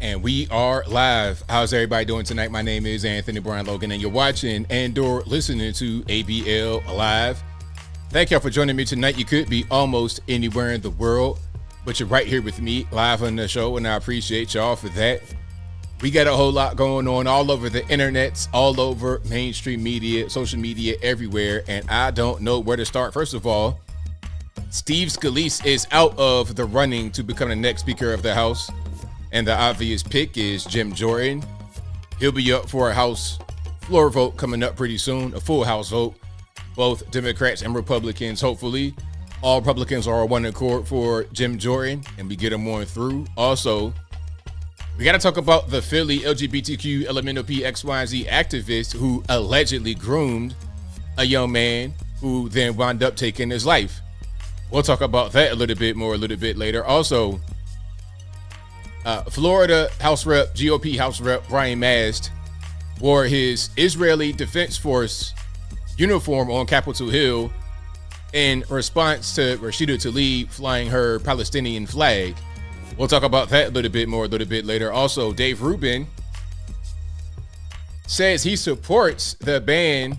And we are live. How's everybody doing tonight? My name is Anthony Brian Logan, and you're watching and/or listening to ABL Live. Thank y'all for joining me tonight. You could be almost anywhere in the world, but you're right here with me live on the show, and I appreciate y'all for that. We got a whole lot going on all over the internets, all over mainstream media, social media, everywhere, and I don't know where to start. First of all, Steve Scalise is out of the running to become the next Speaker of the House. And the obvious pick is Jim Jordan. He'll be up for a House floor vote coming up pretty soon, a full House vote. Both Democrats and Republicans, hopefully. All Republicans are on one accord for Jim Jordan, and we get him on through. Also, we got to talk about the Philly LGBTQ LMNOP activist who allegedly groomed a young man who then wound up taking his life. We'll talk about that a little bit more a little bit later. Also, Florida GOP House Rep Brian Mast wore his Israeli Defense Force uniform on Capitol Hill in response to Rashida Tlaib flying her Palestinian flag. We'll talk about that a little bit more a little bit later. Also, Dave Rubin says he supports the ban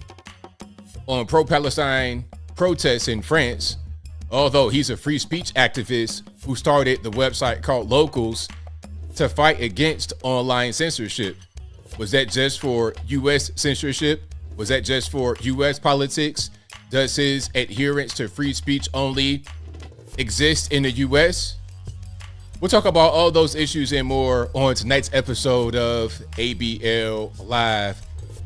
on pro-Palestine protests in France, although he's a free speech activist who started the website called Locals to fight against online censorship. Was that just for U.S. censorship? Was that just for U.S. politics? Does his adherence to free speech only exist in the U.S.? We'll talk about all those issues and more on tonight's episode of ABL Live.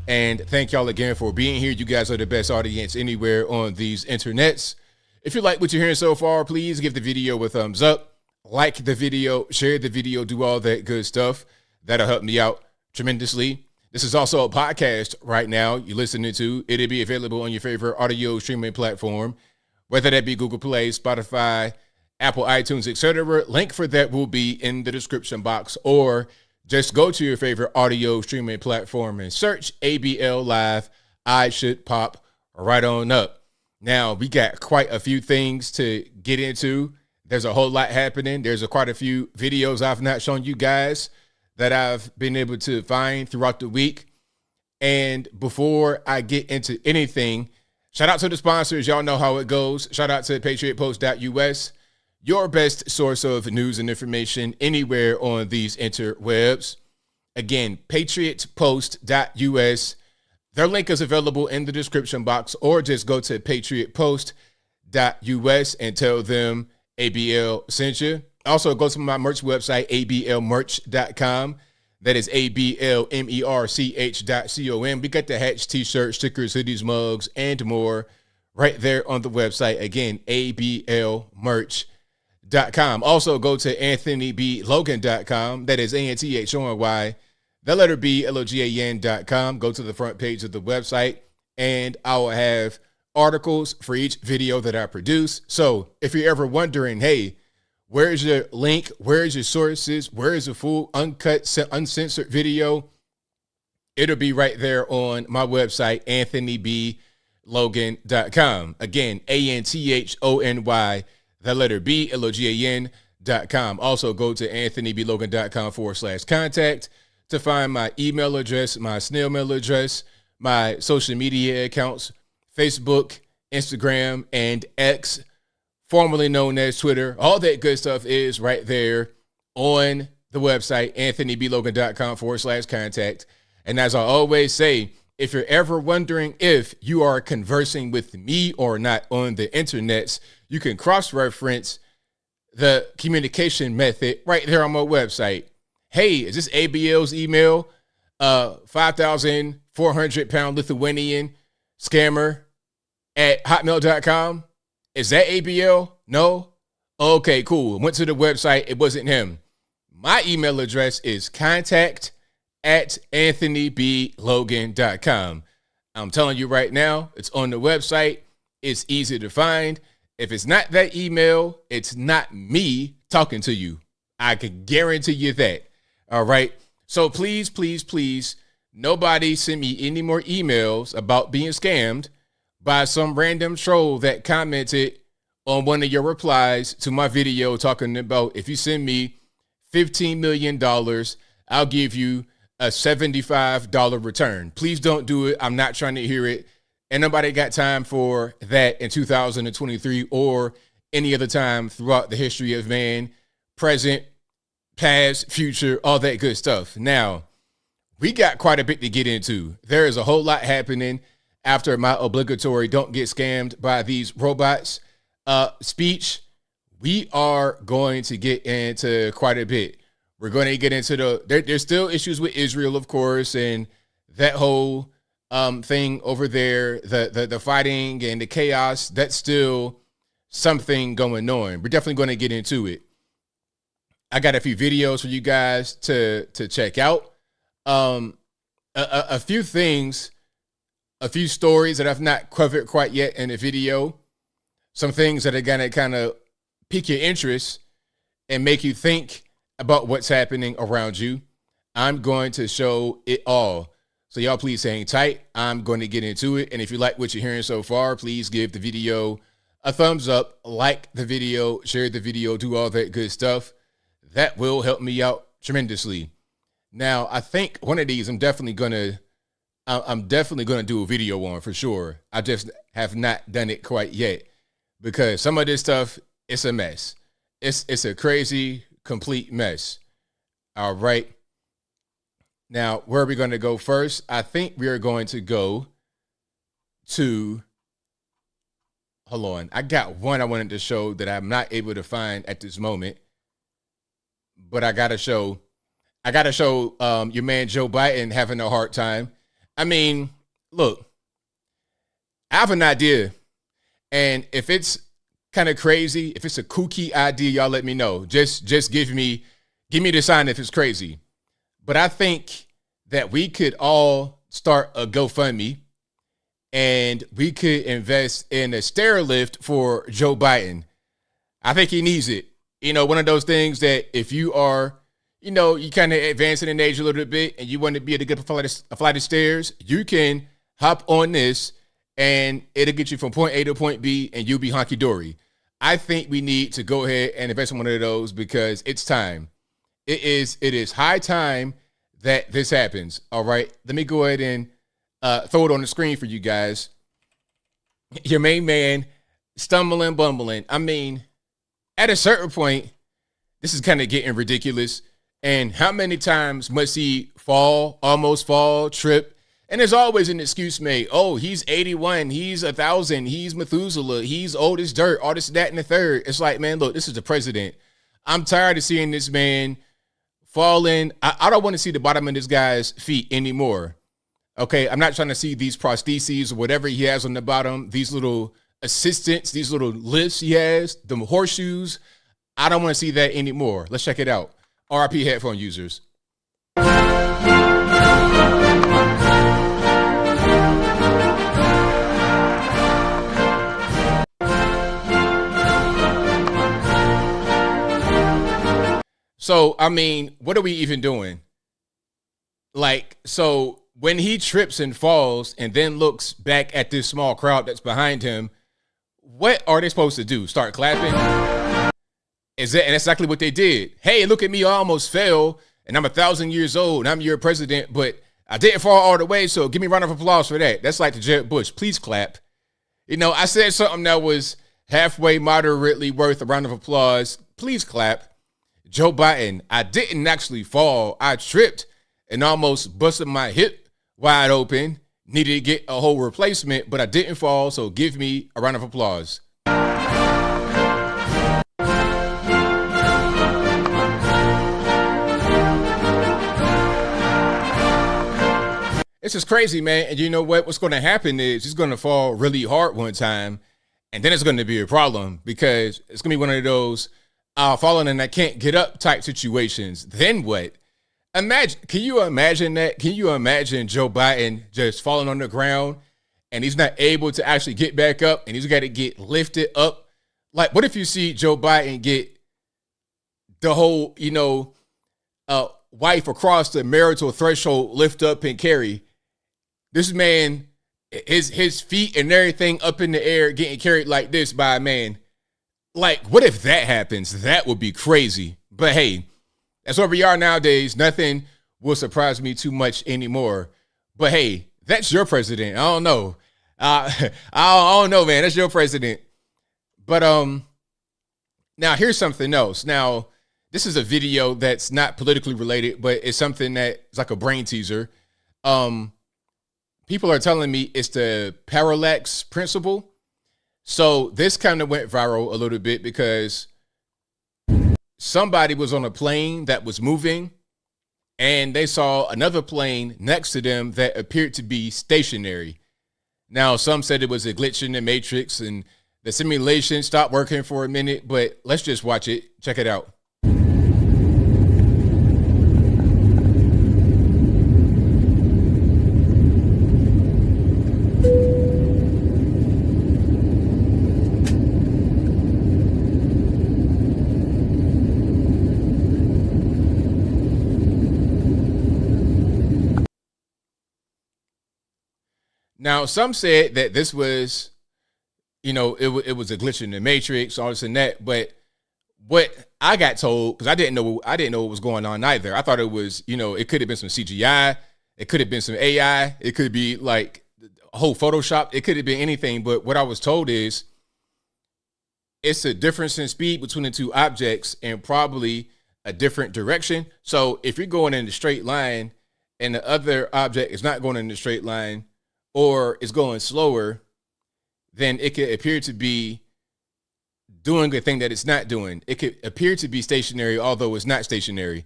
And thank y'all again for being here. You guys are the best audience anywhere on these internets. If you like what you're hearing so far, please give the video a thumbs up. Like the video, share the video, do all that good stuff. That'll help me out tremendously. This is also a podcast right now you're listening to. It'll be available on your favorite audio streaming platform, whether that be Google Play, Spotify, Apple, iTunes, etc. Link for that will be in the description box, or just go to your favorite audio streaming platform and search ABL Live. I should pop right on up. Now, we got quite a few things to get into. There's a whole lot happening. There's quite a few videos I've not shown you guys that I've been able to find throughout the week. And before I get into anything, shout out to the sponsors. Y'all know how it goes. Shout out to patriotpost.us, your best source of news and information anywhere on these interwebs. Again, patriotpost.us. Their link is available in the description box, or just go to patriotpost.us and tell them ABL sent you. Also, go to my merch website, ablmerch.com. That is ablmerch.com. We got the hats, t-shirts, stickers, hoodies, mugs, and more right there on the website. Again, ablmerch.com. Also, go to anthonyblogan.com. That is ANTHONY, the letter B, LOGAN.com. Go to the front page of the website, and I will have articles for each video that I produce. So if you're ever wondering, hey, where's your link? Where's your sources? Where is the full uncut, uncensored video? It'll be right there on my website, anthonyblogan.com. Again, ANTHONY, the letter B, LOGAN.com. Also go to anthonyblogan.com/contact to find my email address, my snail mail address, my social media accounts, Facebook, Instagram, and X, formerly known as Twitter. All that good stuff is right there on the website, anthonyblogan.com/contact. And as I always say, if you're ever wondering if you are conversing with me or not on the internets, you can cross-reference the communication method right there on my website. Hey, is this ABL's email? 5,400-pound Lithuanian scammer at hotmail.com. Is that ABL? No? Okay, cool. Went to the website. It wasn't him. My email address is contact@anthonyblogan.com. I'm telling you right now, it's on the website. It's easy to find. If it's not that email, it's not me talking to you. I can guarantee you that. All right. So please, please, please, nobody send me any more emails about being scammed by some random troll that commented on one of your replies to my video talking about if you send me $15 million, I'll give you a $75 return. Please don't do it. I'm not trying to hear it. And nobody got time for that in 2023 or any other time throughout the history of man, present, past, future, all that good stuff. Now, we got quite a bit to get into. There is a whole lot happening after my obligatory don't get scammed by these robots speech. We are going to get into quite a bit. We're going to get into there's still issues with Israel, of course, and that whole thing over there, the fighting and the chaos. That's still something going on. We're definitely going to get into it. I got a few videos for you guys to check out. A few things, a few stories that I've not covered quite yet in the video. Some things that are going to kind of pique your interest and make you think about what's happening around you. I'm going to show it all. So y'all please hang tight. I'm going to get into it. And if you like what you're hearing so far, please give the video a thumbs up, like the video, share the video, do all that good stuff. That will help me out tremendously. Now, I think one of these I'm definitely going to do a video on for sure. I just have not done it quite yet because some of this stuff, it's a mess. It's a crazy, complete mess. All right. Now, where are we going to go first? I think we are going to go to, hold on. I got one I wanted to show that I'm not able to find at this moment, but I got to show your man Joe Biden having a hard time. I mean, look, I have an idea, and if it's kind of crazy, if it's a kooky idea, y'all let me know. Just give me the sign if it's crazy. But I think that we could all start a GoFundMe and we could invest in a stair lift for Joe Biden. I think he needs it. You know, one of those things that if you are, you know, you kind of advancing in age a little bit and you want to be able to get a flight of stairs, you can hop on this and it'll get you from point A to point B and you'll be honky-dory. I think we need to go ahead and invest in one of those because it's time. It is high time that this happens. All right. Let me go ahead and throw it on the screen for you guys. Your main man stumbling, bumbling. I mean, at a certain point, this is kind of getting ridiculous. And how many times must he fall, almost fall, trip? And there's always an excuse made. Oh, he's 81. He's 1,000. He's Methuselah. He's old as dirt. All this, that, and the third. It's like, man, look, this is the president. I'm tired of seeing this man falling. I don't want to see the bottom of this guy's feet anymore. Okay, I'm not trying to see these prostheses or whatever he has on the bottom, these little assistants, these little lifts he has, the horseshoes. I don't want to see that anymore. Let's check it out. RIP headphone users. So, I mean, what are we even doing? Like, so when he trips and falls and then looks back at this small crowd that's behind him, what are they supposed to do? Start clapping? And that's exactly what they did. Hey, look at me, I almost fell, and I'm 1,000 years old, and I'm your president, but I didn't fall all the way, so give me a round of applause for that. That's like the Jeb Bush. Please clap. You know, I said something that was halfway moderately worth a round of applause. Please clap. Joe Biden, I didn't actually fall. I tripped and almost busted my hip wide open. Needed to get a whole replacement, but I didn't fall, so give me a round of applause. This is crazy, man. And you know what? What's going to happen is he's going to fall really hard one time, and then it's going to be a problem because it's going to be one of those falling and I can't get up type situations. Then what? Can you imagine that? Can you imagine Joe Biden just falling on the ground and he's not able to actually get back up and he's got to get lifted up? Like, what if you see Joe Biden get the whole, wife across the marital threshold, lift up and carry? This man, his feet and everything up in the air getting carried like this by a man. Like, what if that happens? That would be crazy. But hey, that's where we are nowadays. Nothing will surprise me too much anymore. But hey, that's your president. I don't know. I don't know, man. That's your president. But now here's something else. Now, this is a video that's not politically related, but it's something that's like a brain teaser. People are telling me it's the parallax principle. So this kind of went viral a little bit because somebody was on a plane that was moving and they saw another plane next to them that appeared to be stationary. Now, some said it was a glitch in the matrix and the simulation stopped working for a minute, but let's just watch it. Check it out. Now, some said that this was, it was a glitch in the matrix, all this and that. But what I got told, because I didn't know what was going on either. I thought it was, it could have been some CGI, it could have been some AI, it could be like a whole Photoshop, it could have been anything. But what I was told is it's a difference in speed between the two objects and probably a different direction. So if you're going in the straight line and the other object is not going in the straight line, or is going slower, then it could appear to be doing a thing that it's not doing. It could appear to be stationary, although it's not stationary.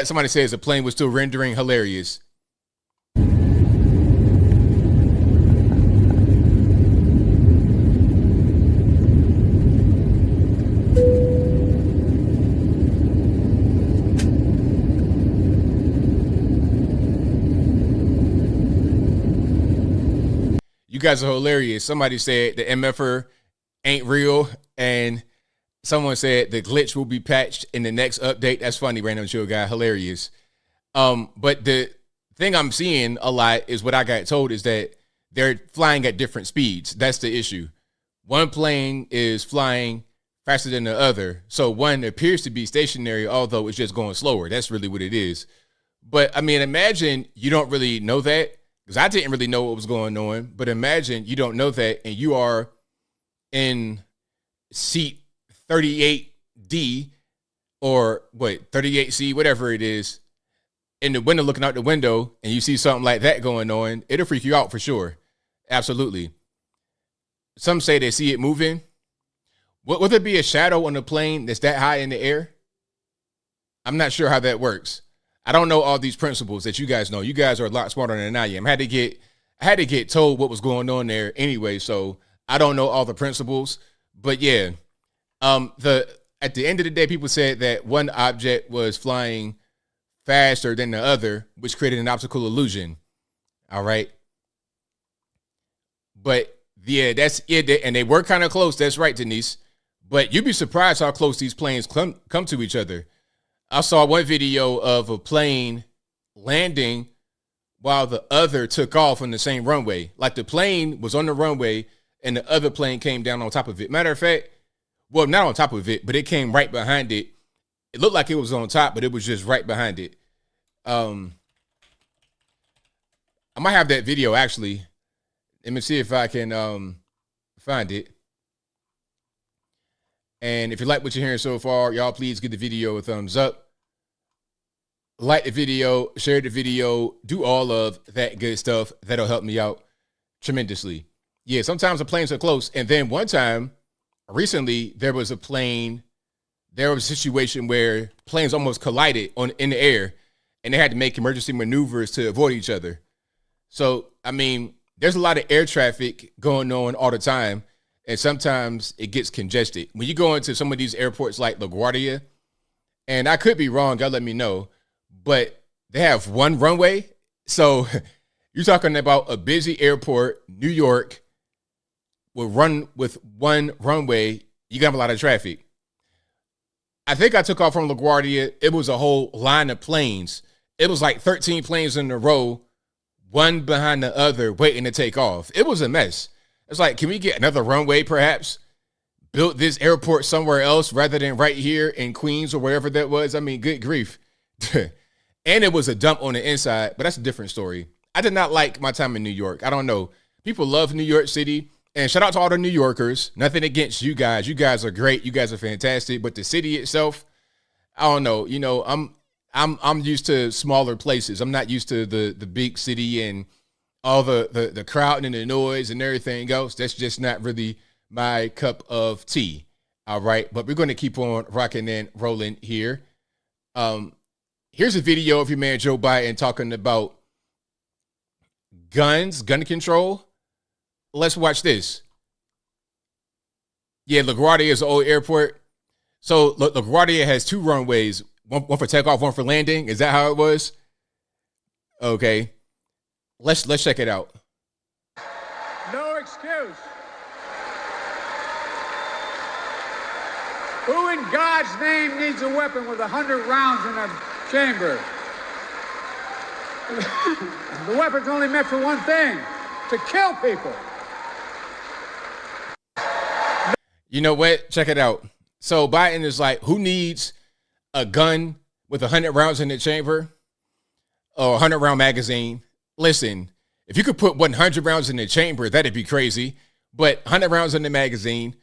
Somebody says the plane was still rendering hilarious. You guys are hilarious. Somebody said the MFR ain't real, and someone said the glitch will be patched in the next update. That's funny, random chill guy. Hilarious. But the thing I'm seeing a lot is what I got told is that they're flying at different speeds. That's the issue. One plane is flying faster than the other. So one appears to be stationary, although it's just going slower. That's really what it is. But I mean, imagine you don't really know that. Because I didn't really know what was going on, but imagine you don't know that and you are in seat 38D or 38C, whatever it is, in the window, looking out the window, and you see something like that going on. It'll freak you out for sure. Absolutely. Some say they see it moving. Would there be a shadow on the plane that's that high in the air? I'm not sure how that works. I don't know all these principles that you guys know. You guys are a lot smarter than I am. I had to get told what was going on there anyway, so I don't know all the principles. But yeah, at the end of the day, people said that one object was flying faster than the other, which created an optical illusion. All right. But yeah, that's it. And they were kind of close. That's right, Denise. But you'd be surprised how close these planes come to each other. I saw one video of a plane landing while the other took off on the same runway. Like the plane was on the runway and the other plane came down on top of it. Matter of fact, well, not on top of it, but it came right behind it. It looked like it was on top, but it was just right behind it. I might have that video actually. Let me see if I can find it. And if you like what you're hearing so far, y'all please give the video a thumbs up. Like the video, share the video, do all of that good stuff. That'll help me out tremendously. Yeah, sometimes the planes are close. And then one time, recently, there was a situation where planes almost collided in the air, and they had to make emergency maneuvers to avoid each other. So, I mean, there's a lot of air traffic going on all the time. And sometimes it gets congested. When you go into some of these airports like LaGuardia, and I could be wrong, y'all let me know, but they have one runway. So you're talking about a busy airport, New York, will run with one runway. You got a lot of traffic. I think I took off from LaGuardia. It was a whole line of planes. It was like 13 planes in a row, one behind the other, waiting to take off. It was a mess. It's like, can we get another runway perhaps? Build this airport somewhere else rather than right here in Queens or wherever that was. I mean, good grief. And it was a dump on the inside, but that's a different story. I did not like my time in New York. I don't know. People love New York City. And shout out to all the New Yorkers. Nothing against you guys. You guys are great. You guys are fantastic. But the city itself, I don't know. You know, I'm used to smaller places. I'm not used to the big city and all the crowd and the noise and everything else. That's just not really my cup of tea. All right. But we're going to keep on rocking and rolling here. Here's a video of your man Joe Biden talking about guns, gun control. Let's watch this. Yeah, LaGuardia is an old airport. So LaGuardia has 2 runways, one for takeoff, one for landing. Is that how it was? Okay. Let's check it out. No excuse. Who in God's name needs a weapon with 100 rounds in a chamber? The weapon's only meant for one thing, to kill people. You know what? Check it out. So Biden is like, who needs a gun with 100 rounds in the chamber or 100 round magazine? Listen, if you could put 100 rounds in the chamber, that'd be crazy. But 100 rounds in the magazine.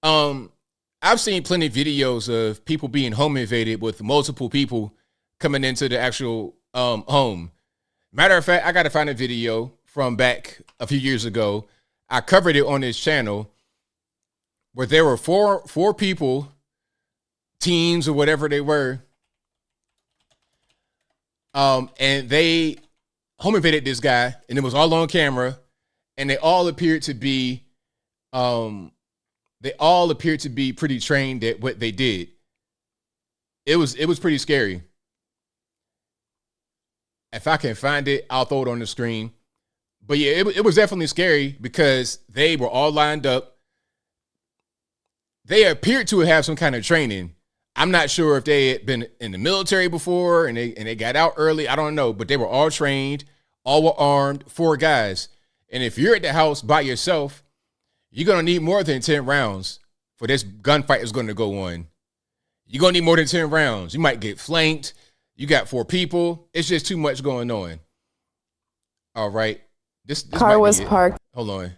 I've seen plenty of videos of people being home invaded with multiple people coming into the actual home. Matter of fact, I got to find a video from back a few years ago. I covered it on this channel where there were four people, teens or whatever they were, and they home invaded this guy, and it was all on camera, and they all appeared to be pretty trained at what they did. It was pretty scary. If I can find it, I'll throw it on the screen. But yeah, it was definitely scary because they were all lined up. They appeared to have some kind of training. I'm not sure if they had been in the military before and they got out early. I don't know, but they were all trained, all were armed, 4 guys. And if you're at the house by yourself, you're going to need more than 10 rounds for this gunfight is going to go on. You're going to need more than 10 rounds. You might get flanked. You got 4 people. It's just too much going on. All right. This car was parked. Hold on.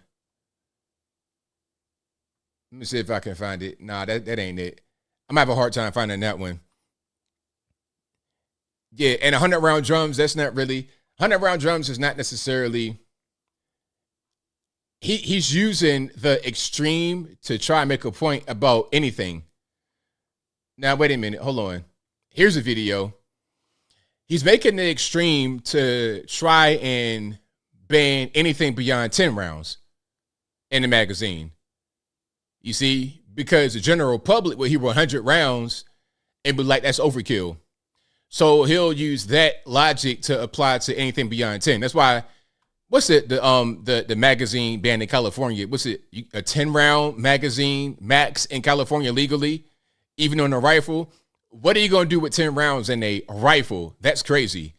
Let me see if I can find it. Nah, that ain't it. I'm gonna have a hard time finding that one. Yeah, and 100 round drums, that's not really 100 round drums is not necessarily he's using the extreme to try and make a point about anything. Now, wait a minute, hold on. Here's a video. He's making the extreme to try and ban anything beyond 10 rounds in the magazine. You see, because the general public will hear 100 rounds and be like, that's overkill. So he'll use that logic to apply to anything beyond 10. That's why, what's it, the magazine ban in California? What's it, a 10 round magazine max in California legally, even on a rifle? What are you going to do with 10 rounds in a rifle? That's crazy.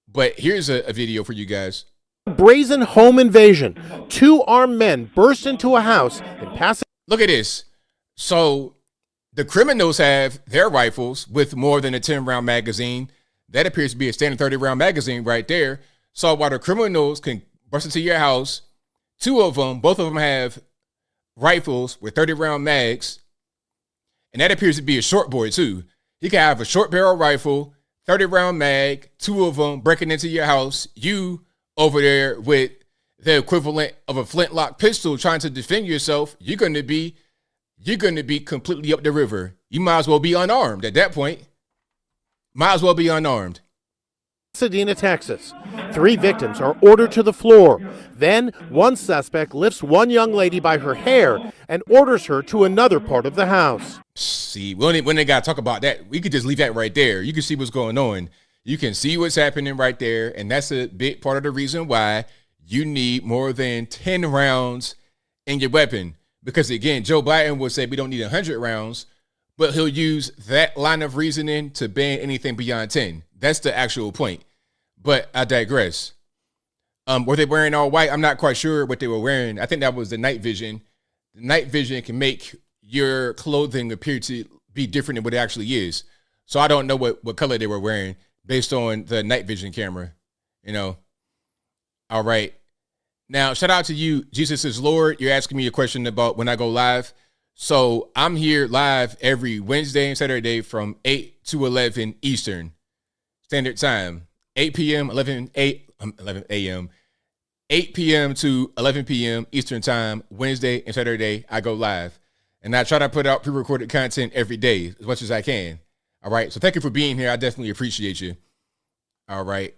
But here's a video for you guys. Brazen home invasion. 2 armed men burst into a house and pass. Look at this. So the criminals have their rifles with more than a 10 round magazine. That appears to be a standard 30 round magazine right there. So while the criminals can burst into your house, 2 of them, both of them have rifles with 30 round mags. And that appears to be a short boy too. He can have a short barrel rifle, 30 round mag, 2 of them breaking into your house. You over there with the equivalent of a flintlock pistol trying to defend yourself. You're going to be completely up the river. You might as well be unarmed at that point. Might as well be unarmed. Pasadena, Texas. 3 victims are ordered to the floor. Then one suspect lifts one young lady by her hair and orders her to another part of the house. See, when they got to talk about that, we could just leave that right there. You can see what's going on. You can see what's happening right there. And that's a big part of the reason why you need more than 10 rounds in your weapon. Because again, Joe Biden will say we don't need 100 rounds, but he'll use that line of reasoning to ban anything beyond 10. That's the actual point. But I digress. Were they wearing all white? I'm not quite sure what they were wearing. I think that was the night vision. The night vision can make your clothing appear to be different than what it actually is. So I don't know what color they were wearing. based on the night vision camera, you know. All right. Now, shout out to you, Jesus is Lord. You're asking me a question about when I go live. So I'm here live every Wednesday and Saturday from 8 to 11 Eastern Standard Time, 8 p.m., 11 a.m., 8 p.m. to 11 p.m. Eastern Time, Wednesday and Saturday, I go live. And I try to put out pre-recorded content every day as much as I can. All right. So thank you for being here. I definitely appreciate you. All right.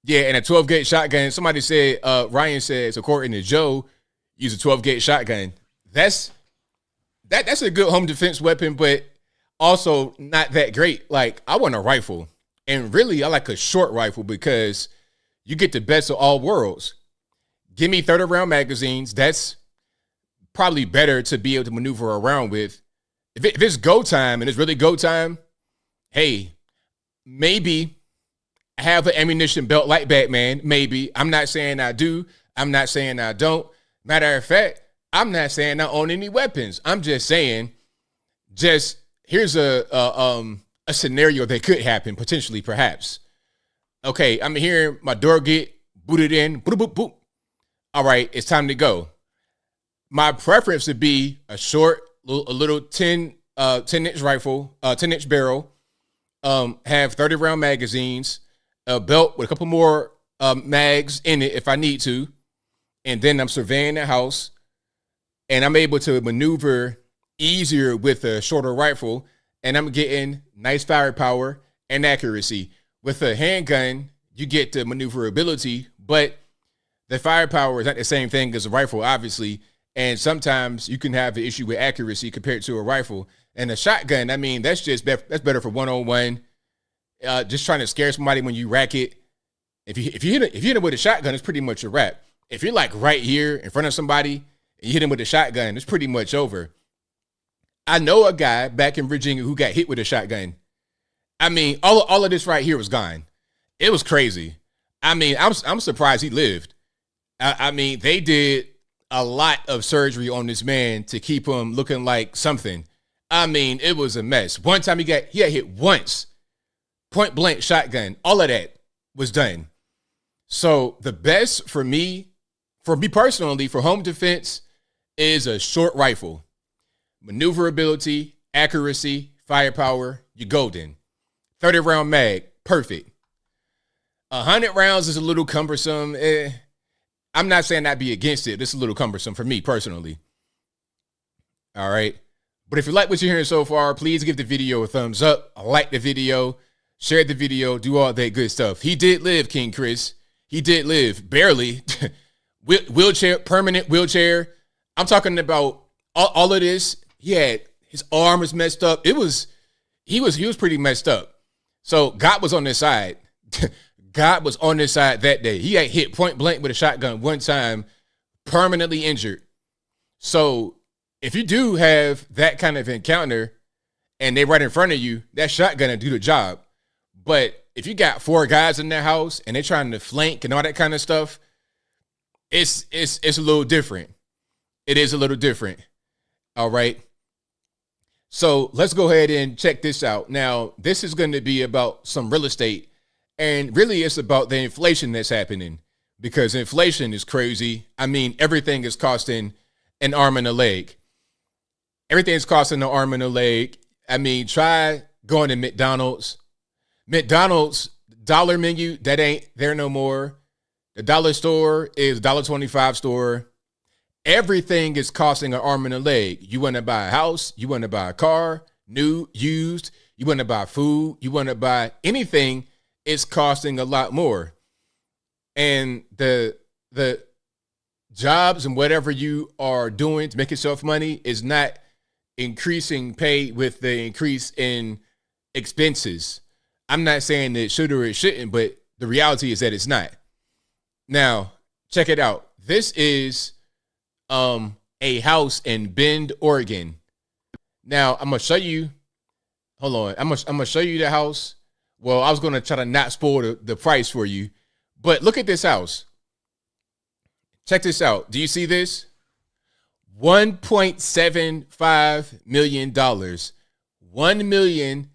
Yeah, and a 12-gauge shotgun. Somebody said, Ryan says, according to Joe, use a 12-gauge shotgun. That's a good home defense weapon, but also not that great. Like, I want a rifle. And really, I like a short rifle because you get the best of all worlds. Give me 30-round magazines. That's probably better to be able to maneuver around with. If it's go time and it's really go time, hey, maybe have an ammunition belt like Batman. Maybe. I'm not saying I do. I'm not saying I don't. Matter of fact, I'm not saying I own any weapons. I'm just saying, here's a scenario that could happen, potentially, perhaps. Okay, I'm hearing my door get booted in. Boop, boop, boop. All right, it's time to go. My preference would be a short, a little 10-inch rifle, 10-inch barrel, have 30-round magazines, a belt with a couple more mags in it if I need to, and then I'm surveying the house, and I'm able to maneuver easier with a shorter rifle, and I'm getting nice firepower and accuracy. With a handgun, you get the maneuverability, but the firepower is not the same thing as a rifle, obviously, and sometimes you can have an issue with accuracy compared to a rifle. And a shotgun, I mean, that's better for one-on-one. Just trying to scare somebody when you rack it. If you hit him with a shotgun, it's pretty much a wrap. If you're like right here in front of somebody and you hit him with a shotgun, it's pretty much over. I know a guy back in Virginia who got hit with a shotgun. I mean, all of this right here was gone. It was crazy. I mean, I'm surprised he lived. I mean, they did a lot of surgery on this man to keep him looking like something. I mean, it was a mess. One time he got hit once. Point blank shotgun. All of that was done. So the best for me personally, for home defense, is a short rifle. Maneuverability, accuracy, firepower, you're golden. 30-round mag, perfect. 100 rounds is a little cumbersome. I'm not saying I'd be against it. This is a little cumbersome for me personally. All right. But if you like what you're hearing so far, please give the video a thumbs up. Like the video, share the video, do all that good stuff. He did live, King Chris. He did live, barely. Wheelchair, permanent wheelchair. I'm talking about all of this. He had, his arm was messed up. He was pretty messed up. So God was on his side. God was on his side that day. He got hit point blank with a shotgun one time, permanently injured. So if you do have that kind of encounter and they right in front of you, that shotgun will do the job. But if you got 4 guys in their house and they're trying to flank and all that kind of stuff, it's a little different. It is a little different. All right. So let's go ahead and check this out. Now, this is going to be about some real estate. And really, it's about the inflation that's happening, because inflation is crazy. I mean, everything is costing an arm and a leg. Everything's costing an arm and a leg. I mean, try going to McDonald's. McDonald's dollar menu, that ain't there no more. The dollar store is $1.25 store. Everything is costing an arm and a leg. You want to buy a house, you want to buy a car, new, used, you want to buy food, you want to buy anything, it's costing a lot more. And the jobs and whatever you are doing to make yourself money is not increasing pay with the increase in expenses. I'm not saying that it should or it shouldn't, but the reality is that it's not. Now, check it out. This is a house in Bend, Oregon. Now, I'm going to show you. Hold on. I'm going to show you the house. Well, I was going to try to not spoil the price for you. But look at this house. Check this out. Do you see this? $1.75 million. $1,750,000.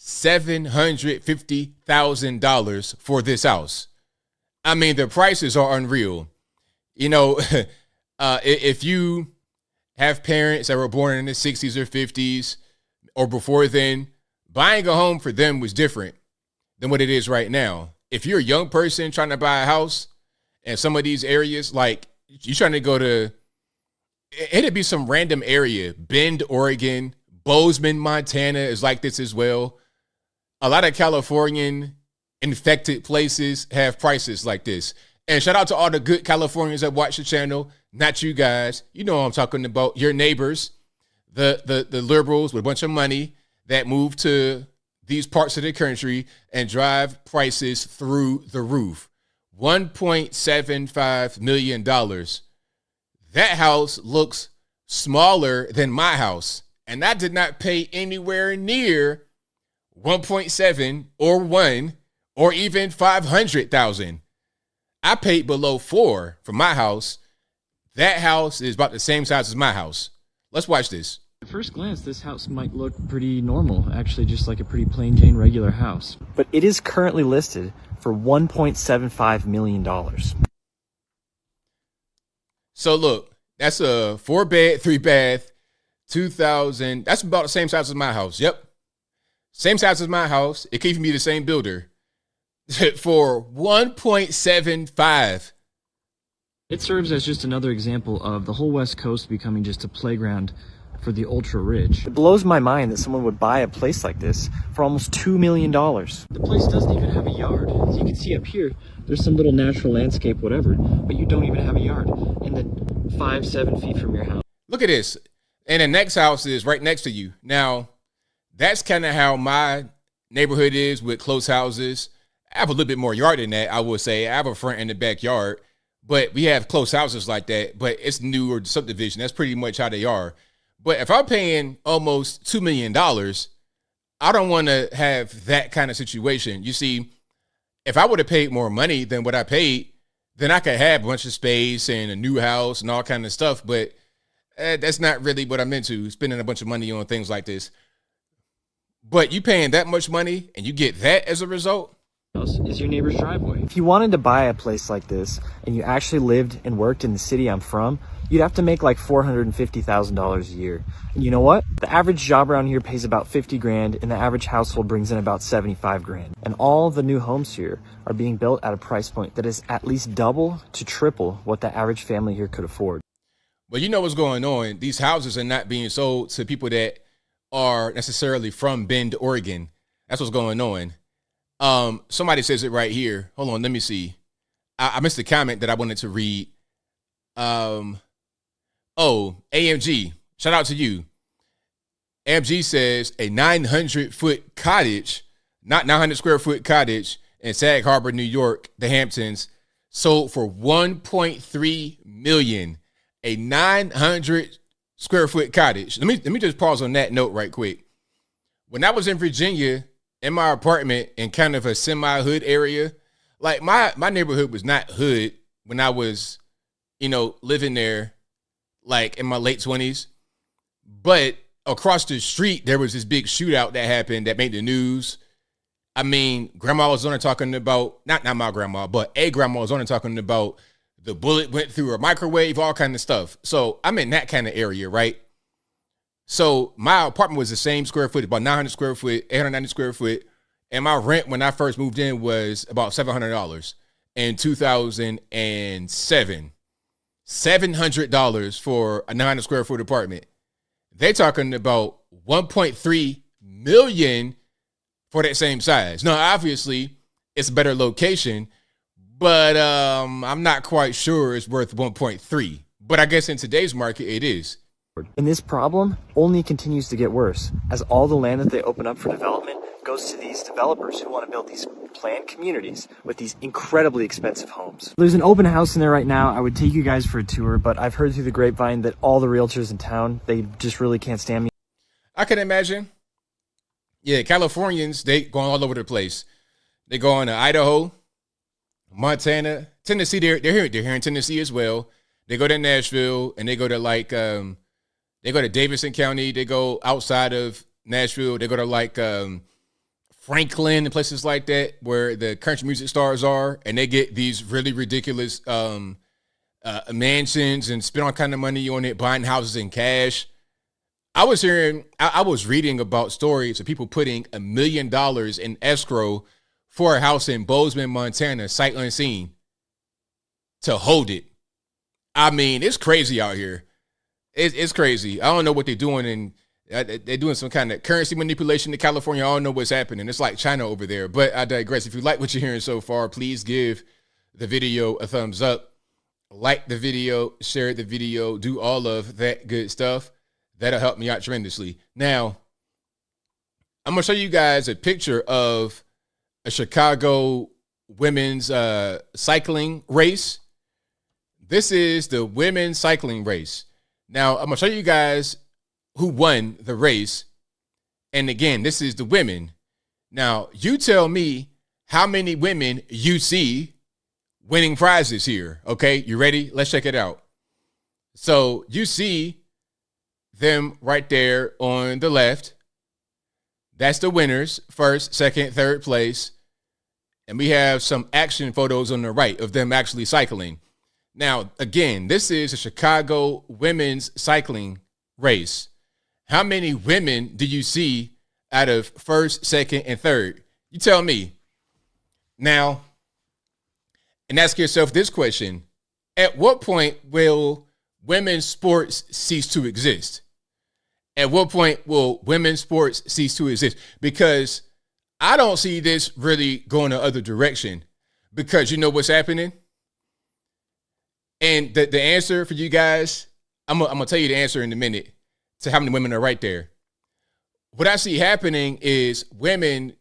$750,000 for this house. I mean, the prices are unreal. You know, if you have parents that were born in the 60s or 50s or before then, buying a home for them was different than what it is right now. If you're a young person trying to buy a house in some of these areas, like you're trying to go to, it'd be some random area, Bend, Oregon, Bozeman, Montana is like this as well. A lot of Californian infected places have prices like this. And shout out to all the good Californians that watch the channel, not you guys. You know what I'm talking about. Your neighbors, the liberals with a bunch of money that move to these parts of the country and drive prices through the roof. $1.75 million. That house looks smaller than my house. And I did not pay anywhere near 1.7 or 1 or even 500,000. I paid below 4 for my house. That house is about the same size as my house. Let's watch this. At first glance, this house might look pretty normal, actually just like a pretty plain Jane regular house. But it is currently listed for $1.75 million. So look, that's a 4-bed, 3-bath, 2,000. That's about the same size as my house. Yep. Same size as my house. It could even be the same builder for 1.75. It serves as just another example of the whole West Coast becoming just a playground for the ultra rich. It blows my mind that someone would buy a place like this for almost $2 million. The place doesn't even have a yard. As you can see up here, there's some little natural landscape, whatever, but you don't even have a yard. And then 5-7 feet from your house. Look at this. And the next house is right next to you. Now, that's kind of how my neighborhood is with close houses. I have a little bit more yard than that, I would say. I have a front and a backyard, but we have close houses like that, but it's newer subdivision. That's pretty much how they are. But if I'm paying almost $2 million, I don't want to have that kind of situation. You see, if I would have paid more money than what I paid, then I could have a bunch of space and a new house and all kind of stuff. But that's not really what I'm into, spending a bunch of money on things like this. But you paying that much money and you get that as a result? Is your neighbor's driveway. If you wanted to buy a place like this and you actually lived and worked in the city I'm from, you'd have to make like $450,000 a year. And you know what? The average job around here pays about 50 grand and the average household brings in about 75 grand. And all the new homes here are being built at a price point that is at least double to triple what the average family here could afford. Well, you know what's going on. These houses are not being sold to people that are necessarily from Bend, Oregon. That's what's going on. Somebody says it right here. Hold on, let me see. I missed the comment that I wanted to read. AMG, shout out to you. AMG says a 900-foot cottage, not 900 square foot cottage in Sag Harbor, New York, the Hamptons, sold for $1.3 million. A 900 square foot cottage. Let me just pause on that note right quick. When I was in Virginia, in my apartment in kind of a semi-hood area, like my neighborhood was not hood when I was, living there, like in my late 20s. But across the street, there was this big shootout that happened that made the news. I mean, grandma was on there talking about, not my grandma, but a grandma was on there talking about the bullet went through a microwave, all kind of stuff. So I'm in that kind of area, right? So my apartment was the same square foot, about 900 square foot, 890 square foot. And my rent when I first moved in was about $700 in 2007. $700 for a 900 square foot apartment. They're talking about 1.3 million for that same size. Now, obviously, it's a better location, but I'm not quite sure it's worth 1.3. But I guess in today's market, it is. And this problem only continues to get worse as all the land that they open up for development goes to these developers who want to build these planned communities with these incredibly expensive homes. There's an open house in there right now. I would take you guys for a tour, but I've heard through the grapevine that all the realtors in town, they just really can't stand me. I can imagine. Yeah, Californians, they going all over the place. They go on to Idaho, Montana, Tennessee. They're here in Tennessee as well. They go to Nashville and they go to they go to Davidson County. They go outside of Nashville. They go to Franklin and places like that where the country music stars are, and they get these really ridiculous mansions and spend all kind of money on it, buying houses in cash. I was reading about stories of people putting $1 million in escrow for a house in Bozeman, Montana, sight unseen, to hold it. I mean, it's crazy out here. It's crazy. I don't know what they're doing, and they're doing some kind of currency manipulation in California. I don't know what's happening. It's like China over there, but I digress. If you like what you're hearing so far, please give the video a thumbs up, like the video, share the video, do all of that good stuff. That'll help me out tremendously. Now, I'm going to show you guys a picture of a Chicago women's cycling race. This is the women's cycling race. Now, I'm going to show you guys who won the race. And again, this is the women. Now, you tell me how many women you see winning prizes here. Okay, you ready? Let's check it out. So you see them right there on the left. That's the winners, first, second, third place. And we have some action photos on the right of them actually cycling. Now, again, this is a Chicago women's cycling race. How many women do you see out of first, second, and third? You tell me. Now, and ask yourself this question. At what point will women's sports cease to exist? At what point will women's sports cease to exist? Because I don't see this really going the other direction. Because you know what's happening? And the answer for you guys, I'm going to tell you the answer in a minute to how many women are right there. What I see happening is women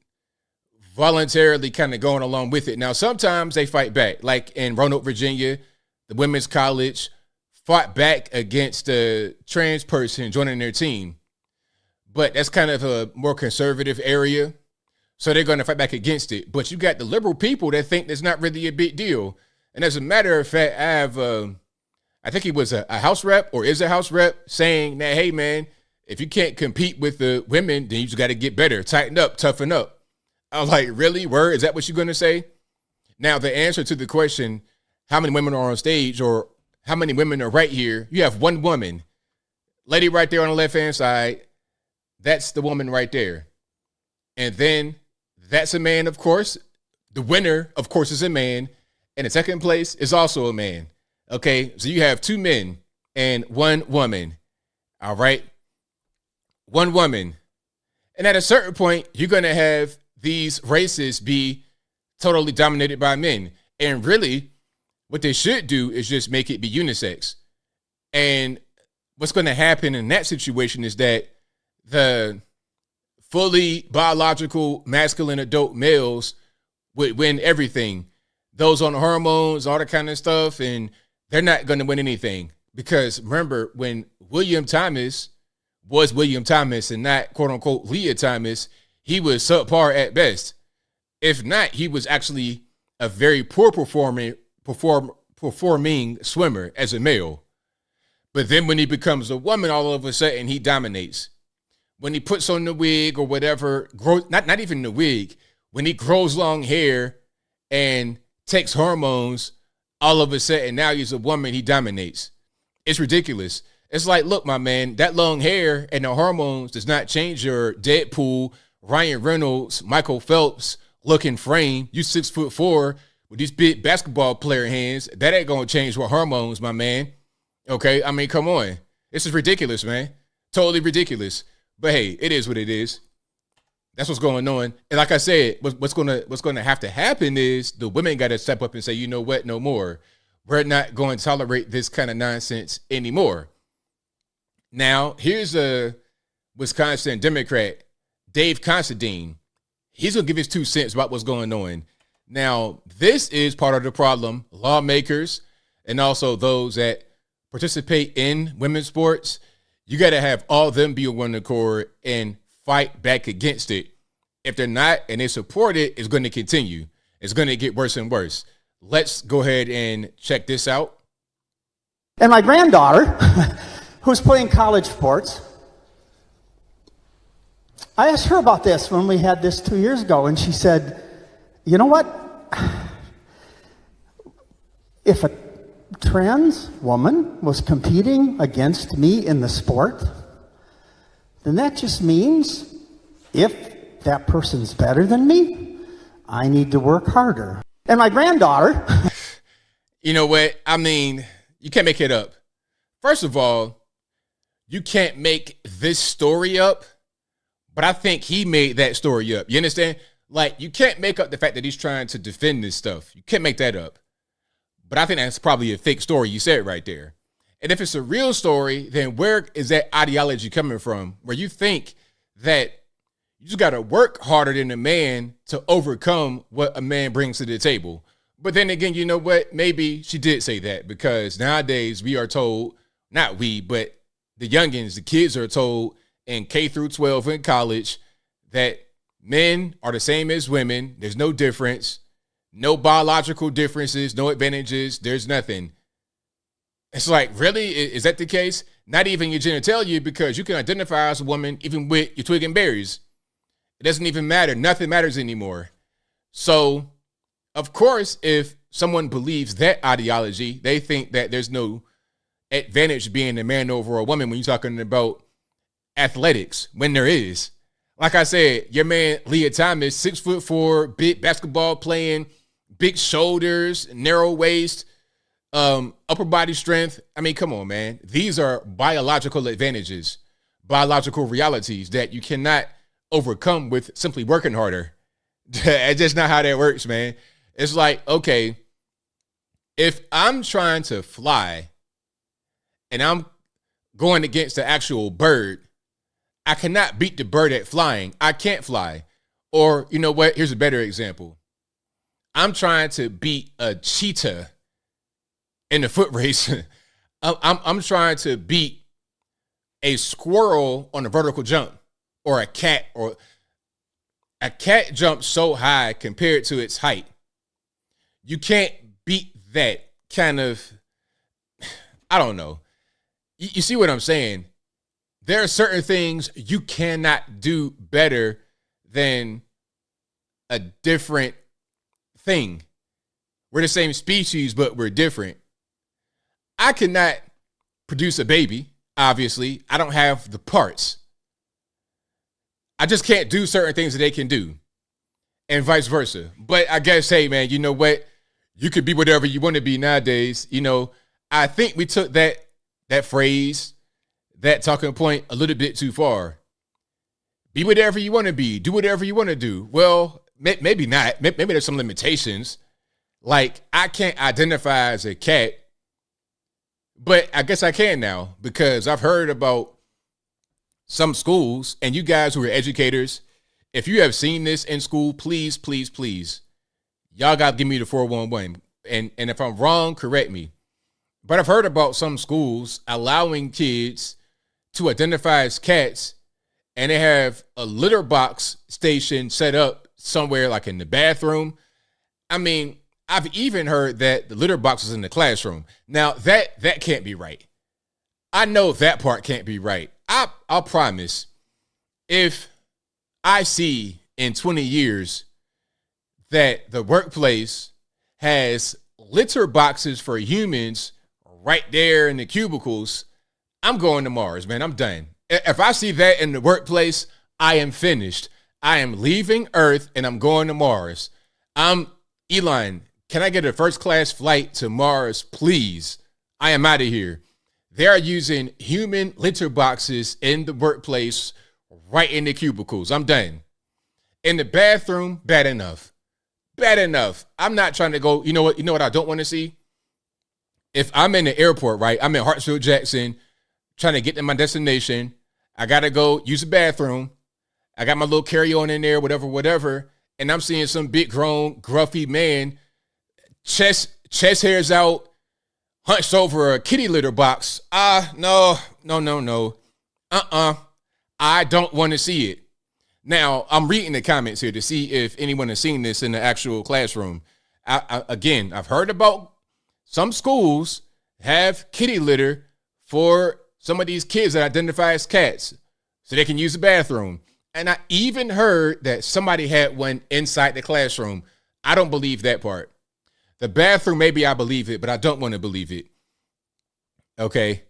voluntarily kind of going along with it. Now, sometimes they fight back. Like in Roanoke, Virginia, the women's college fought back against a trans person joining their team. But that's kind of a more conservative area. So they're going to fight back against it. But you got the liberal people that think that's not really a big deal. And as a matter of fact, I think he was a House rep or is a House rep saying that, hey, man, if you can't compete with the women, then you just got to get better, tighten up, toughen up. I was like, really? Word? Is that what you're going to say? Now, the answer to the question, how many women are on stage or how many women are right here? You have one woman, lady right there on the left-hand side. That's the woman right there. And then that's a man, of course. The winner, of course, is a man. And in second place is also a man. Okay, so you have two men and one woman. All right. One woman. And at a certain point, you're going to have these races be totally dominated by men. And really, what they should do is just make it be unisex. And what's going to happen in that situation is that the fully biological masculine adult males would win everything. Those on hormones, all that kind of stuff, and they're not going to win anything. Because remember, when William Thomas was William Thomas and not quote-unquote Leah Thomas, he was subpar at best. If not, he was actually a very poor performing swimmer as a male. But then when he becomes a woman, all of a sudden he dominates. When he puts on the wig or whatever, not even the wig, when he grows long hair and takes hormones, all of a sudden now he's a woman, he dominates. It's ridiculous. It's like, look, my man, that long hair and the hormones does not change your Deadpool, Ryan Reynolds, Michael Phelps looking frame. You 6'4" with these big basketball player hands. That ain't gonna change with hormones, my man. Okay, I mean, come on. This is ridiculous, man. Totally ridiculous. But hey, it is what it is. That's what's going on. And like I said, what's gonna have to happen is the women got to step up and say, you know what, no more. We're not going to tolerate this kind of nonsense anymore. Now, here's a Wisconsin Democrat, Dave Considine. He's gonna give his 2 cents about what's going on. Now, this is part of the problem. Lawmakers and also those that participate in women's sports, you got to have all of them be on one accord and fight back against it. If they're not and they support it, it's going to continue. It's going to get worse and worse. Let's go ahead and check this out. And my granddaughter, who's playing college sports, I asked her about this when we had this 2 years ago, and she said, you know what? If a trans woman was competing against me in the sport, then that just means if that person's better than me, I need to work harder. And my granddaughter... You know what? I mean, you can't make it up. First of all, you can't make this story up, but I think he made that story up. You understand? Like, you can't make up the fact that he's trying to defend this stuff. You can't make that up. But I think that's probably a fake story you said right there. And if it's a real story, then where is that ideology coming from? Where you think that you just got to work harder than a man to overcome what a man brings to the table. But then again, you know what? Maybe she did say that, because nowadays we are told, not we, but the youngins, the kids are told in K through 12 in college that men are the same as women. There's no difference, no biological differences, no advantages. There's nothing. It's like, really? Is that the case? Not even your genitalia, because you can identify as a woman even with your twig and berries. It doesn't even matter. Nothing matters anymore. So, of course, if someone believes that ideology, they think that there's no advantage being a man over a woman when you're talking about athletics, when there is. Like I said, your man Leah Thomas, 6'4", big basketball playing, big shoulders, narrow waist, upper body strength. I mean, come on, man. These are biological advantages, biological realities that you cannot overcome with simply working harder. It's just not how that works, man. It's like, okay, if I'm trying to fly and I'm going against the actual bird, I cannot beat the bird at flying. I can't fly. Or, you know what? Here's a better example. I'm trying to beat a cheetah in a foot race. I'm trying to beat a squirrel on a vertical jump, or a cat, or a cat jumps so high compared to its height. You can't beat that kind of, I don't know. You see what I'm saying? There are certain things you cannot do better than a different thing. We're the same species, but we're different. I cannot produce a baby, obviously. I don't have the parts. I just can't do certain things that they can do, and vice versa. But I guess, hey, man, you know what? You could be whatever you want to be nowadays. You know, I think we took that phrase, that talking point, a little bit too far. Be whatever you want to be. Do whatever you want to do. Well, maybe not. Maybe there's some limitations. Like, I can't identify as a cat, but I guess I can now, because I've heard about some schools, and you guys who are educators, if you have seen this in school, please, please, please, y'all got to give me the 411. And if I'm wrong, correct me. But I've heard about some schools allowing kids to identify as cats, and they have a litter box station set up somewhere like in the bathroom. I mean, I've even heard that the litter box is in the classroom. Now, that can't be right. I know that part can't be right. I'll promise, if I see in 20 years that the workplace has litter boxes for humans right there in the cubicles, I'm going to Mars, man. I'm done. If I see that in the workplace, I am finished. I am leaving Earth and I'm going to Mars. Elon, can I get a first class flight to Mars, please? I am out of here. They are using human litter boxes in the workplace right in the cubicles. I'm done. In the bathroom, bad enough. Bad enough. I'm not trying to go, you know what I don't want to see? If I'm in the airport, right? I'm in Hartsfield Jackson, trying to get to my destination. I got to go use the bathroom. I got my little carry-on in there, whatever. And I'm seeing some big grown, gruffy man, chest hairs out, hunched over a kitty litter box. No. I don't want to see it. Now, I'm reading the comments here to see if anyone has seen this in the actual classroom. Again, I've heard about some schools have kitty litter for some of these kids that identify as cats so they can use the bathroom. And I even heard that somebody had one inside the classroom. I don't believe that part. The bathroom, maybe I believe it, but I don't want to believe it. Okay.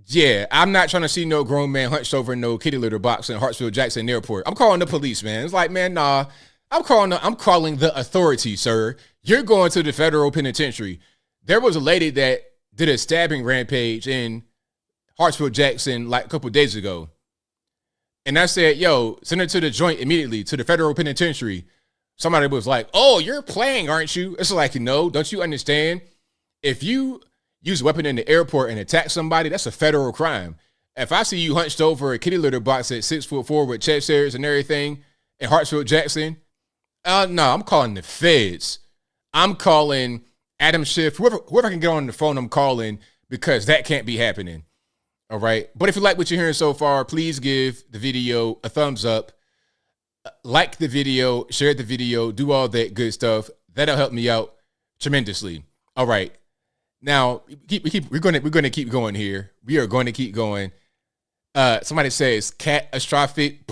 Yeah, I'm not trying to see no grown man hunched over no kitty litter box in Hartsfield-Jackson Airport. I'm calling the police, man. It's like, man, nah. I'm calling the authorities, sir. You're going to the federal penitentiary. There was a lady that did a stabbing rampage in Hartsfield-Jackson like a couple of days ago. And I said, yo, send her to the joint immediately, to the federal penitentiary. Somebody was like, oh, you're playing, aren't you? It's like, no, don't you understand? If you use a weapon in the airport and attack somebody, that's a federal crime. If I see you hunched over a kitty litter box at 6'4" with chest hairs and everything in Hartsfield-Jackson, no, I'm calling the feds. I'm calling Adam Schiff, whoever can get on the phone, I'm calling, because that can't be happening. All right. But if you like what you're hearing so far, please give the video a thumbs up, like the video, share the video, do all that good stuff. That'll help me out tremendously. All right. Now we're gonna keep going here. We are going to keep going. Somebody says catastrophic.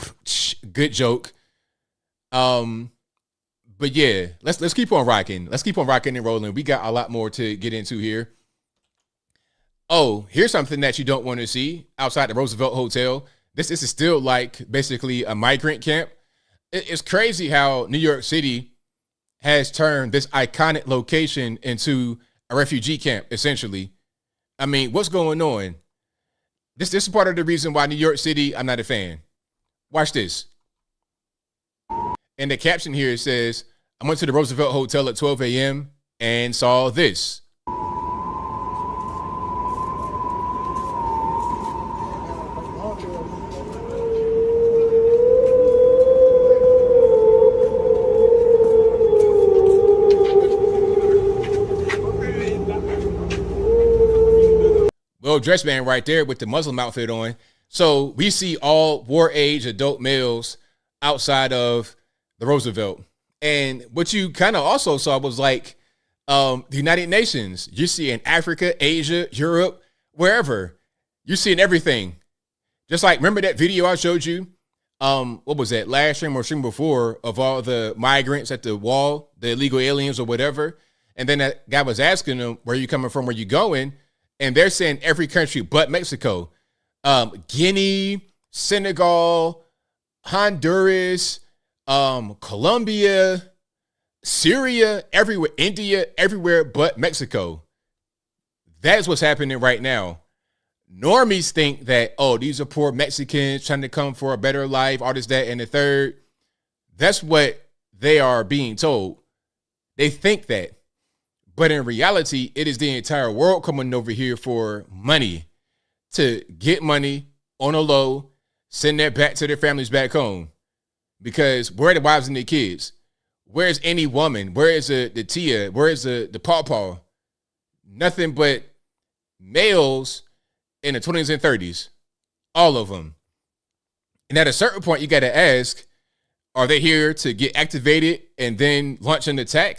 Good joke. But yeah, let's keep on rocking. Let's keep on rocking and rolling. We got a lot more to get into here. Oh, here's something that you don't want to see outside the Roosevelt Hotel. This is still like basically a migrant camp. It's crazy how New York City has turned this iconic location into a refugee camp, essentially. I mean, what's going on? This is part of the reason why New York City, I'm not a fan. Watch this. And the caption here says, I went to the Roosevelt Hotel at 12 a.m. and saw this. Well-dressed man right there with the Muslim outfit on. So we see all war-age adult males outside of the Roosevelt. And what you kind of also saw was like the United Nations. You're seeing Africa, Asia, Europe, wherever. You're seeing everything. Just like, remember that video I showed you? What was that? Last stream or stream before, of all the migrants at the wall, the illegal aliens or whatever. And then that guy was asking them, where you coming from? Where you going? And they're saying every country but Mexico. Guinea, Senegal, Honduras, Colombia, Syria, everywhere, India, everywhere but Mexico. That's what's happening right now. Normies think that, oh, these are poor Mexicans trying to come for a better life, all this, that, and the third. That's what they are being told. They think that. But in reality, it is the entire world coming over here for money, to get money on a low, send that back to their families back home. Because where are the wives and the kids? Where's any woman? Where is the tia? Where is the pawpaw? Nothing but males in the 20s and 30s. All of them. And at a certain point, you got to ask, are they here to get activated and then launch an attack?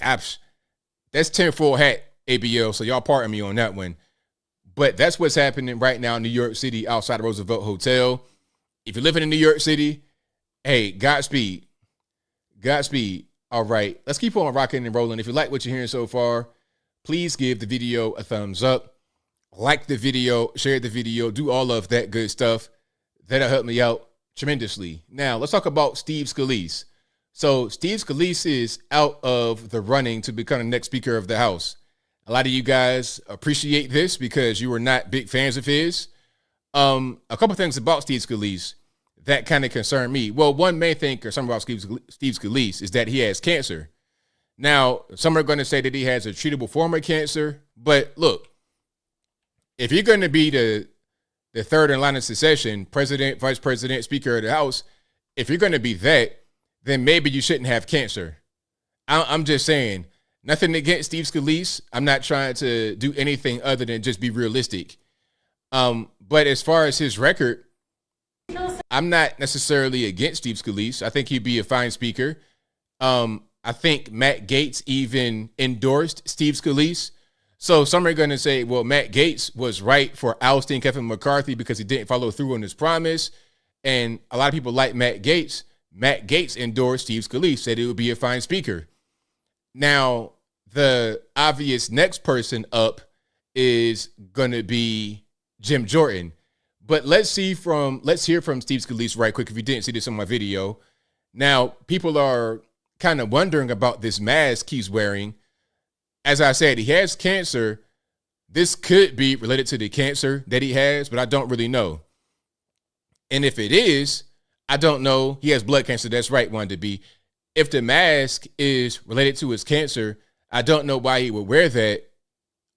That's tinfoil hat, ABL, so y'all pardon me on that one. But that's what's happening right now in New York City outside the Roosevelt Hotel. If you're living in New York City, hey, Godspeed. Godspeed. All right, let's keep on rocking and rolling. If you like what you're hearing so far, please give the video a thumbs up. Like the video, share the video, do all of that good stuff. That'll help me out tremendously. Now, let's talk about Steve Scalise. So Steve Scalise is out of the running to become the next Speaker of the House. A lot of you guys appreciate this because you were not big fans of his. A couple things about Steve Scalise that kind of concern me. Well, one main thing concerned about Steve Scalise is that he has cancer. Now, some are going to say that he has a treatable form of cancer. But look, if you're going to be the third in line of succession, president, vice president, Speaker of the House, if you're going to be that, then maybe you shouldn't have cancer. I'm just saying, nothing against Steve Scalise. I'm not trying to do anything other than just be realistic. But as far as his record, I'm not necessarily against Steve Scalise. I think he'd be a fine speaker. I think Matt Gaetz even endorsed Steve Scalise. So some are going to say, well, Matt Gaetz was right for ousting Kevin McCarthy because he didn't follow through on his promise. And a lot of people like Matt Gaetz. Matt Gaetz endorsed Steve Scalise, said it would be a fine speaker. Now, the obvious next person up is going to be Jim Jordan. But let's hear from Steve Scalise right quick if you didn't see this on my video. Now, people are kind of wondering about this mask he's wearing. As I said, he has cancer. This could be related to the cancer that he has, but I don't really know. And if it is, I don't know. He has blood cancer. That's right, wanted to be. If the mask is related to his cancer, I don't know why he would wear that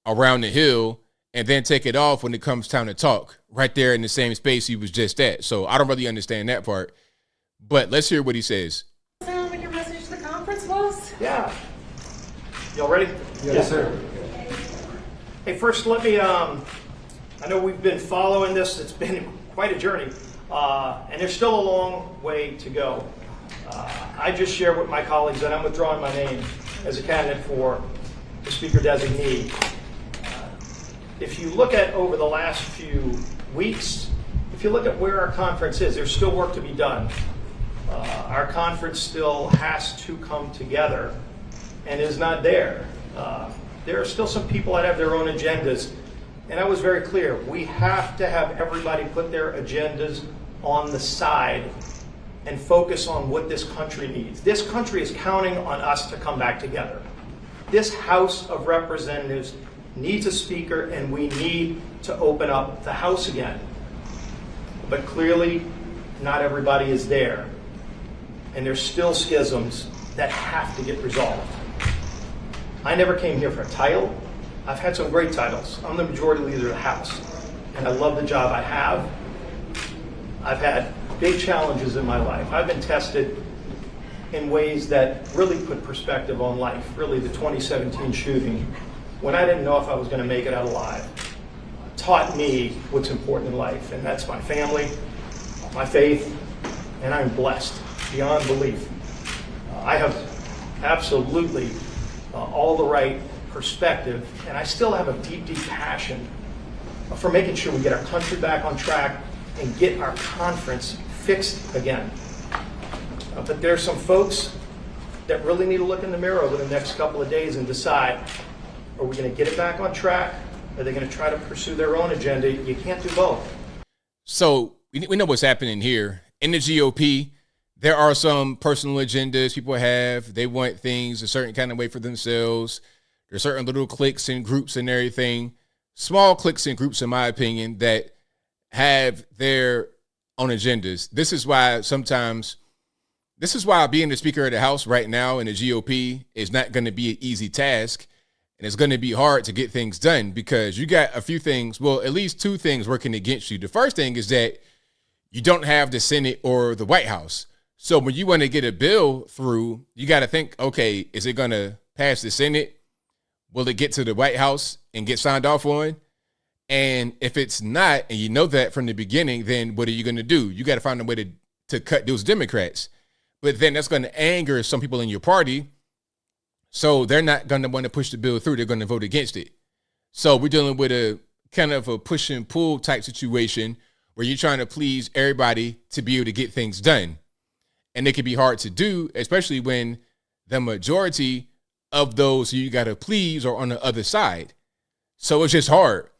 around the hill and then take it off when it comes time to talk right there in the same space he was just at. So I don't really understand that part. But let's hear what he says. What your message to the conference was? Yeah. Y'all ready? Yes, sir. Hey, first let me, I know we've been following this. It's been quite a journey, and there's still a long way to go. I just shared with my colleagues that I'm withdrawing my name as a candidate for the speaker designee. If you look at over the last few weeks, if you look at where our conference is, there's still work to be done. Our conference still has to come together and is not there. There are still some people that have their own agendas, and I was very clear. We have to have everybody put their agendas on the side and focus on what this country needs. This country is counting on us to come back together. This House of Representatives needs a speaker, and we need to open up the House again. But clearly, not everybody is there. And there's still schisms that have to get resolved. I never came here for a title. I've had some great titles. I'm the majority leader of the House, and I love the job I have. I've had big challenges in my life. I've been tested in ways that really put perspective on life. Really, the 2017 shooting, when I didn't know if I was going to make it out alive, taught me what's important in life, and that's my family, my faith, and I'm blessed beyond belief. I have absolutely all the right perspective, and I still have a deep, deep passion for making sure we get our country back on track and get our conference fixed again. But there's some folks that really need to look in the mirror over the next couple of days and decide, are we going to get it back on track? Are they going to try to pursue their own agenda? You can't do both. So we know what's happening here. In the GOP, there are some personal agendas people have. They want things a certain kind of way for themselves. There's certain little cliques and groups and everything. Small cliques and groups, in my opinion, that have their own agendas. This is why being the Speaker of the House right now in the GOP is not going to be an easy task. And it's going to be hard to get things done because you got a few things, well, at least two things working against you. The first thing is that you don't have the Senate or the White House. So when you want to get a bill through, you got to think, okay, is it going to pass the Senate? Will it get to the White House and get signed off on? And if it's not, and you know that from the beginning, then what are you going to do? You got to find a way to cut those Democrats. But then that's going to anger some people in your party. So they're not going to want to push the bill through. They're going to vote against it. So we're dealing with a kind of a push and pull type situation where you're trying to please everybody to be able to get things done. And it can be hard to do, especially when the majority of those who you got to please are on the other side. So it's just hard.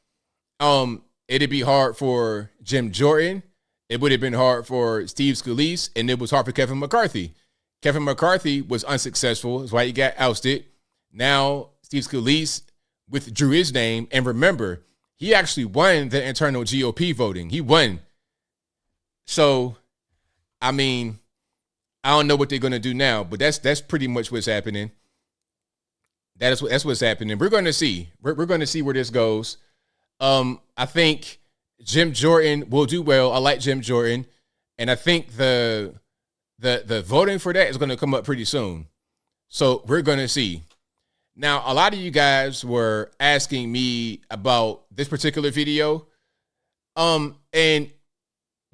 It'd be hard for Jim Jordan. It would have been hard for Steve Scalise, and it was hard for Kevin McCarthy. Kevin McCarthy was unsuccessful. That's why he got ousted. Now Steve Scalise withdrew his name. And remember, he actually won the internal GOP voting. He won. So, I mean, I don't know what they're going to do now, but that's pretty much what's happening. That's what's happening. We're going to see. We're going to see where this goes. I think Jim Jordan will do well. I like Jim Jordan. And I think the voting for that is going to come up pretty soon. So we're going to see. Now, a lot of you guys were asking me about this particular video. And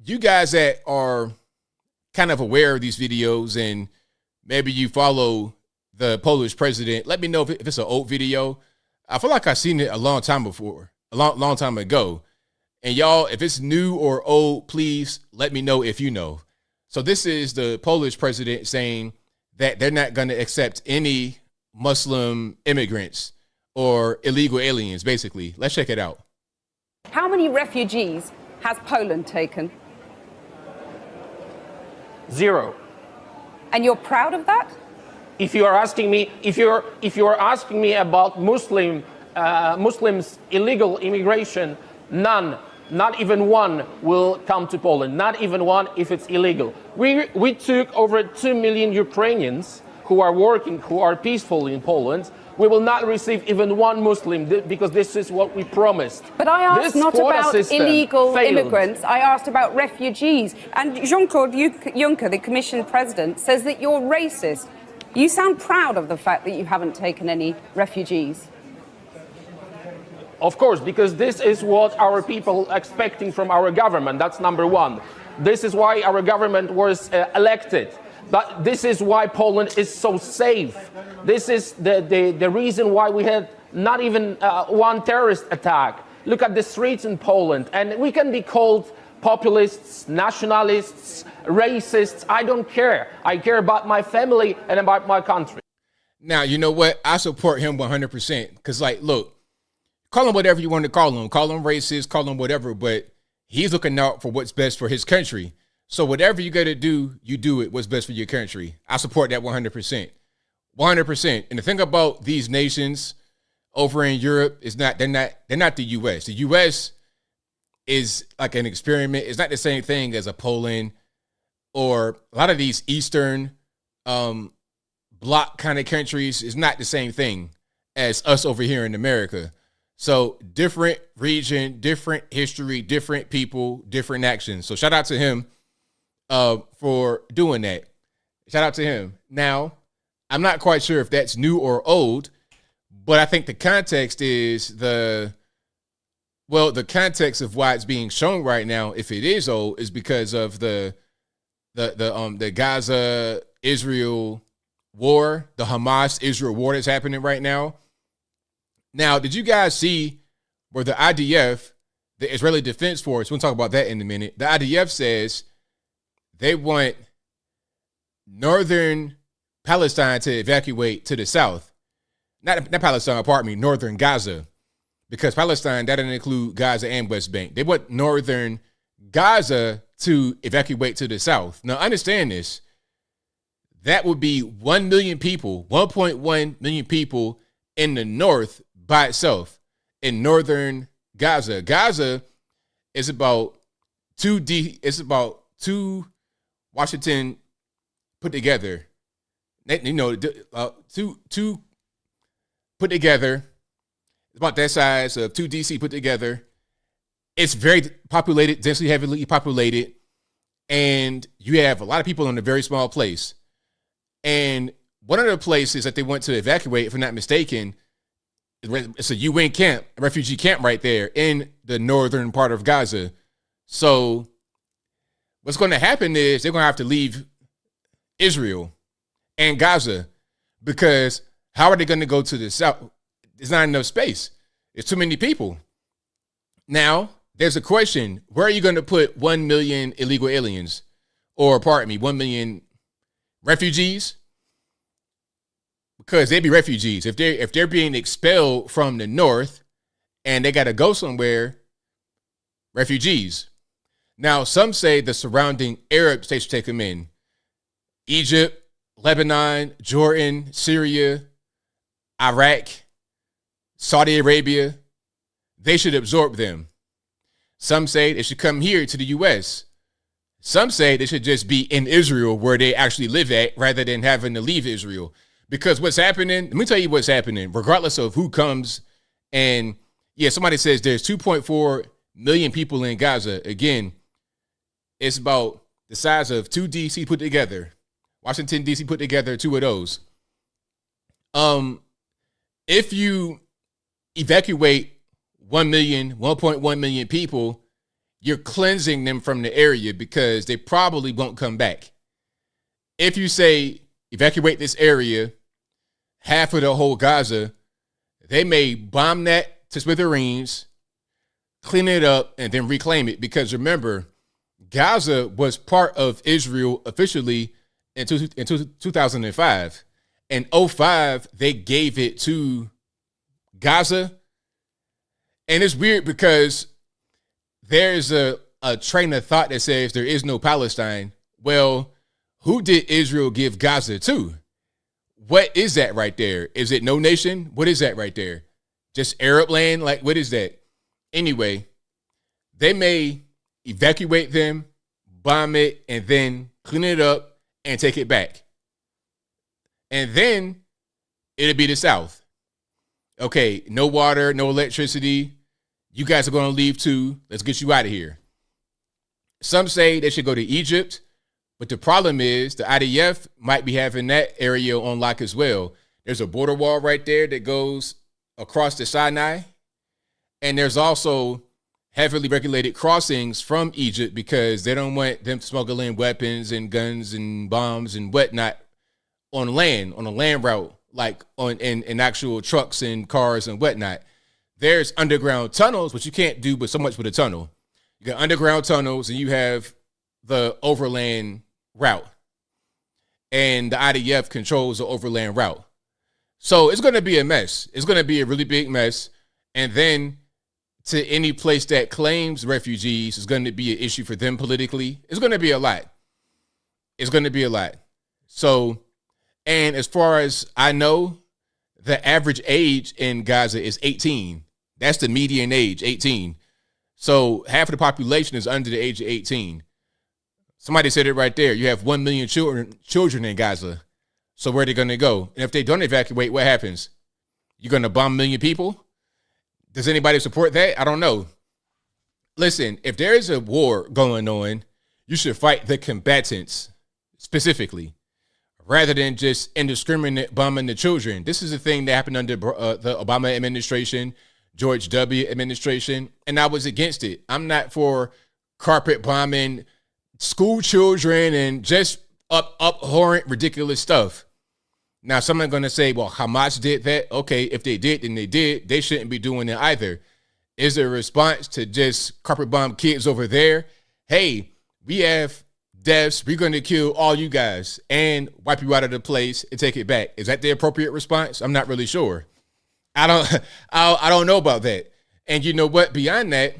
you guys that are kind of aware of these videos and maybe you follow the Polish president, let me know if it's an old video. I feel like I've seen it a long time before, a long time ago. And y'all, if it's new or old, please let me know if you know. So this is the Polish president saying that they're not going to accept any Muslim immigrants or illegal aliens, basically. Let's check it out. How many refugees has Poland taken? 0. And you're proud of that? If you are asking me, if you are asking me about Muslims illegal immigration, none, not even one will come to Poland. Not even one if it's illegal. We took over 2 million Ukrainians who are working, who are peaceful in Poland. We will not receive even one Muslim because this is what we promised. But I asked this not about illegal failed. immigrants. I asked about refugees. And Jean-Claude Juncker, the Commission President, says that you're racist. You sound proud of the fact that you haven't taken any refugees. Of course, because this is what our people are expecting from our government. That's number one. This is why our government was elected. But this is why Poland is so safe. This is the reason why we had not even one terrorist attack. Look at the streets in Poland. And we can be called populists, nationalists, racists. I don't care. I care about my family and about my country. Now, you know what? I support him 100%. Because, like, look, call him whatever you want to call him. Call him racist, call him whatever. But he's looking out for what's best for his country. So whatever you got to do, you do it what's best for your country. I support that 100%. 100%. And the thing about these nations over in Europe is they're not the US. The US is like an experiment. It's not the same thing as a Poland or a lot of these Eastern bloc kind of countries. Is not the same thing as us over here in America. So different region, different history, different people, different actions. So shout out to him for doing that. Shout out to him. Now, I'm not quite sure if that's new or old, but I think the context is the context of why it's being shown right now, if it is old, is because of the Gaza Israel war, the Hamas Israel war that's happening right now. Now, did you guys see where the IDF, the Israeli Defense Force, we'll talk about that in a minute. The IDF says they want northern Palestine to evacuate to the south. Not Palestine, pardon me, northern Gaza. Because Palestine, that doesn't include Gaza and West Bank. They want northern Gaza to evacuate to the south. Now, understand this. That would be 1 million people, 1.1 million people in the north by itself, in northern Gaza. Gaza is about two Washington put together, two put together. It's about that size of 2 DC put together. It's very populated, densely, heavily populated, and you have a lot of people in a very small place. And one of the places that they want to evacuate, if I'm not mistaken, it's a UN camp, a refugee camp right there in the northern part of Gaza. So what's going to happen is they're going to have to leave Israel and Gaza, because how are they going to go to the south? There's not enough space. It's too many people. Now, there's a question. Where are you going to put 1 million illegal aliens? Or, pardon me, 1 million refugees? Because they'd be refugees. If they're being expelled from the north and they got to go somewhere, refugees. Now, some say the surrounding Arab states should take them in. Egypt, Lebanon, Jordan, Syria, Iraq, Saudi Arabia, they should absorb them. Some say they should come here to the U.S. Some say they should just be in Israel where they actually live at rather than having to leave Israel. Because what's happening, let me tell you what's happening, regardless of who comes. And yeah, somebody says there's 2.4 million people in Gaza. Again, it's about the size of 2 DC put together. Washington, DC put together 2 of those. If you evacuate 1 million, 1.1 million people, you're cleansing them from the area because they probably won't come back. If you say evacuate this area, half of the whole Gaza, they may bomb that to smithereens, clean it up, and then reclaim it. Because remember, Gaza was part of Israel officially in 2005. In 2005, they gave it to Gaza. And it's weird because there's a train of thought that says there is no Palestine. Well, who did Israel give Gaza to? What is that right there? Is it no nation? What is that right there? Just Arab land? Like, what is that? Anyway, they may evacuate them, bomb it, and then clean it up and take it back. And then it'll be the South. Okay, no water, no electricity. You guys are going to leave too. Let's get you out of here. Some say they should go to Egypt, but the problem is the IDF might be having that area on lock as well. There's a border wall right there that goes across the Sinai. And there's also heavily regulated crossings from Egypt because they don't want them to smuggle in weapons and guns and bombs and whatnot on land, on a land route, like in actual trucks and cars and whatnot. There's underground tunnels, which you can't do but so much with a tunnel. You got underground tunnels and you have the overland route. And the IDF controls the overland route. So it's going to be a mess. It's going to be a really big mess. And then to any place that claims refugees is going to be an issue for them politically. It's going to be a lot. It's going to be a lot. So, and as far as I know, the average age in Gaza is 18. That's the median age, 18. So half of the population is under the age of 18. Somebody said it right there. You have 1 million children in Gaza. So where are they going to go? And if they don't evacuate, what happens? You're going to bomb 1 million people? Does anybody support that? I don't know. Listen, if there is a war going on, you should fight the combatants specifically, rather than just indiscriminate bombing the children. This is a thing that happened under the Obama administration, George W. administration, and I was against it. I'm not for carpet bombing school children and just abhorrent, ridiculous stuff. Now, someone's going to say, well, Hamas did that. Okay, if they did, then they did. They shouldn't be doing it either. Is there a response to just carpet bomb kids over there? Hey, we have deaths. We're going to kill all you guys and wipe you out of the place and take it back. Is that the appropriate response? I'm not really sure. I don't know about that. And you know what? Beyond that,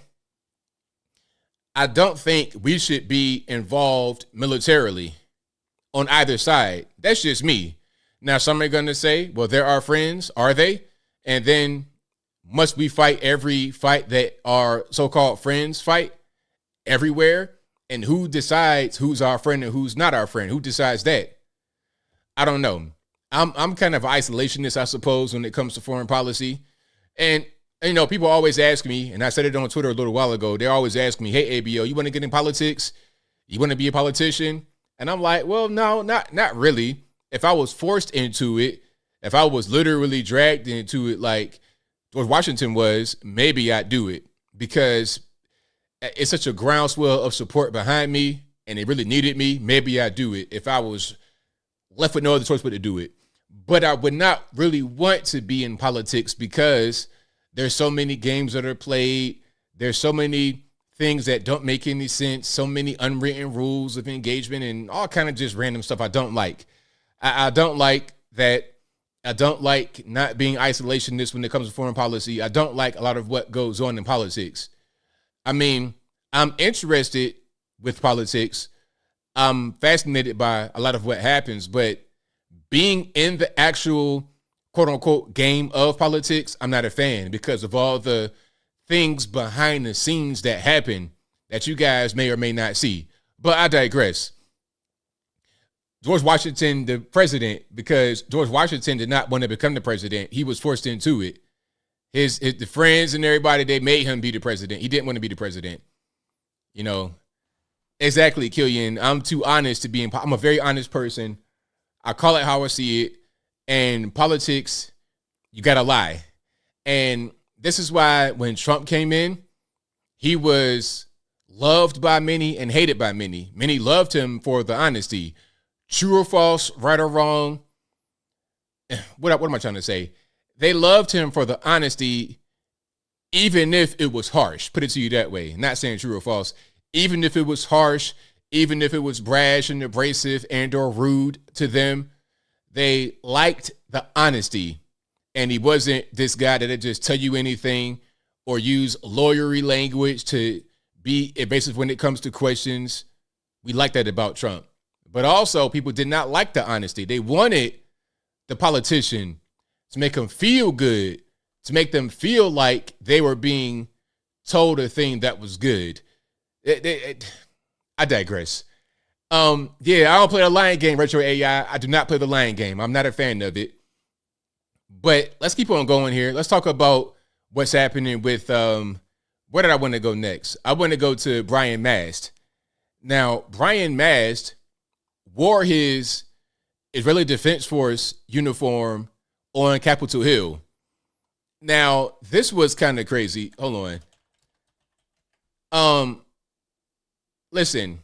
I don't think we should be involved militarily on either side. That's just me. Now, some are going to say, well, they're our friends. Are they? And then must we fight every fight that our so-called friends fight everywhere? And who decides who's our friend and who's not our friend? Who decides that? I don't know. I'm kind of isolationist, I suppose, when it comes to foreign policy. And, you know, people always ask me, and I said it on Twitter a little while ago, they always ask me, hey, ABL, you want to get in politics? You want to be a politician? And I'm like, well, no, not really. If I was forced into it, if I was literally dragged into it like George Washington was, maybe I'd do it because it's such a groundswell of support behind me and they really needed me. Maybe I'd do it if I was left with no other choice but to do it. But I would not really want to be in politics because there's so many games that are played. There's so many things that don't make any sense, so many unwritten rules of engagement and all kind of just random stuff I don't like. I don't like that. I don't like not being isolationist when it comes to foreign policy. I don't like a lot of what goes on in politics. I mean, I'm interested with politics. I'm fascinated by a lot of what happens, but being in the actual quote unquote game of politics, I'm not a fan because of all the things behind the scenes that happen that you guys may or may not see. But I digress. George Washington, the president, because George Washington did not want to become the president. He was forced into it. The friends and everybody, they made him be the president. He didn't want to be the president. You know, exactly, Killian. I'm too honest to be in. I'm a very honest person. I call it how I see it. And politics, you got to lie. And this is why when Trump came in, he was loved by many and hated by many. Many loved him for the honesty. True or false, right or wrong. What am I trying to say? They loved him for the honesty even if it was harsh, put it to you that way, not saying true or false, even if it was harsh, even if it was brash and abrasive and or rude to them, they liked the honesty. And he wasn't this guy that'd just tell you anything or use lawyery language to be evasive when it comes to questions. We like that about Trump. But also, people did not like the honesty. They wanted the politician to make them feel good, to make them feel like they were being told a thing that was good. I digress. I don't play the Lion game, Retro AI. I do not play the Lion game. I'm not a fan of it. But let's keep on going here. Let's talk about what's happening with, where did I want to go next? I want to go to Brian Mast. Now, Brian Mast wore his Israeli Defense Force uniform on Capitol Hill. Now, this was kind of crazy. Hold on. Listen.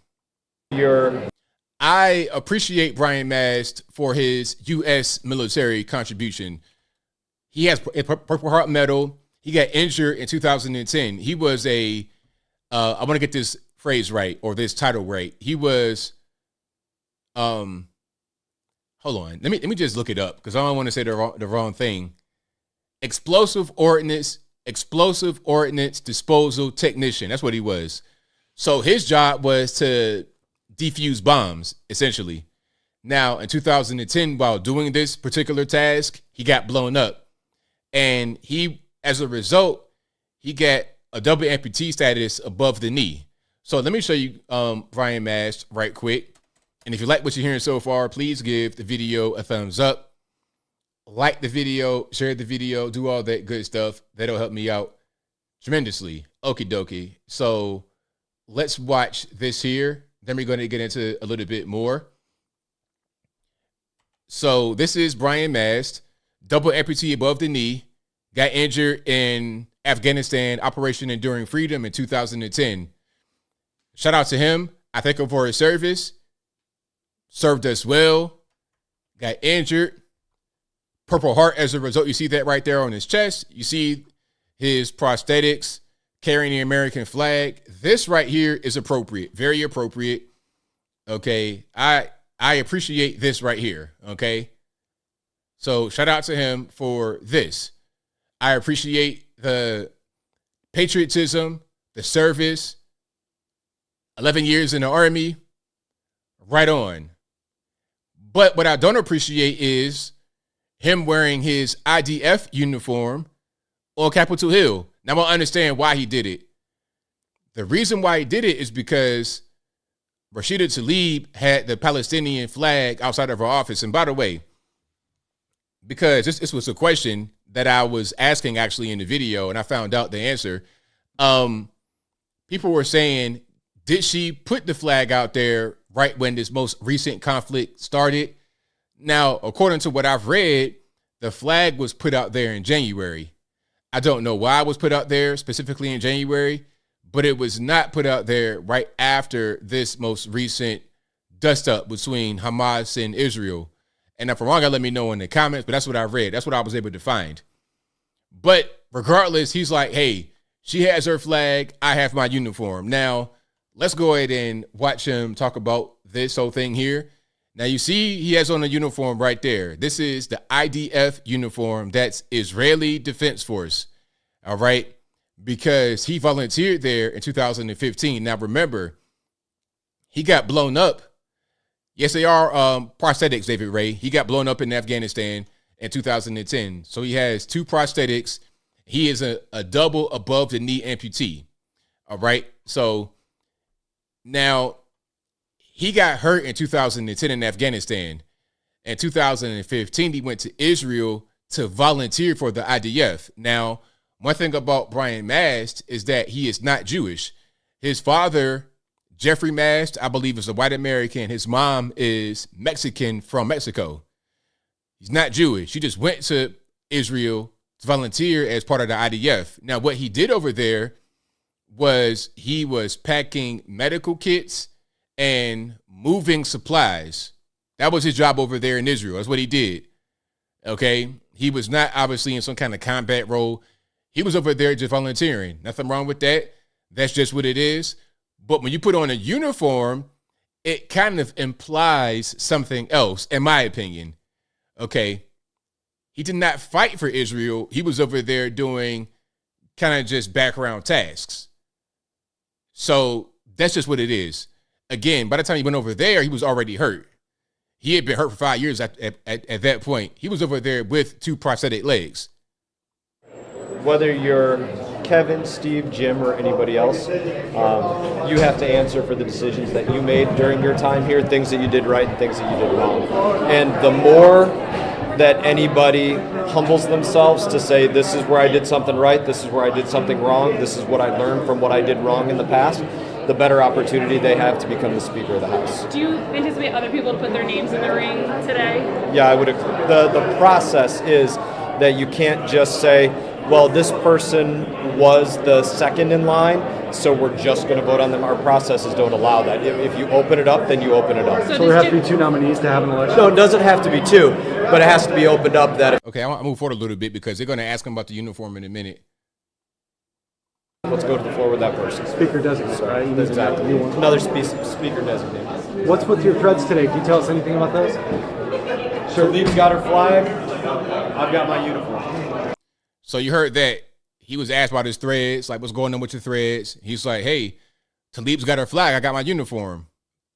I appreciate Brian Mast for his U.S. military contribution. He has a Purple Heart Medal. He got injured in 2010. He was I want to get this phrase right or this title right. He was, hold on. Let me just look it up because I don't want to say the wrong thing. Explosive ordnance disposal technician. That's what he was. So his job was to defuse bombs, essentially. Now, in 2010, while doing this particular task, he got blown up. And he, as a result, he got a double amputee status above the knee. So let me show you Brian Mast right quick. And if you like what you're hearing so far, please give the video a thumbs up. Like the video, share the video, do all that good stuff. That'll help me out tremendously. Okie dokie. So let's watch this here. Then we're going to get into a little bit more. So this is Brian Mast, double amputee above the knee, got injured in Afghanistan, Operation Enduring Freedom in 2010. Shout out to him. I thank him for his service. Served us well. Got injured. Purple Heart as a result. You see that right there on his chest. You see his prosthetics carrying the American flag. This right here is appropriate. Very appropriate. Okay. I appreciate this right here. Okay. So shout out to him for this. I appreciate the patriotism, the service, 11 years in the Army, right on. But what I don't appreciate is him wearing his IDF uniform on Capitol Hill. Now I understand why he did it. The reason why he did it is because Rashida Tlaib had the Palestinian flag outside of her office. And by the way, because this was a question that I was asking actually in the video, and I found out the answer. People were saying, did she put the flag out there right when this most recent conflict started? Now, according to what I've read, the flag was put out there in January. I don't know why it was put out there specifically in January, but it was not put out there right after this most recent dust up between Hamas and Israel. And if I'm wrong, let me know in the comments, but that's what I read. That's what I was able to find. But regardless, he's like, hey, she has her flag. I have my uniform. Now, let's go ahead and watch him talk about this whole thing here. Now, you see he has on a uniform right there. This is the IDF uniform. That's Israeli Defense Force. All right. Because he volunteered there in 2015. Now, remember, he got blown up. Yes, they are prosthetics, David Ray. He got blown up in Afghanistan in 2010. So he has two prosthetics. He is a double above the knee amputee. All right. So now he got hurt in 2010 in Afghanistan. In 2015, he went to Israel to volunteer for the IDF. Now, one thing about Brian Mast is that he is not Jewish. His father, Jeffrey Mast, I believe, is a white American. His mom is Mexican from Mexico. He's not Jewish. He just went to Israel to volunteer as part of the IDF. Now, what he did over there was he was packing medical kits and moving supplies. That was his job over there in Israel. That's what he did. Okay. He was not obviously in some kind of combat role. He was over there just volunteering. Nothing wrong with that. That's just what it is. But when you put on a uniform, it kind of implies something else, in my opinion. Okay. He did not fight for Israel. He was over there doing kind of just background tasks. So that's just what it is. Again, by the time he went over there, he was already hurt. He had been hurt for 5 years at that point. He was over there with 2 prosthetic legs. Whether you're Kevin, Steve, Jim, or anybody else, you have to answer for the decisions that you made during your time here, things that you did right and things that you did wrong. And the more that anybody humbles themselves to say, this is where I did something right, this is where I did something wrong, this is what I learned from what I did wrong in the past, the better opportunity they have to become the Speaker of the House. Do you anticipate other people to put their names in the ring today? Yeah, I would agree. The process is that you can't just say, well, this person was the second in line, so we're just going to vote on them. Our processes don't allow that. If you open it up, then you open it up. So there have to be 2 nominees to have an election? No, it doesn't have to be 2, but it has to be opened up. Okay, I want to move forward a little bit because they're going to ask him about the uniform in a minute. Let's go to the floor with that person. Speaker designate, right? Exactly. Another speaker designate. What's with your threads today? Can you tell us anything about those? Sure. Tlaib's got her flag. I've got my uniform. So you heard that he was asked about his threads, like what's going on with your threads. He's like, hey, Tlaib's got her flag. I got my uniform.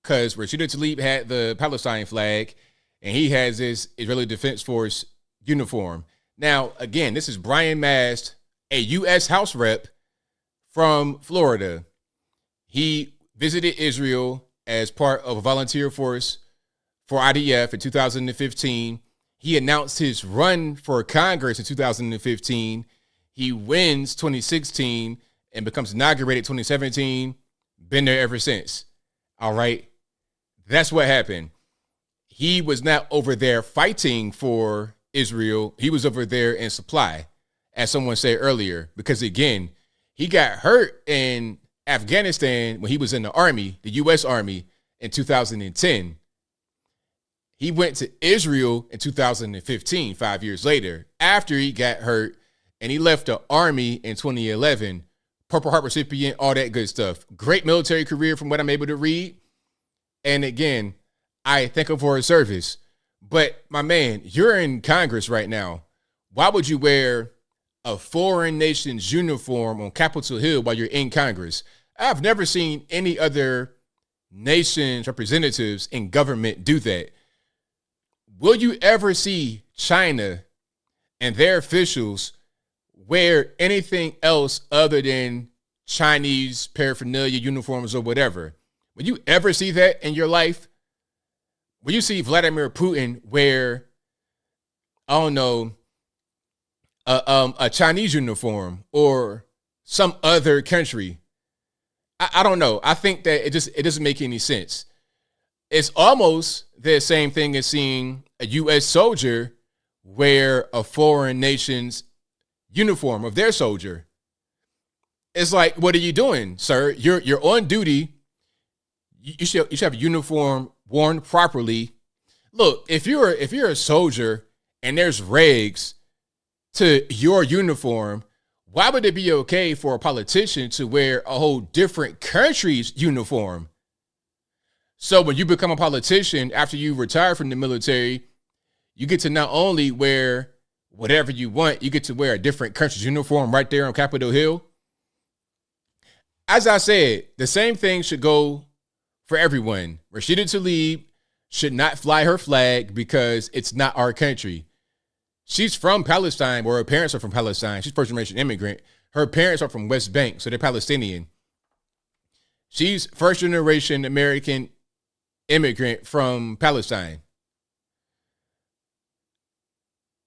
Because Rashida Tlaib had the Palestine flag, and he has his Israeli Defense Force uniform. Now, again, this is Brian Mast, a U.S. House rep from Florida. He visited Israel as part of a volunteer force for IDF in 2015. He announced his run for Congress in 2015. He wins 2016 and becomes inaugurated 2017. Been there ever since. All right. That's what happened. He was not over there fighting for Israel. He was over there in supply, as someone said earlier, because again, he got hurt in Afghanistan when he was in the Army, the U.S. Army, in 2010. He went to Israel in 2015, 5 years later, after he got hurt, and he left the Army in 2011. Purple Heart recipient, all that good stuff. Great military career from what I'm able to read. And again, I thank him for his service. But my man, you're in Congress right now. Why would you wear a foreign nation's uniform on Capitol Hill while you're in Congress? I've never seen any other nation's representatives in government do that. Will you ever see China and their officials wear anything else other than Chinese paraphernalia, uniforms, or whatever? Will you ever see that in your life? Will you see Vladimir Putin wear, I don't know, a Chinese uniform or some other country? I don't know. I think that it doesn't make any sense. It's almost the same thing as seeing a U.S. soldier wear a foreign nation's uniform of their soldier. It's like, what are you doing, sir? You're on duty. You should have a uniform worn properly. Look, if you're a soldier and there's regs to your uniform, why would it be okay for a politician to wear a whole different country's uniform? So when you become a politician, after you retire from the military, you get to not only wear whatever you want, you get to wear a different country's uniform right there on Capitol Hill. As I said, the same thing should go for everyone. Rashida Tlaib should not fly her flag because it's not our country. She's from Palestine, or her parents are from Palestine. She's first-generation immigrant. Her parents are from West Bank, so they're Palestinian. She's first-generation American immigrant from Palestine.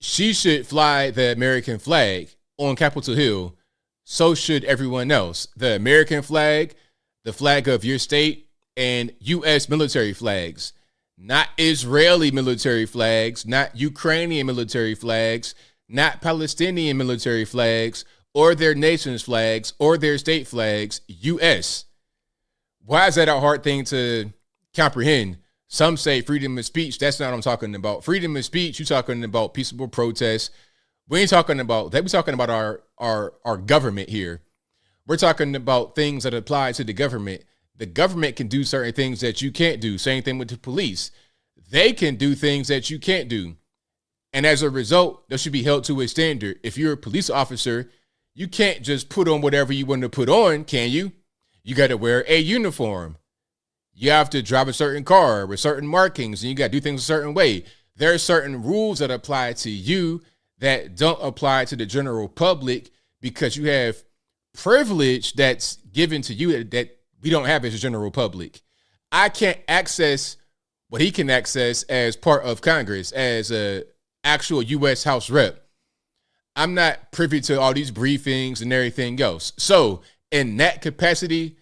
She should fly the American flag on Capitol Hill. So should everyone else. The American flag, the flag of your state, and U.S. military flags. Not Israeli military flags, not Ukrainian military flags, not Palestinian military flags, or their nation's flags, or their state flags, U.S. Why is that a hard thing to comprehend? Some say freedom of speech. That's not what I'm talking about. Freedom of speech, you're talking about peaceable protests, We ain't talking about that. We're talking about our government here. We're talking about things that apply to the government. The government can do certain things that you can't do. Same thing with the police. They can do things that you can't do. And as a result, they should be held to a standard. If you're a police officer, you can't just put on whatever you want to put on, can you? You got to wear a uniform. You have to drive a certain car with certain markings, and you got to do things a certain way. There are certain rules that apply to you that don't apply to the general public because you have privilege that's given to you that we don't have as a general public. I can't access what he can access as part of Congress, as a actual U.S. House rep. I'm not privy to all these briefings and everything else. So in that capacity,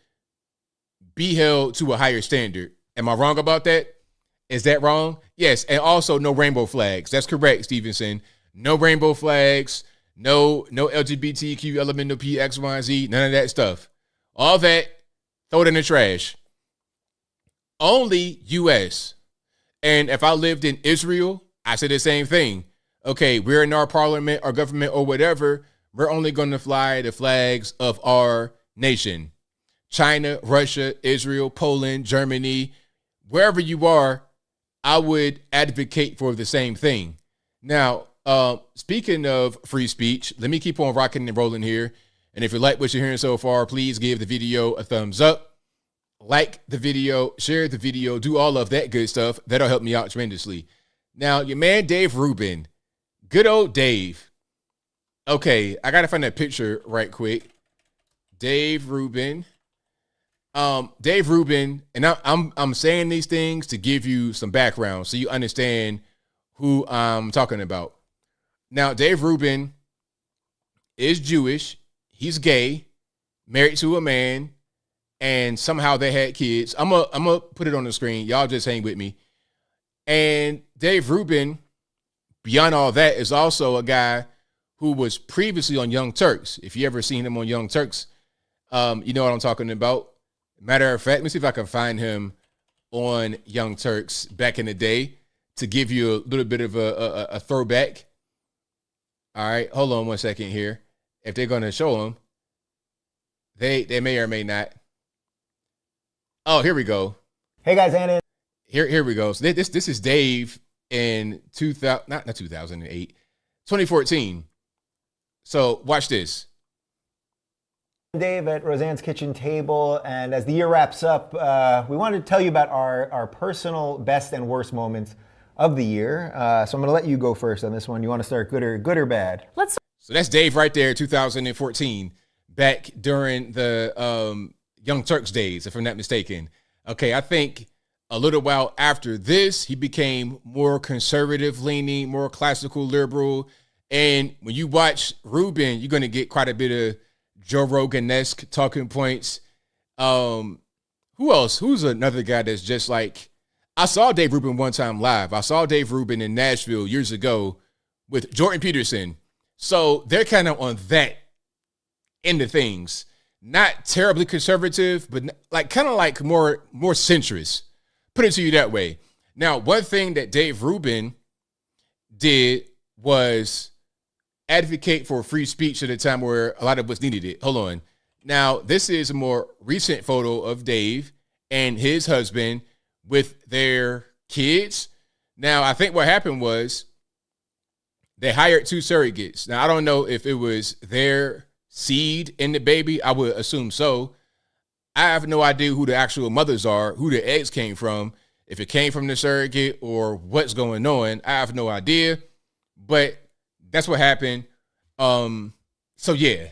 be held to a higher standard. Am I wrong about that? Is that wrong? Yes. And also no rainbow flags. That's correct, Stevenson. No rainbow flags, no LGBTQ, elemental P, X, Y, Z, none of that stuff. All that, throw it in the trash. Only U.S. And if I lived in Israel, I say the same thing. Okay, we're in our parliament, our government, or whatever. We're only going to fly the flags of our nation. China, Russia, Israel, Poland, Germany, wherever you are, I would advocate for the same thing. Now, speaking of free speech, let me keep on rocking and rolling here. And if you like what you're hearing so far, please give the video a thumbs up. Like the video, share the video, do all of that good stuff. That'll help me out tremendously. Now, your man, Dave Rubin, good old Dave. Okay, I got to find that picture right quick. Dave Rubin. Dave Rubin, and I'm saying these things to give you some background so you understand who I'm talking about. Now, Dave Rubin is Jewish. He's gay, married to a man, and somehow they had kids. I'm gonna put it on the screen. Y'all just hang with me. And Dave Rubin, beyond all that, is also a guy who was previously on Young Turks. If you ever seen him on Young Turks, you know what I'm talking about. Matter of fact, let me see if I can find him on Young Turks back in the day to give you a little bit of a throwback. All right, hold on one second here. If they're going to show him, they may or may not. Oh, here we go. Hey guys, Anna. Here we go. So this is Dave in 2008, 2014. So watch this. Dave at Roseanne's Kitchen Table, and as the year wraps up, we wanted to tell you about our personal best and worst moments of the year. So I'm going to let you go first on this one. You want to start good or bad? So that's Dave right there, 2014, back during the Young Turks days, if I'm not mistaken. Okay, I think a little while after this, he became more conservative leaning, more classical liberal. And when you watch Rubin, you're going to get quite a bit of Joe Rogan-esque talking points. Who else? Who's another guy that's just like, I saw Dave Rubin one time live. I saw Dave Rubin in Nashville years ago with Jordan Peterson. So they're kind of on that end of things. Not terribly conservative, but like kind of like more centrist. Put it to you that way. Now, one thing that Dave Rubin did was advocate for free speech at a time where a lot of us needed it. Hold on. Now, this is a more recent photo of Dave and his husband with their kids. Now, I think what happened was they hired 2 surrogates. Now, I don't know if it was their seed in the baby. I would assume so. I have no idea who the actual mothers are, who the eggs came from, if it came from the surrogate or what's going on. I have no idea, but that's what happened. So yeah,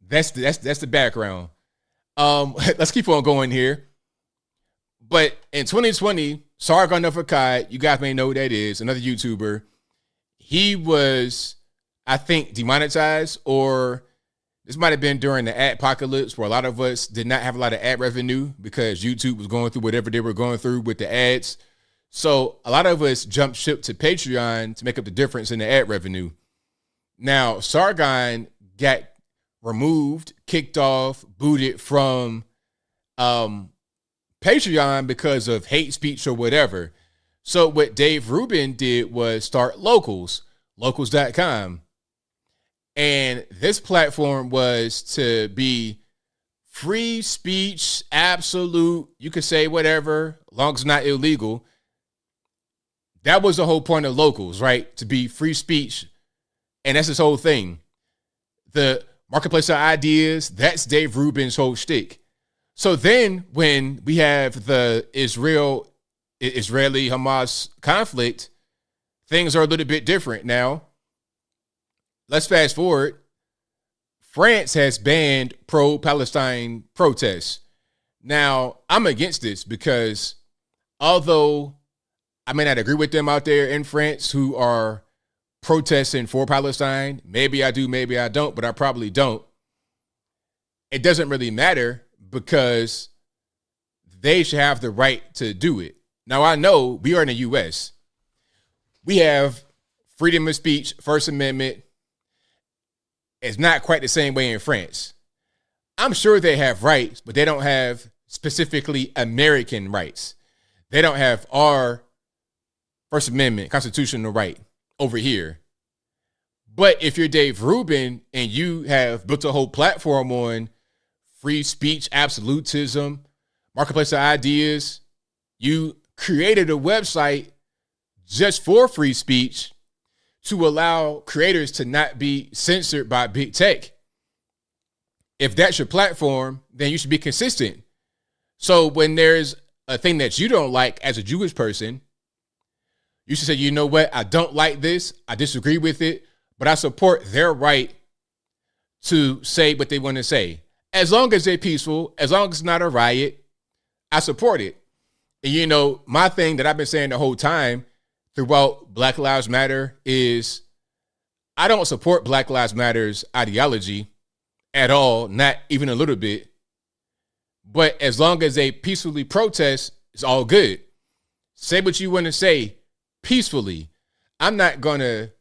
that's the background. Let's keep on going here. But in 2020, Sargon of Akkad, you guys may know who that is, another YouTuber. He was, I think, demonetized, or this might have been during the ad apocalypse where a lot of us did not have a lot of ad revenue because YouTube was going through whatever they were going through with the ads. So a lot of us jumped ship to Patreon to make up the difference in the ad revenue. Now, Sargon got removed, kicked off, booted from Patreon because of hate speech or whatever. So what Dave Rubin did was start Locals, locals.com. And this platform was to be free speech, absolute. You could say whatever, as long as it's not illegal. That was the whole point of Locals, right? To be free speech. And that's his whole thing. The marketplace of ideas, that's Dave Rubin's whole shtick. So then when we have the Israeli-Hamas conflict, things are a little bit different now. Let's fast forward. France has banned pro-Palestine protests. Now, I'm against this because although I may not agree with them out there in France who are protesting for Palestine, maybe I do, maybe I don't, but I probably don't. It doesn't really matter because they should have the right to do it. Now, I know we are in the U.S. We have freedom of speech, First Amendment. It's not quite the same way in France. I'm sure they have rights, but they don't have specifically American rights. They don't have our First Amendment constitutional right over here. But if you're Dave Rubin and you have built a whole platform on free speech, absolutism, marketplace of ideas, you created a website just for free speech to allow creators to not be censored by big tech. If that's your platform, then you should be consistent. So when there's a thing that you don't like as a Jewish person, you should say, you know what? I don't like this. I disagree with it, but I support their right to say what they want to say. As long as they're peaceful, as long as it's not a riot, I support it. And you know, my thing that I've been saying the whole time throughout Black Lives Matter is I don't support Black Lives Matter's ideology at all, not even a little bit. But as long as they peacefully protest, it's all good. Say what you want to say peacefully. I'm not going to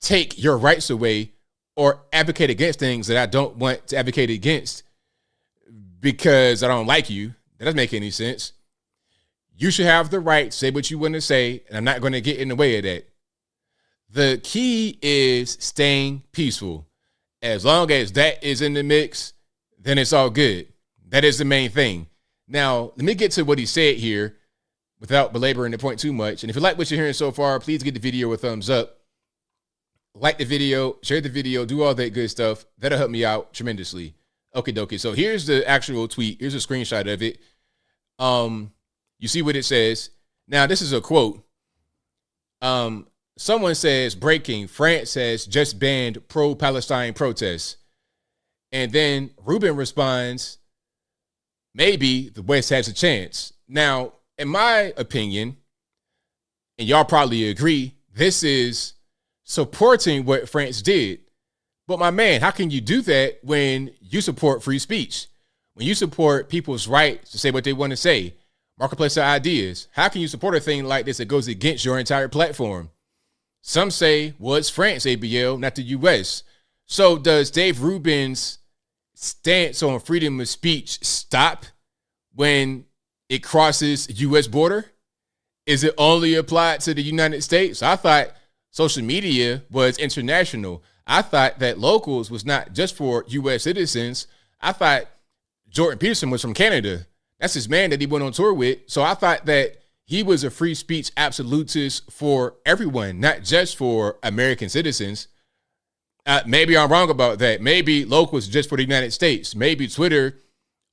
take your rights away or advocate against things that I don't want to advocate against because I don't like you. That doesn't make any sense. You should have the right to say what you want to say, and I'm not going to get in the way of that. The key is staying peaceful. As long as that is in the mix, then it's all good. That is the main thing. Now, let me get to what he said here without belaboring the point too much. And if you like what you're hearing so far, please give the video a thumbs up. Like the video, share the video, do all that good stuff. That'll help me out tremendously. Okay, dokie. So here's the actual tweet. Here's a screenshot of it. You see what it says. Now, this is a quote. Someone says, breaking, France has just banned pro-Palestine protests. And then Rubin responds, maybe the West has a chance. Now, in my opinion, and y'all probably agree, this is supporting what France did. But my man, how can you do that when you support free speech? When you support people's right to say what they want to say? Marketplace of ideas. How can you support a thing like this that goes against your entire platform? Some say, well, it's France, ABL, not the U.S. So does Dave Rubin's stance on freedom of speech stop when it crosses U.S. border? Is it only applied to the United States? I thought social media was international. I thought that Locals was not just for U.S. citizens. I thought Jordan Peterson was from Canada. That's his man that he went on tour with. So I thought that he was a free speech absolutist for everyone, not just for American citizens. Maybe I'm wrong about that. Maybe Locals is just for the United States. Maybe Twitter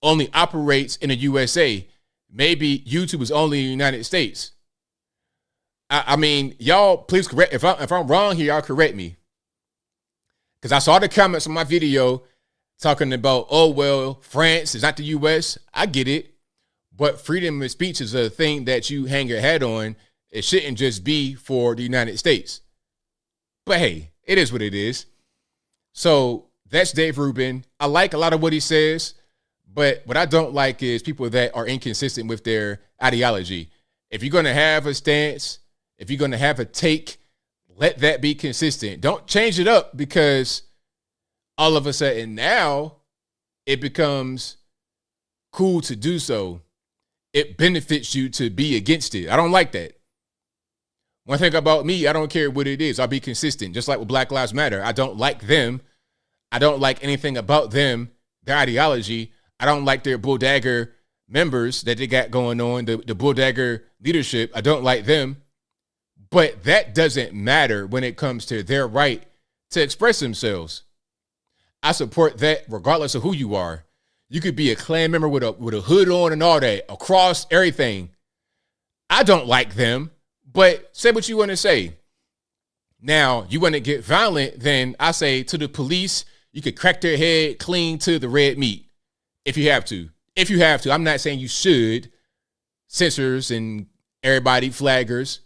only operates in the USA. Maybe YouTube is only in the United States. I mean, y'all, please correct. If I'm wrong here, y'all correct me. Because I saw the comments on my video talking about, oh, well, France is not the U.S. I get it. But freedom of speech is a thing that you hang your hat on. It shouldn't just be for the United States. But hey, it is what it is. So that's Dave Rubin. I like a lot of what he says, but what I don't like is people that are inconsistent with their ideology. If you're going to have a stance, if you're going to have a take, let that be consistent. Don't change it up because all of a sudden now it becomes cool to do so. It benefits you to be against it. I don't like that. One thing about me, I don't care what it is. I'll be consistent. Just like with Black Lives Matter. I don't like them, I don't like anything about them, their ideology. I don't like their Bull Dagger members that they got going on, the Bull Dagger leadership. I don't like them. But that doesn't matter when it comes to their right to express themselves. I support that regardless of who you are. You could be a Klan member with a hood on and all that, across everything. I don't like them, but say what you want to say. Now, you want to get violent, then I say to the police, you could crack their head clean to the red meat if you have to. If you have to. I'm not saying you should. Censors and everybody, flaggers.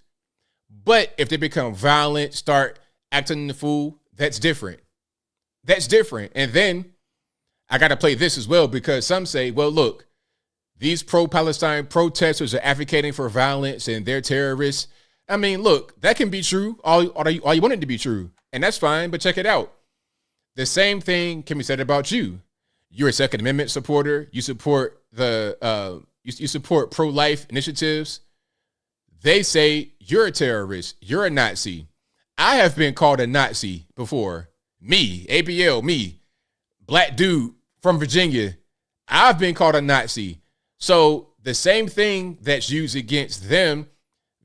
But if they become violent, start acting the fool, that's different. That's different. And then I got to play this as well, because some say, well, look, these pro-Palestine protesters are advocating for violence and they're terrorists. I mean, look, that can be true. All you want it to be true. And that's fine, but check it out. The same thing can be said about you. You're a Second Amendment supporter. You support you support pro-life initiatives. They say you're a terrorist. You're a Nazi. I have been called a Nazi before. Me, ABL, me, black dude from Virginia. I've been called a Nazi. So the same thing that's used against them,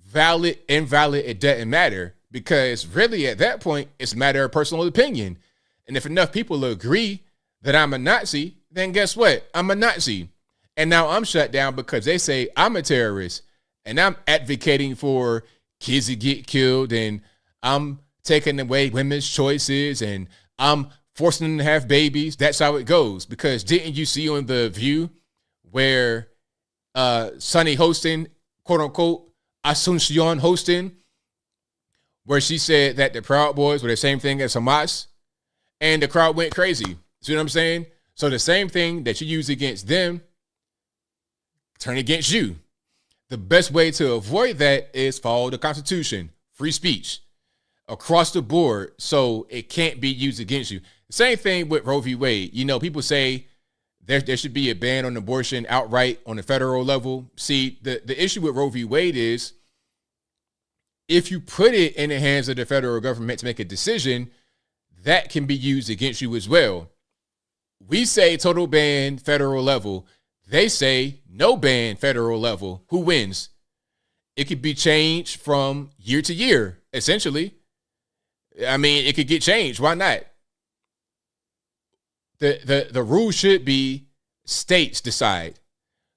valid, invalid, it doesn't matter, because really at that point, it's a matter of personal opinion. And if enough people agree that I'm a Nazi, then guess what? I'm a Nazi. And now I'm shut down because they say I'm a terrorist and I'm advocating for kids to get killed and I'm taking away women's choices and I'm forcing them to have babies. That's how it goes. Because didn't you see on The View where Sunny hosting, quote unquote, Asuncion hosting, where she said that the Proud Boys were the same thing as Hamas, and the crowd went crazy. See what I'm saying? So the same thing that you use against them, turn against you. The best way to avoid that is follow the Constitution, free speech across the board, so it can't be used against you. Same thing with Roe v. Wade. You know, people say there should be a ban on abortion outright on the federal level. See, the issue with Roe v. Wade is if you put it in the hands of the federal government to make a decision, that can be used against you as well. We say total ban federal level. They say no ban federal level. Who wins? It could be changed from year to year, essentially. I mean, it could get changed. Why not? The rule should be states decide.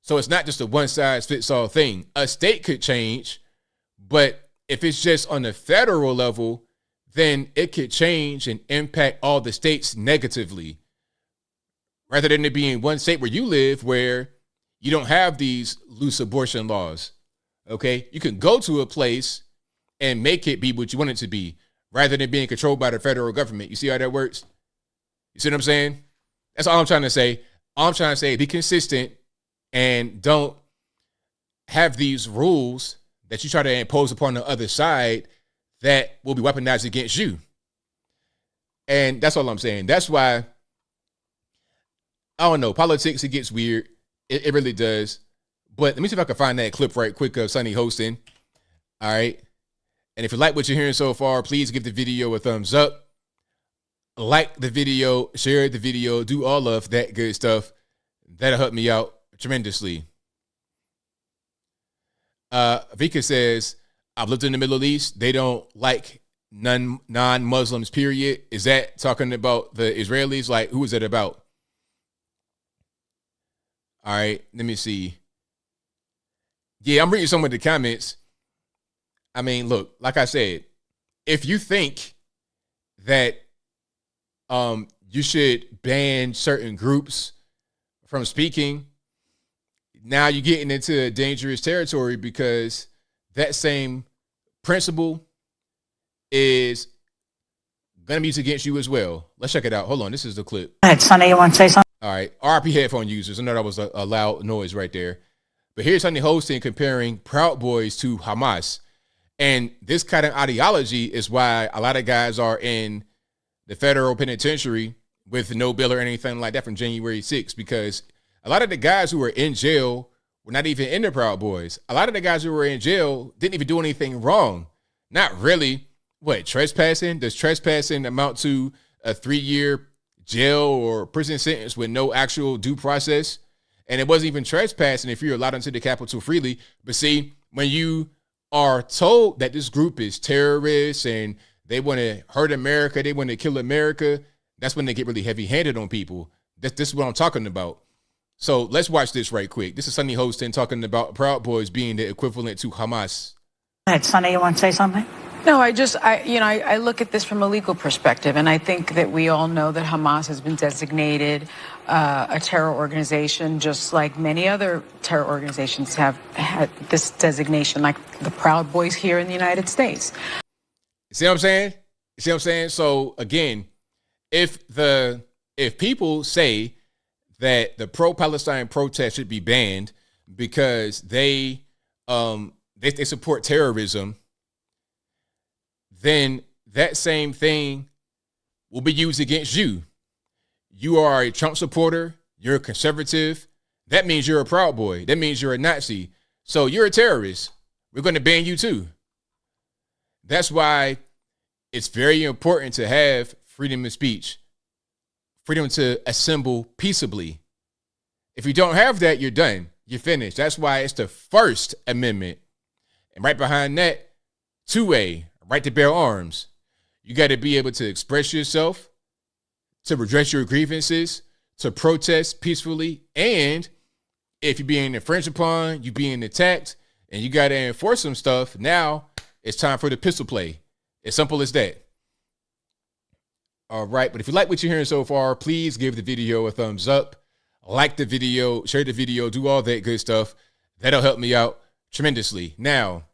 So it's not just a one-size-fits-all thing. A state could change, but if it's just on the federal level, then it could change and impact all the states negatively. Rather than it being one state where you live where you don't have these loose abortion laws, okay? You can go to a place and make it be what you want it to be rather than being controlled by the federal government. You see how that works? You see what I'm saying? That's all I'm trying to say. All I'm trying to say is be consistent and don't have these rules that you try to impose upon the other side that will be weaponized against you. And that's all I'm saying. That's why, I don't know, politics, it gets weird. It really does. But let me see if I can find that clip right quick of Sunny hosting. All right. And if you like what you're hearing so far, please give the video a thumbs up. Like the video, share the video, do all of that good stuff. That'll help me out tremendously. Vika says, I've lived in the Middle East. They don't like non-Muslims, period. Is that talking about the Israelis? Like, who is it about? All right, let me see. Yeah, I'm reading some of the comments. I mean, look, like I said, if you think that you should ban certain groups from speaking, now you're getting into a dangerous territory because that same principle is going to be used against you as well. Let's check it out. Hold on. This is the clip. Go ahead, Sonny, you want to say something? All right. RP headphone users. I know that was a loud noise right there. But here's Sunny hosting comparing Proud Boys to Hamas. And this kind of ideology is why a lot of guys are in the federal penitentiary with no bill or anything like that from January 6th, because a lot of the guys who were in jail were not even in the Proud Boys. A lot of the guys who were in jail didn't even do anything wrong. Not really. What, trespassing? Does trespassing amount to a 3-year jail or prison sentence with no actual due process. And it wasn't even trespassing if you're allowed into the Capitol freely. But see, when you are told that this group is terrorists and they want to hurt America, they want to kill America, that's when they get really heavy-handed on people. This is what I'm talking about. So let's watch this right quick. This is Sunny Hostin talking about Proud Boys being the equivalent to Hamas. Go ahead, Sunny, you want to say something? No, I look at this from a legal perspective, and I think that we all know that Hamas has been designated a terror organization, just like many other terror organizations have had this designation, like the Proud Boys here in the United States. See what I'm saying? See what I'm saying? So again, if people say that the pro-Palestine protest should be banned because they support terrorism, then that same thing will be used against you. You are a Trump supporter. You're a conservative. That means you're a Proud Boy. That means you're a Nazi. So you're a terrorist. We're going to ban you too. That's why it's very important to have freedom of speech, freedom to assemble peaceably. If you don't have that, you're done. You're finished. That's why it's the First Amendment. And right behind that, 2A, right to bear arms. You got to be able to express yourself, to redress your grievances, to protest peacefully. And if you're being infringed upon, you're being attacked, and you got to enforce some stuff, now it's time for the pistol play. As simple as that. All right. But if you like what you're hearing so far, please give the video a thumbs up. Like the video, share the video, do all that good stuff. That'll help me out tremendously. Now,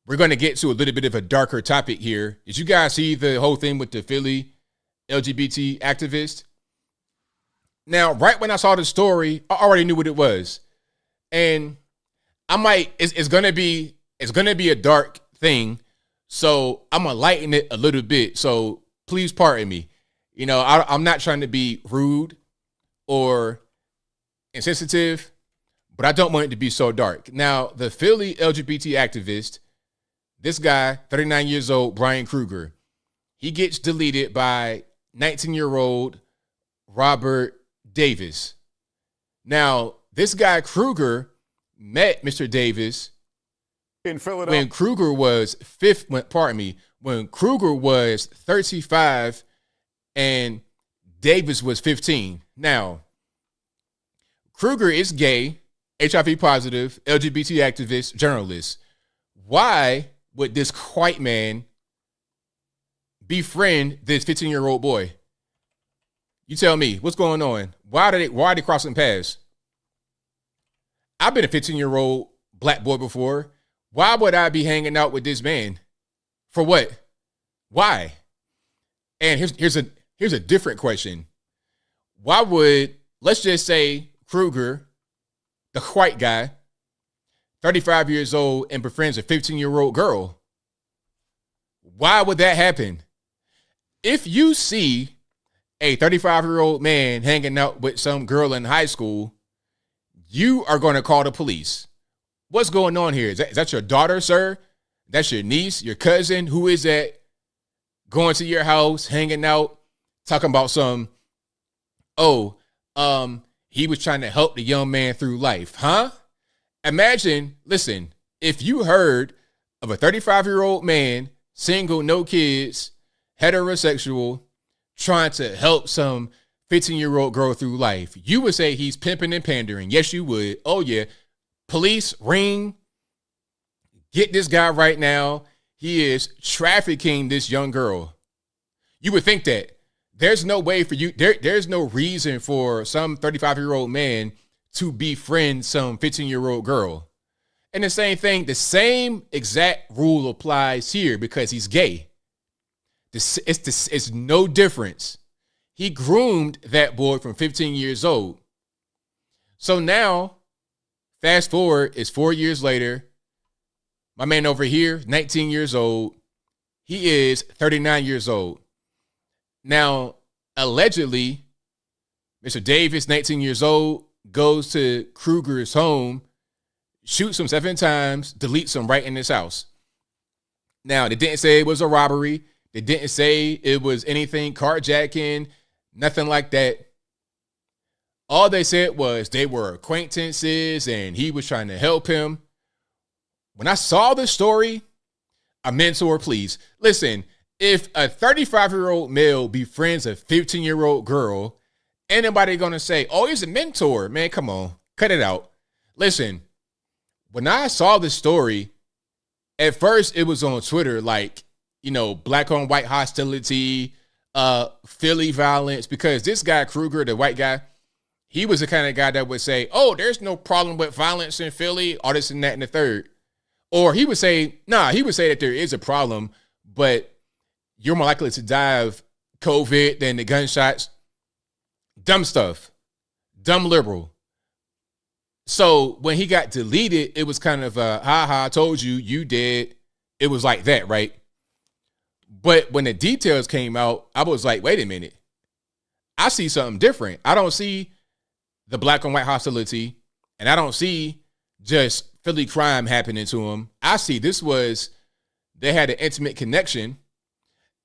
we're going to get to a little bit of a darker topic here. Did you guys see the whole thing with the Philly LGBT activist? Now, right when I saw the story, I already knew what it was. And it's going to be a dark thing. So I'm going to lighten it a little bit. So please pardon me. You know, I'm not trying to be rude or insensitive, but I don't want it to be so dark. Now, the Philly LGBT activist, this guy, 39 years old, Brian Kruger, he gets deleted by 19-year-old Robert Davis. Now, this guy Kruger met Mr. Davis in Philadelphia when Kruger was when Kruger was 35 and Davis was 15. Now, Kruger is gay, HIV positive, LGBT activist, journalist. Why would this white man befriend this 15-year-old boy? You tell me, what's going on? Why are they crossing paths? I've been a 15-year-old black boy before. Why would I be hanging out with this man? For what? Why? And here's a different question. Why would, let's just say, Kruger, the white guy, 35 years old, and befriends a 15-year-old girl? Why would that happen? If you see a 35-year-old man hanging out with some girl in high school, you are going to call the police. What's going on here? Is that your daughter, sir? That's your niece, your cousin? Who is that going to your house, hanging out, talking about he was trying to help the young man through life, huh? Imagine, listen, if you heard of a 35-year-old man, single, no kids, heterosexual, trying to help some 15-year-old girl through life, you would say he's pimping and pandering. Yes, you would. Oh, yeah. Police, ring. Get this guy right now. He is trafficking this young girl. You would think that. There's no way for you. There's no reason for some 35-year-old man to befriend some 15-year-old girl. And the same thing, the same exact rule applies here because he's gay. It's no difference. He groomed that boy from 15 years old. So now, fast forward, it's 4 years later. My man over here, 19 years old. He is 39 years old. Now, allegedly, Mr. Davis, 19 years old, goes to Kruger's home, shoots him 7 times, deletes him right in his house. Now, they didn't say it was a robbery. They didn't say it was anything, carjacking, Nothing like that. All they said was they were acquaintances and he was trying to help him. When I saw the story, a mentor, please. Listen, if a 35-year-old male befriends a 15-year-old girl, anybody going to say, oh, he's a mentor? Man, come on. Cut it out. Listen, when I saw the story, at first it was on Twitter, like, you know, black on white hostility, Philly violence, because this guy, Kruger, the white guy, he was the kind of guy that would say, oh, there's no problem with violence in Philly, all this and that and the third. Or he would say, he would say that there is a problem, but you're more likely to die of COVID than the gunshots. Dumb stuff. Dumb liberal. So when he got deleted, it was kind of I told you, you did. It was like that, right? But when the details came out, I was like, wait a minute. I see something different. I don't see the black and white hostility, and I don't see just Philly crime happening to him. I see they had an intimate connection,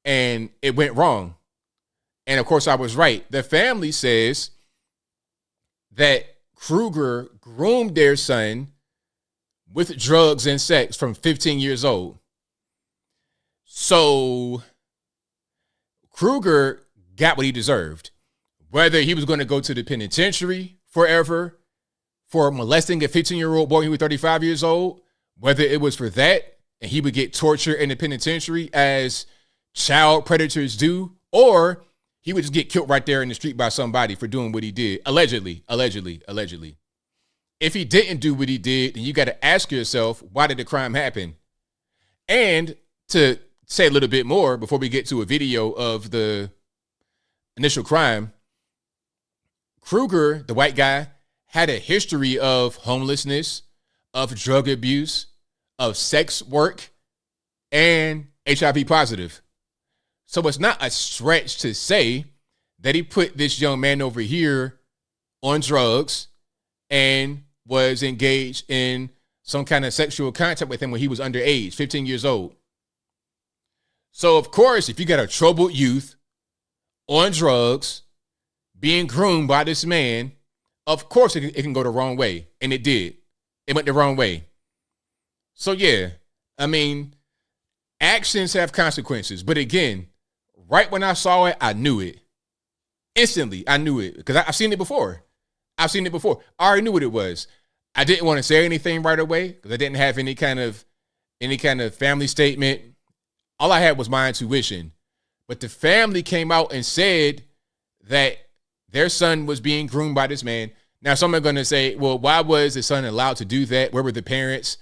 and it went wrong. And of course, I was right. The family says that Kruger groomed their son with drugs and sex from 15 years old. So Kruger got what he deserved. Whether he was going to go to the penitentiary forever for molesting a 15-year-old boy who was 35 years old, whether it was for that and he would get tortured in the penitentiary as child predators do, or he would just get killed right there in the street by somebody for doing what he did. Allegedly. If he didn't do what he did, then you got to ask yourself, why did the crime happen? And to say a little bit more before we get to a video of the initial crime, Kruger, the white guy, had a history of homelessness, of drug abuse, of sex work, and HIV positive. So it's not a stretch to say that he put this young man over here on drugs and was engaged in some kind of sexual contact with him when he was underage, 15 years old. So, of course, if you got a troubled youth on drugs, being groomed by this man, of course it can go the wrong way. And it did. It went the wrong way. So, yeah, I mean, actions have consequences. But again, right when I saw it, I knew it. Instantly, I knew it because I've seen it before. I already knew what it was. I didn't want to say anything right away because I didn't have any kind of family statement. All I had was my intuition. But the family came out and said that their son was being groomed by this man. Now, some are going to say, well, why was the son allowed to do that? Where were the parents?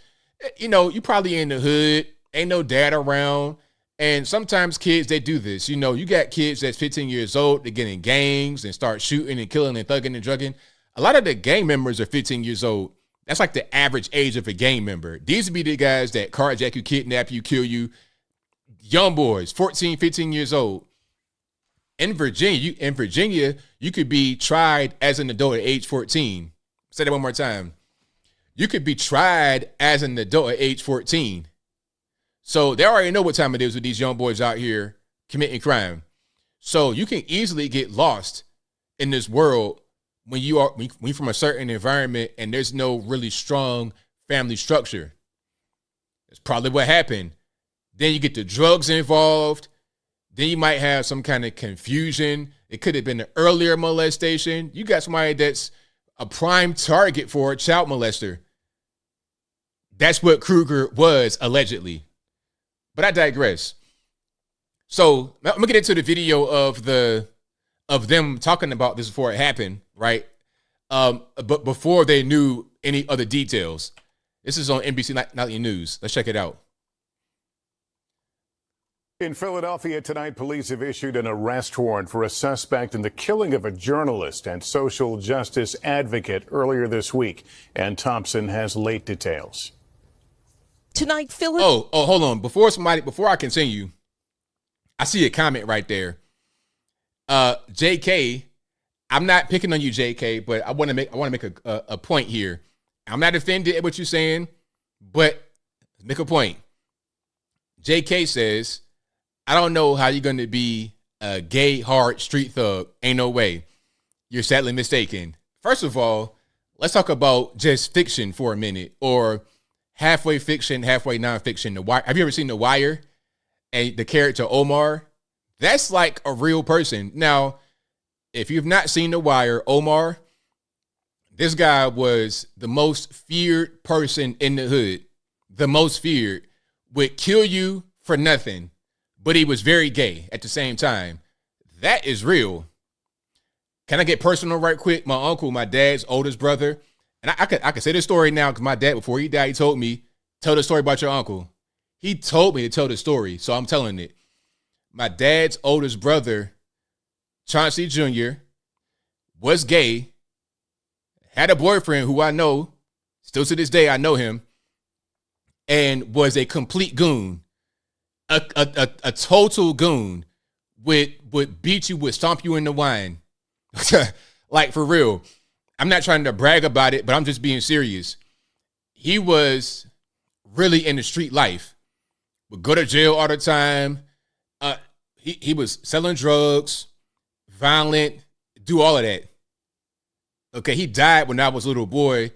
You know, you probably in the hood, ain't no dad around. And sometimes kids, they do this. You know, you got kids that's 15 years old, they get in gangs and start shooting and killing and thugging and drugging. A lot of the gang members are 15 years old. That's like the average age of a gang member. These would be the guys that carjack you, kidnap you, kill you. Young boys, 14, 15 years old. In Virginia, you could be tried as an adult at age 14. Say that one more time. You could be tried as an adult at age 14. So they already know what time it is with these young boys out here committing crime. So you can easily get lost in this world when you're from a certain environment and there's no really strong family structure. That's probably what happened. Then you get the drugs involved. Then you might have some kind of confusion. It could have been an earlier molestation. You got somebody that's a prime target for a child molester. That's what Kruger was, allegedly. But I digress. So I'm gonna get into the video of them talking about this before it happened, right? But before they knew any other details. This is on NBC Nightly News. Let's check it out. In Philadelphia tonight, police have issued an arrest warrant for a suspect in the killing of a journalist and social justice advocate earlier this week. Ann Thompson has late details. Tonight, Oh, hold on. Before I continue, I see a comment right there. JK, I'm not picking on you, JK, but I want to make a point here. I'm not offended at what you're saying, but make a point. JK says, I don't know how you're going to be a gay, hard street thug. Ain't no way. You're sadly mistaken. First of all, let's talk about just fiction for a minute, or halfway fiction, halfway nonfiction. The Wire. Have you ever seen The Wire? And the character Omar, that's like a real person. Now, if you've not seen The Wire, Omar, this guy was the most feared person in the hood. The most feared. Would kill you for nothing. But he was very gay at the same time. That is real. Can I get personal right quick? My uncle, my dad's oldest brother, and I could say this story now because my dad, before he died, he told me, tell the story about your uncle. He told me to tell the story, so I'm telling it. My dad's oldest brother, Chauncey Jr., was gay, had a boyfriend who I know, still to this day I know him, and was a complete goon, a total goon, would beat you, would stomp you in the wine. Like, for real. I'm not trying to brag about it, but I'm just being serious. He was really in the street life. Would go to jail all the time. He was selling drugs, violent, do all of that. Okay, he died when I was a little boy.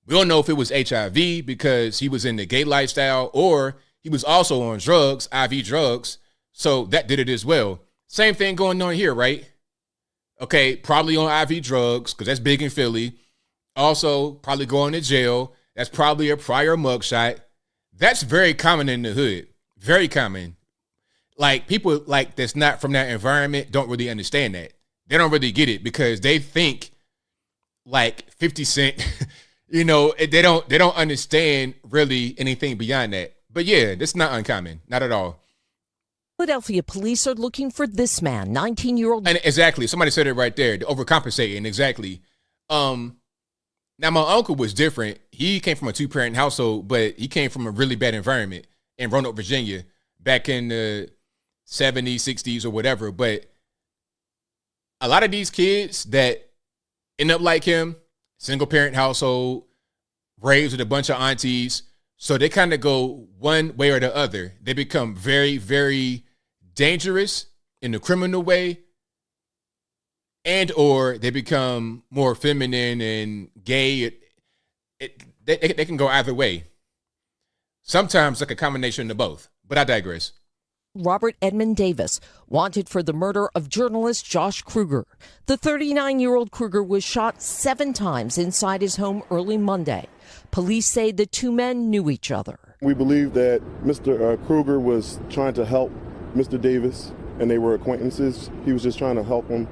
We don't know if it was HIV because he was in the gay lifestyle, or he was also on drugs, IV drugs. So that did it as well. Same thing going on here, right? Okay, probably on IV drugs because that's big in Philly. Also, probably going to jail. That's probably a prior mugshot. That's very common in the hood. Very common. Like, people like that's not from that environment don't really understand that. They don't really get it because they think like 50 Cent, you know, they don't understand really anything beyond that. But yeah, that's not uncommon. Not at all. Philadelphia police are looking for this man, 19-year-old. And exactly. Somebody said it right there. Overcompensating. Exactly. Now, my uncle was different. He came from a two-parent household, but he came from a really bad environment in Roanoke, Virginia, back in the 70s, 60s, or whatever. But a lot of these kids that end up like him, single-parent household, raised with a bunch of aunties, so they kind of go one way or the other. They become very, very dangerous in the criminal way, and or they become more feminine and gay. They can go either way. Sometimes like a combination of both, but I digress. Robert Edmund Davis, wanted for the murder of journalist Josh Kruger. The 39-year-old Kruger was shot 7 times inside his home early Monday. Police say the two men knew each other. We believe that Mr. Kruger was trying to help Mr. Davis, and they were acquaintances. He was just trying to help him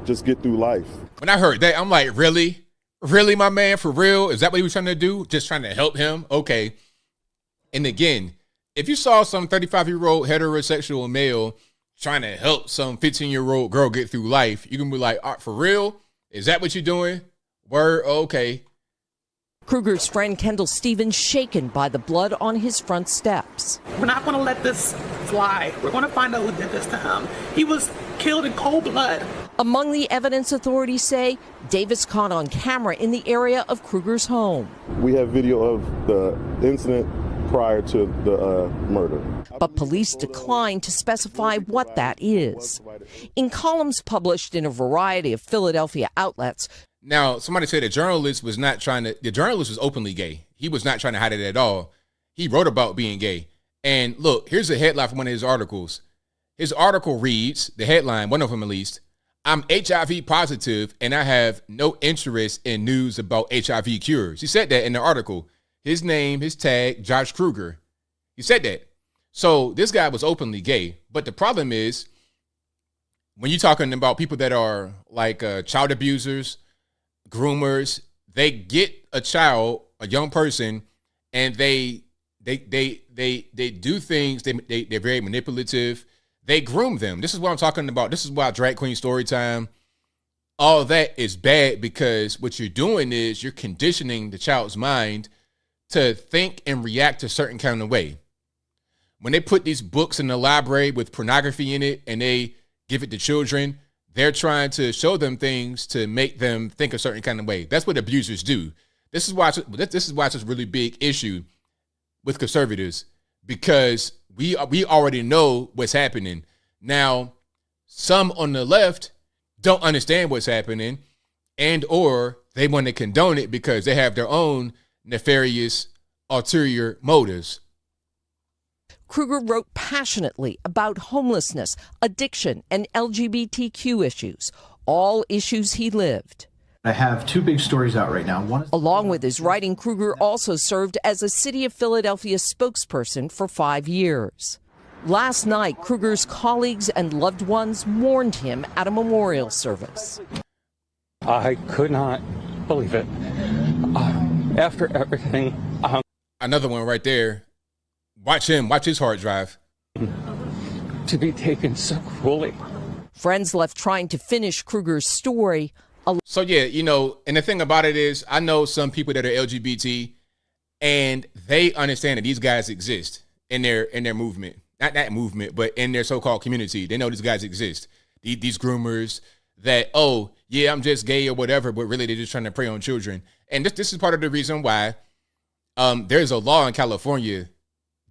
just get through life. When I heard that, I'm like, really? Really, my man? For real? Is that what he was trying to do? Just trying to help him? Okay. And again, if you saw some 35-year-old heterosexual male trying to help some 15-year-old girl get through life, you can be like, for real? Is that what you're doing? Word? Okay. Kruger's friend Kendall Stevens shaken by the blood on his front steps. We're not going to let this fly. We're going to find out who did this to him. He was killed in cold blood. Among the evidence authorities say, Davis caught on camera in the area of Kruger's home. We have video of the incident prior to the murder. But police declined to specify what that is. In columns published in a variety of Philadelphia outlets. Now, somebody said the journalist was openly gay. He was not trying to hide it at all. He wrote about being gay. And look, here's a headline from one of his articles. His article reads, the headline, one of them at least, I'm HIV positive and I have no interest in news about HIV cures. He said that in the article. His name, his tag, Josh Kruger. He said that. So this guy was openly gay. But the problem is, when you're talking about people that are like child abusers, groomers, they get a child, a young person, and they do things. They're very manipulative. They groom them. This is what I'm talking about. This is why drag queen story time, all that is bad, because what you're doing is you're conditioning the child's mind to think and react to a certain kind of way. When they put these books in the library with pornography in it and they give it to children, they're trying to show them things to make them think a certain kind of way. That's what abusers do. This is why it's a really big issue with conservatives, because we already know what's happening. Now, some on the left don't understand what's happening, and or they want to condone it because they have their own nefarious ulterior motives. Kruger wrote passionately about homelessness, addiction, and LGBTQ issues, all issues he lived. I have two big stories out right now. One is Along with his writing, Kruger also served as a City of Philadelphia spokesperson for 5 years. Last night, Kruger's colleagues and loved ones mourned him at a memorial service. I could not believe it. After everything. Another one right there. Watch his hard drive. To be taken so cruelly. Friends left trying to finish Kruger's story. So yeah, you know, and the thing about it is, I know some people that are LGBT, and they understand that these guys exist in their movement. Not that movement, but in their so-called community. They know these guys exist. These groomers that, oh, yeah, I'm just gay or whatever, but really they're just trying to prey on children. And this is part of the reason why there's a law in California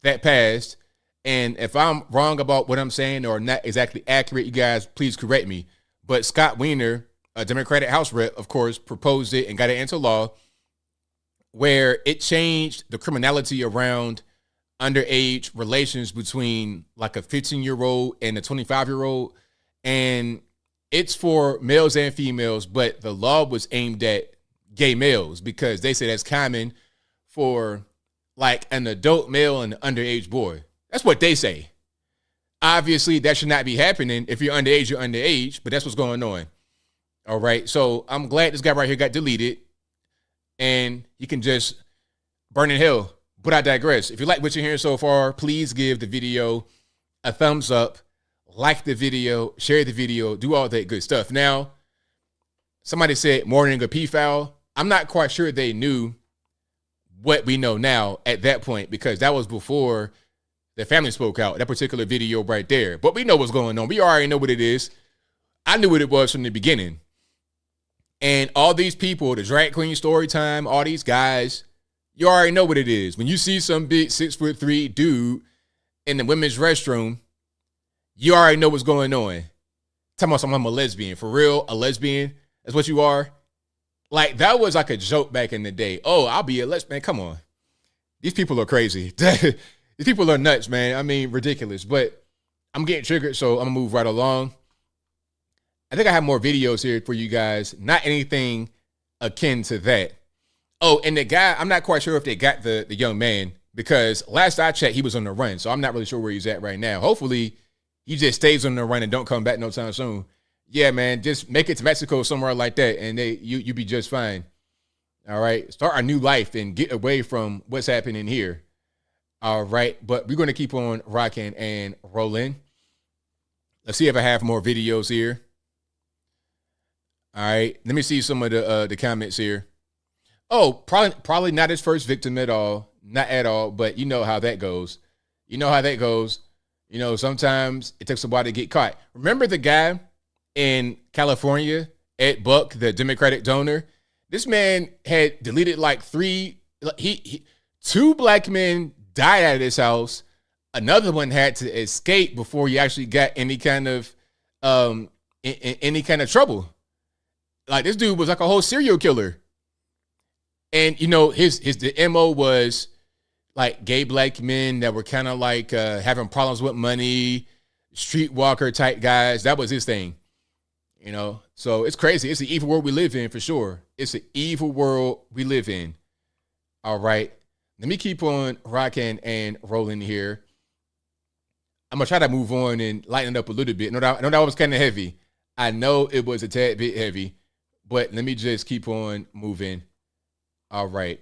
that passed. And if I'm wrong about what I'm saying or not exactly accurate, you guys please correct me. But Scott Wiener, a Democratic House rep, of course, proposed it and got it into law, where it changed the criminality around underage relations between like a 15-year-old and a 25-year-old. And it's for males and females, but the law was aimed at gay males because they say that's common for like an adult male and an underage boy. That's what they say. Obviously, that should not be happening. If you're underage, you're underage, but that's what's going on. All right. So I'm glad this guy right here got deleted and he can just burn in hell. But I digress. If you like what you're hearing so far, please give the video a thumbs up, like the video, share the video, do all that good stuff. Now, somebody said mourning a pedophile. I'm not quite sure they knew what we know now at that point, because that was before the family spoke out, that particular video right there. But we know what's going on. We already know what it is. I knew what it was from the beginning. And all these people, the drag queen story time, all these guys, you already know what it is. When you see some big 6'3" dude in the women's restroom, you already know what's going on. Talking about I'm a lesbian. For real, a lesbian? That's what you are? Like, that was like a joke back in the day. Oh, I'll be a lesbian. Come on. These people are crazy. These people are nuts, man. I mean, ridiculous. But I'm getting triggered, so I'm going to move right along. I think I have more videos here for you guys. Not anything akin to that. Oh, and the guy, I'm not quite sure if they got the young man, because last I checked, he was on the run. So I'm not really sure where he's at right now. Hopefully, he just stays on the run and don't come back no time soon. Yeah, man, just make it to Mexico, somewhere like that, and you be just fine. All right, start a new life and get away from what's happening here. All right, but we're going to keep on rocking and rolling. Let's see if I have more videos here. All right, let me see some of the comments here. Oh, probably not his first victim at all. Not at all, but you know how that goes. You know how that goes. You know, sometimes it takes a while to get caught. Remember the guy in California, Ed Buck, the Democratic donor? This man had deleted like two black men died out of his house. Another one had to escape before he actually got any kind of trouble. Like, this dude was like a whole serial killer. And, you know, the MO was like gay black men that were kind of like having problems with money, streetwalker type guys. That was his thing, you know? So it's crazy. It's the evil world we live in, for sure. It's the evil world we live in. All right. Let me keep on rocking and rolling here. I'm going to try to move on and lighten it up a little bit. I know that was kind of heavy. I know it was a tad bit heavy, but let me just keep on moving. All right.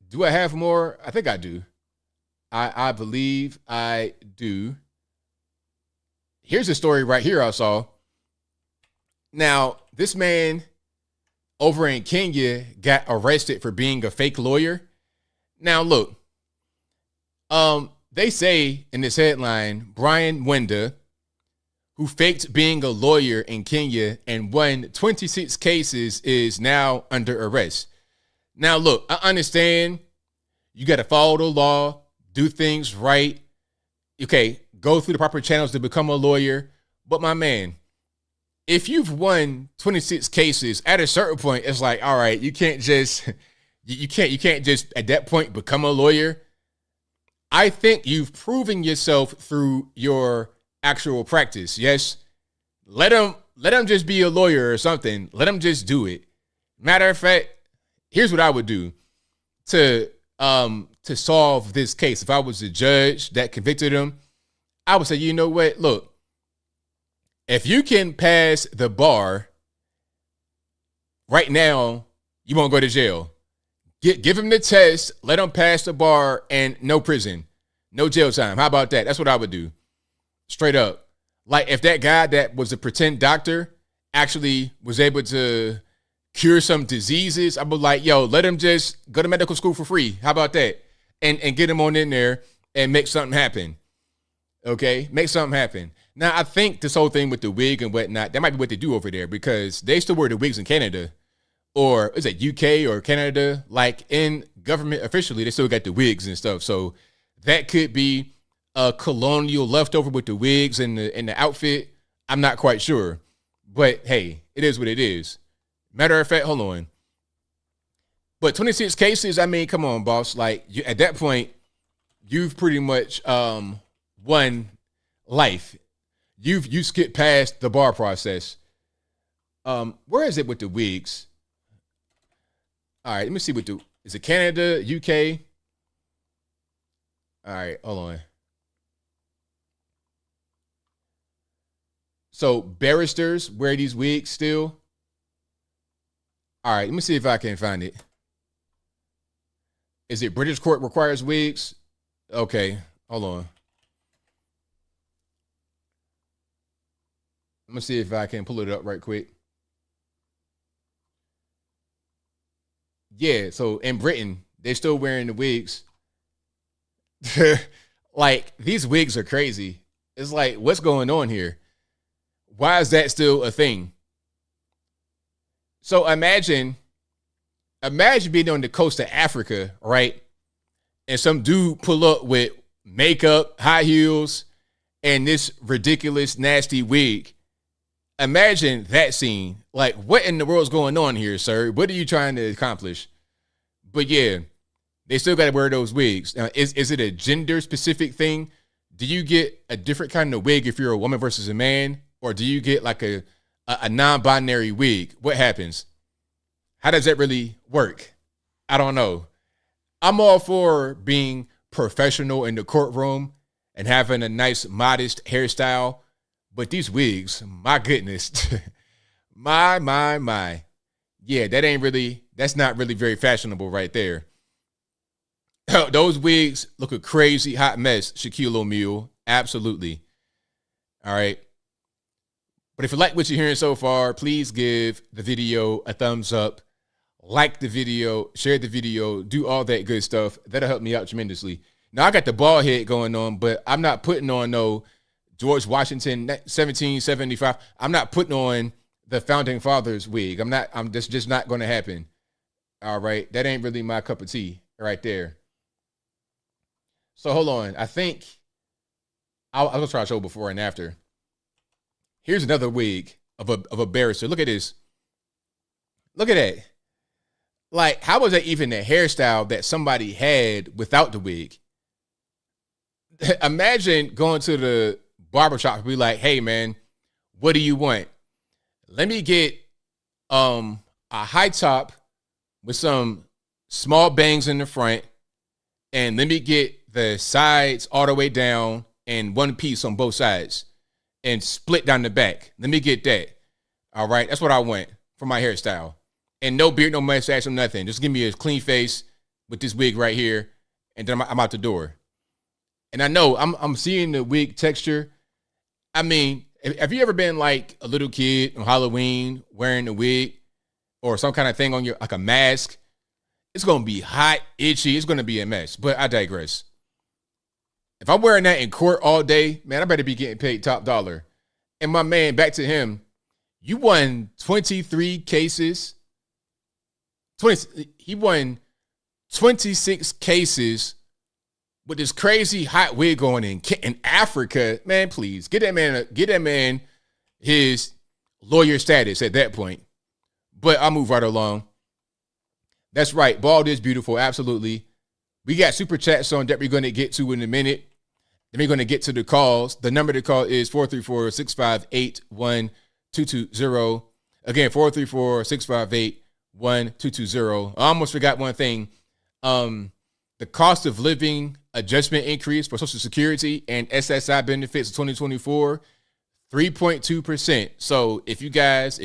Do I have more? I think I do. I believe I do. Here's a story right here I saw. Now, this man over in Kenya got arrested for being a fake lawyer. Now, look, they say in this headline, Brian Wenda, who faked being a lawyer in Kenya and won 26 cases, is now under arrest. Now, look, I understand you got to follow the law, do things right. Okay, go through the proper channels to become a lawyer. But my man, if you've won 26 cases, at a certain point, it's like, all right, you can't just at that point become a lawyer. I think you've proven yourself through your actual practice. Yes, let him just be a lawyer or something. Let him just do it. Matter of fact, here's what I would do to solve this case. If I was the judge that convicted him, I would say, you know what? Look, if you can pass the bar right now, you won't go to jail. Give him the test, let him pass the bar, and no prison, no jail time. How about that? That's what I would do. Straight up. Like if that guy that was a pretend doctor actually was able to cure some diseases, I would like, yo, let him just go to medical school for free. How about that? And get him on in there and make something happen. Okay? Make something happen. Now, I think this whole thing with the wig and whatnot, that might be what they do over there because they still wear the wigs in Canada. Or is it UK or Canada? Like in government officially, they still got the wigs and stuff. So that could be a colonial leftover with the wigs and the outfit. I'm not quite sure. But hey, it is what it is. Matter of fact, hold on. But 26 cases, I mean, come on, boss. Like at that point, you've pretty much won life. You skipped past the bar process. Where is it with the wigs? All right, let me see is it Canada, UK? All right, hold on. So barristers wear these wigs still. All right, let me see if I can find it. Is it British court requires wigs? Okay, hold on. Let me see if I can pull it up right quick. Yeah, so in Britain, they're still wearing the wigs. Like, these wigs are crazy. It's like, what's going on here? Why is that still a thing? So imagine being on the coast of Africa, right? And some dude pull up with makeup, high heels, and this ridiculous, nasty wig. Imagine that scene. Like, what in the world's going on here, sir? What are you trying to accomplish? But yeah, they still got to wear those wigs. Now, is it a gender specific thing? Do you get a different kind of wig if you're a woman versus a man? Or do you get like a non-binary wig? What happens? How does that really work? I don't know. I'm all for being professional in the courtroom and having a nice, modest hairstyle. But these wigs, my goodness, my. Yeah, that's not really very fashionable right there. Those wigs look a crazy hot mess, Shaquille O'Neal. Absolutely. All right. But if you like what you're hearing so far, please give the video a thumbs up, like the video, share the video, do all that good stuff. That'll help me out tremendously. Now, I got the bald head going on, but I'm not putting on no George Washington 1775. I'm not putting on the founding fathers wig. That's just not going to happen. All right. That ain't really my cup of tea right there. So hold on. I think I'll try to show before and after. Here's another wig of a barrister. Look at this. Look at that. Like, how was that even a hairstyle that somebody had without the wig? Imagine going to the barbershop and be like, hey man, what do you want? Let me get a high top with some small bangs in the front, and let me get the sides all the way down and one piece on both sides and split down the back. Let me get that. All right, that's what I want for my hairstyle. And no beard, no mustache, no nothing. Just give me a clean face with this wig right here, and then I'm out the door. And I know I'm seeing the wig texture. I mean, have you ever been like a little kid on Halloween wearing a wig or some kind of thing on your, like a mask? It's going to be hot, itchy. It's going to be a mess, but I digress. If I'm wearing that in court all day, man, I better be getting paid top dollar. And my man, back to him, you won 23 cases. He won 26 cases with this crazy hot wig on in Africa, man, please get that man his lawyer status at that point. But I'll move right along. That's right. Bald is beautiful. Absolutely. We got super chats on that we're going to get to in a minute. Then we're going to get to the calls. The number to call is 434-658-1220. Again, 434-658-1220. I almost forgot one thing. The cost of living adjustment increase for Social Security and SSI benefits of 2024, 3.2%. So if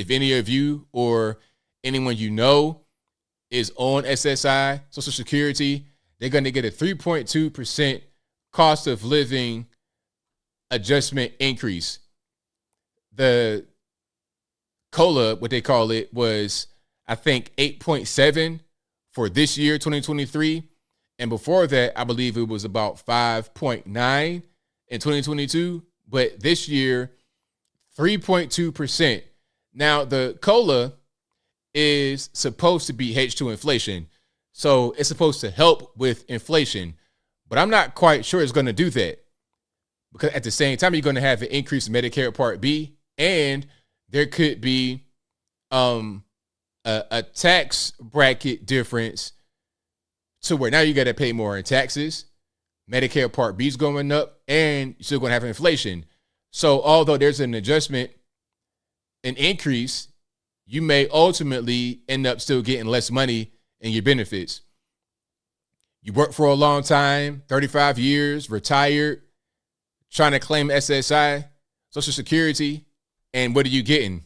any of you or anyone you know is on SSI, Social Security, they're going to get a 3.2% cost of living adjustment increase. The COLA, what they call it, was, I think, 8.7 for this year, 2023. And before that, I believe it was about 5.9 in 2022. But this year, 3.2%. Now, the COLA is supposed to be hedged to inflation. So it's supposed to help with inflation. But I'm not quite sure it's going to do that. Because at the same time, you're going to have an increase in Medicare Part B. And there could be a tax bracket difference to where now you got to pay more in taxes. Medicare Part B is going up, and you're still going to have inflation. So although there's an adjustment, an increase, you may ultimately end up still getting less money in your benefits. You work for a long time, 35 years, retired, trying to claim SSI, Social Security, and what are you getting?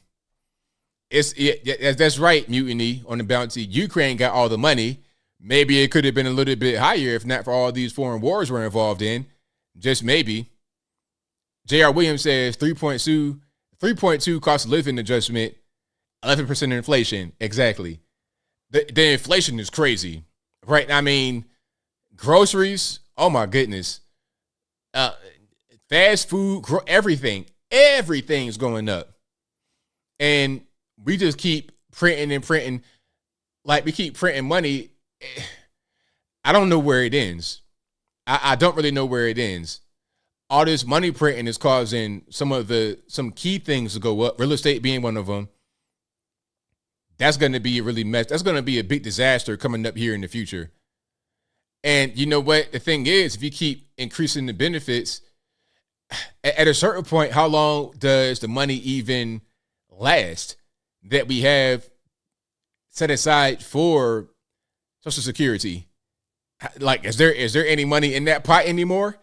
That's right, Mutiny on the Bounty. Ukraine got all the money. Maybe it could have been a little bit higher if not for all these foreign wars we're involved in. Just maybe. J.R. Williams says 3.2 cost of living adjustment, 11% inflation. Exactly. The inflation is crazy, right? I mean, groceries, oh my goodness. Fast food, everything's going up. And we just keep printing and printing. Like we keep printing money. I don't know where it ends. I don't really know where it ends. All this money printing is causing some key things to go up. Real estate being one of them. That's going to be that's going to be a big disaster coming up here in the future. And you know what? The thing is, if you keep increasing the benefits, at a certain point, how long does the money even last that we have set aside for Social Security? Like, is there any money in that pot anymore?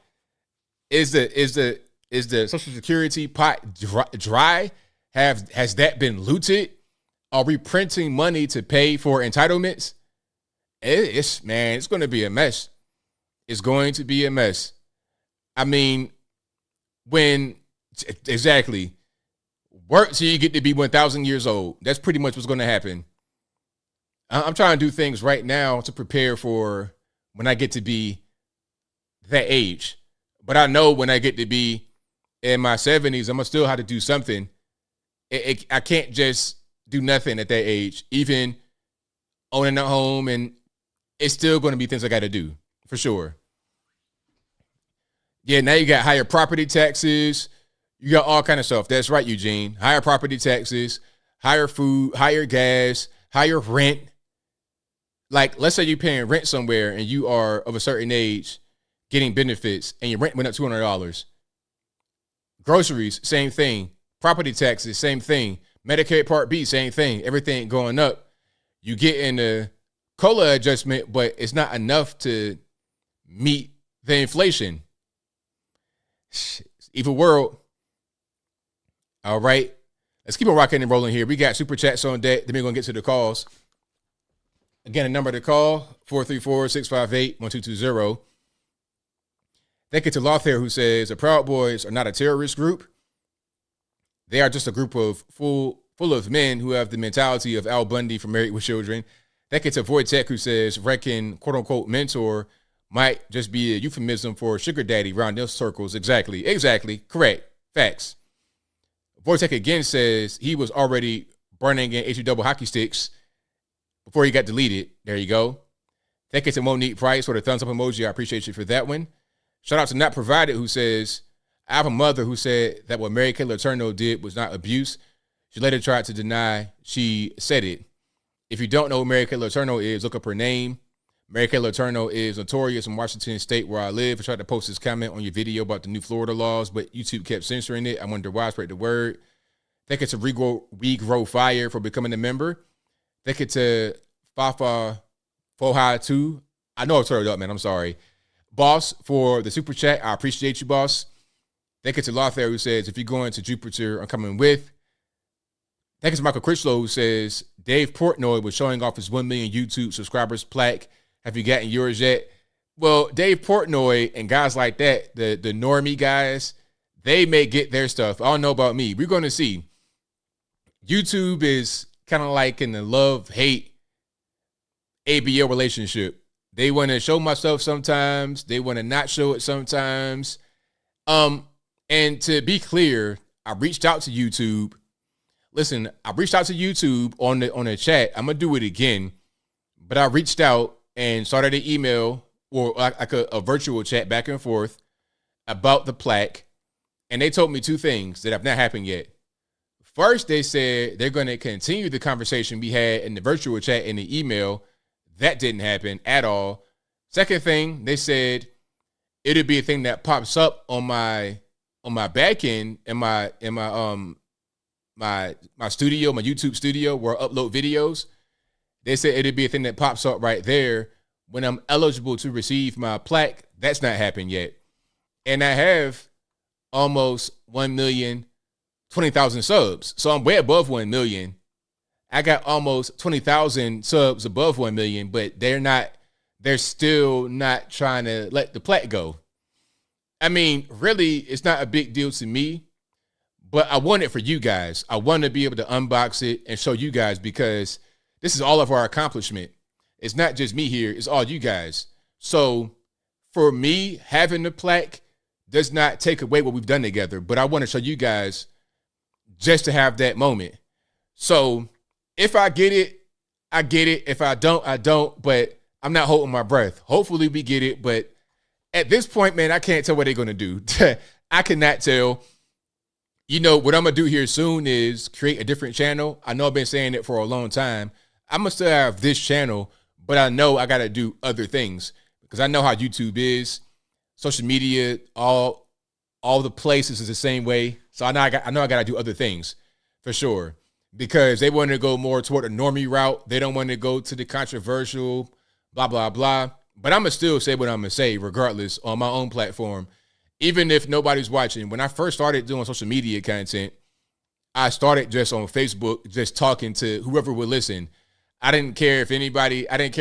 Is the Social Security pot dry? Has that been looted? Are we printing money to pay for entitlements? It's going to be a mess. It's going to be a mess. I mean, exactly, work till you get to be 1,000 years old. That's pretty much what's going to happen. I'm trying to do things right now to prepare for when I get to be that age. But I know when I get to be in my 70s, I'm going to still have to do something. I can't just do nothing at that age, even owning a home, and it's still going to be things I got to do, for sure. Yeah, now you got higher property taxes. You got all kind of stuff. That's right, Eugene. Higher property taxes, higher food, higher gas, higher rent. Like, let's say you're paying rent somewhere and you are of a certain age getting benefits and your rent went up $200. Groceries, same thing. Property taxes, same thing. Medicare Part B, same thing. Everything going up. You get in a COLA adjustment, but it's not enough to meet the inflation. Evil world. All right. Let's keep on rocking and rolling here. We got super chats on deck. Then we're going to get to the calls. Again, the number to call, 434-658-1220. Thank you to Lothair, who says, the Proud Boys are not a terrorist group. They are just a group of full of men who have the mentality of Al Bundy from Married with Children. Thank you to Voitech, who says, reckon, quote-unquote, mentor might just be a euphemism for sugar daddy around those circles. Exactly. Correct. Facts. Voitech again says he was already burning in HE double hockey sticks before he got deleted. There you go. Thank you to Monique Price for the thumbs up emoji. I appreciate you for that one. Shout out to Not Provided, who says, I have a mother who said that what Mary Kay Letourneau did was not abuse. She later tried to deny she said it. If you don't know who Mary Kay Letourneau is, look up her name. Mary Kay Letourneau is notorious in Washington State, where I live. I tried to post this comment on your video about the new Florida laws, but YouTube kept censoring it. I wonder why. I spread the word. Thank you to We Grow Fire for becoming a member. Thank you to Fafa Fohai 2. I know I turned up, man. I'm sorry. Boss for the super chat. I appreciate you, boss. Thank you to Lothair, who says, if you're going to Jupiter, I'm coming with. Thank you to Michael Critchlow, who says, Dave Portnoy was showing off his 1 million YouTube subscribers plaque. Have you gotten yours yet? Well, Dave Portnoy and guys like that, the normie guys, they may get their stuff. I don't know about me. We're going to see. YouTube is kind of like in the love-hate ABL relationship. They want to show my stuff sometimes. They want to not show it sometimes. And to be clear, I reached out to YouTube. Listen, I reached out to YouTube on the chat. I'm going to do it again. But I reached out and started an email or like a virtual chat back and forth about the plaque. And they told me two things that have not happened yet. First, they said they're going to continue the conversation we had in the virtual chat in the email. That didn't happen at all. Second thing, they said it'll be a thing that pops up on my back end in my studio, my YouTube studio where I upload videos. They said it'll be a thing that pops up right there when I'm eligible to receive my plaque. That's not happened yet. And I have almost 1,020,000 subs. So I'm way above 1 million. I got almost 20,000 subs above 1 million, but they're still not trying to let the plaque go. I mean, really, it's not a big deal to me, but I want it for you guys. I want to be able to unbox it and show you guys because this is all of our accomplishment. It's not just me here. It's all you guys. So for me, having the plaque does not take away what we've done together, but I want to show you guys just to have that moment. So if I get it, I get it. If I don't, I don't, but I'm not holding my breath. Hopefully we get it, but at this point, man, I can't tell what they're going to do. I cannot tell. You know, what I'm going to do here soon is create a different channel. I know I've been saying it for a long time. I'm going to still have this channel, but I know I got to do other things because I know how YouTube is. Social media, all the places is the same way. So I know I got to do other things for sure because they want to go more toward a normie route. They don't want to go to the controversial, blah, blah, blah. But I'm going to still say what I'm going to say regardless on my own platform, even if nobody's watching. When I first started doing social media content, I started just on Facebook, just talking to whoever would listen. I didn't care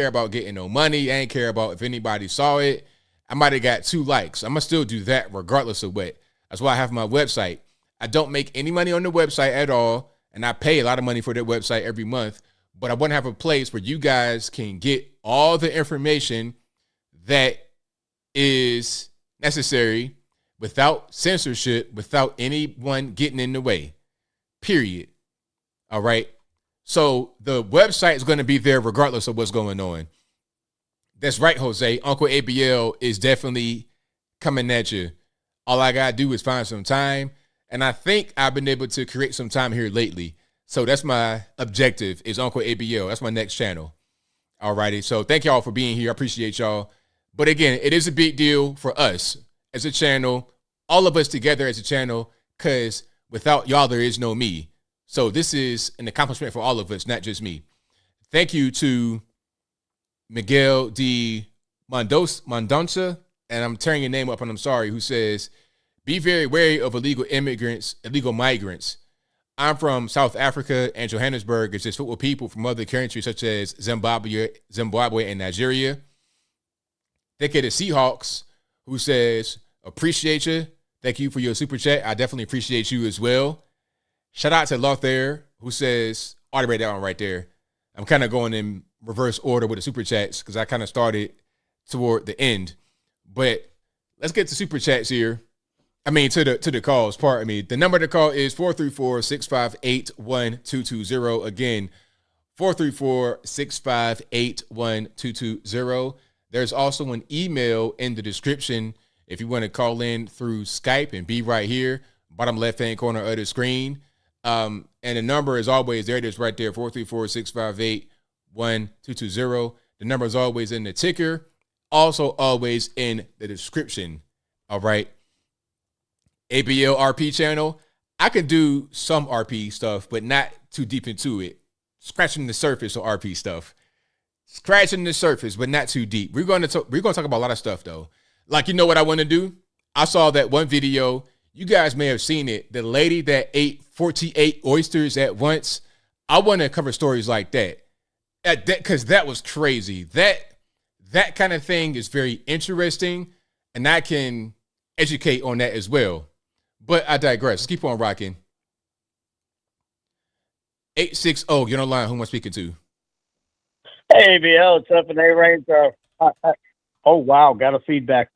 about getting no money. I didn't care about if anybody saw it. I might have got 2 likes. I'm going to still do that regardless of what. That's why I have my website. I don't make any money on the website at all, and I pay a lot of money for that website every month. But I want to have a place where you guys can get all the information that is necessary without censorship, without anyone getting in the way, period. All right. So the website is going to be there regardless of what's going on. That's right, Jose. Uncle ABL is definitely coming at you. All I got to do is find some time. And I think I've been able to create some time here lately. So that's my objective is Uncle ABL. That's my next channel. All righty. So thank y'all for being here. I appreciate y'all. But again, it is a big deal for us as a channel, all of us together as a channel, because without y'all, there is no me. So this is an accomplishment for all of us, not just me. Thank you to Miguel D. Mendonça, and I'm tearing your name up and I'm sorry, who says, be very wary of illegal migrants. I'm from South Africa, and Johannesburg is just filled with people from other countries such as Zimbabwe and Nigeria. Thank you to Seahawks, who says, appreciate you. Thank you for your super chat. I definitely appreciate you as well. Shout out to Lothair, who says, already read that one right there. I'm kind of going in reverse order with the super chats because I kind of started toward the end. But let's get to super chats here. I mean, to the calls, pardon me. The number to call is 434-658-1220. Again, 434-658-1220. There's also an email in the description If you want to call in through Skype and be right here, bottom left-hand corner of the screen. And the number is always there. It is right there, 434-658-1220. The number is always in the ticker, also always in the description. All right. ABL RP channel. I can do some RP stuff, but not too deep into it. Scratching the surface of RP stuff. Scratching the surface, but not too deep. We're going to talk about a lot of stuff, though. Like, you know what I want to do? I saw that one video. You guys may have seen it. The lady that ate 48 oysters at once. I want to cover stories like that. Because that was crazy. That kind of thing is very interesting, and I can educate on that as well. But I digress. Keep on rocking. 860, you're on the line. Who am I speaking to? Hey, ABL, it's up in A-Range. Oh, wow, got a feedback.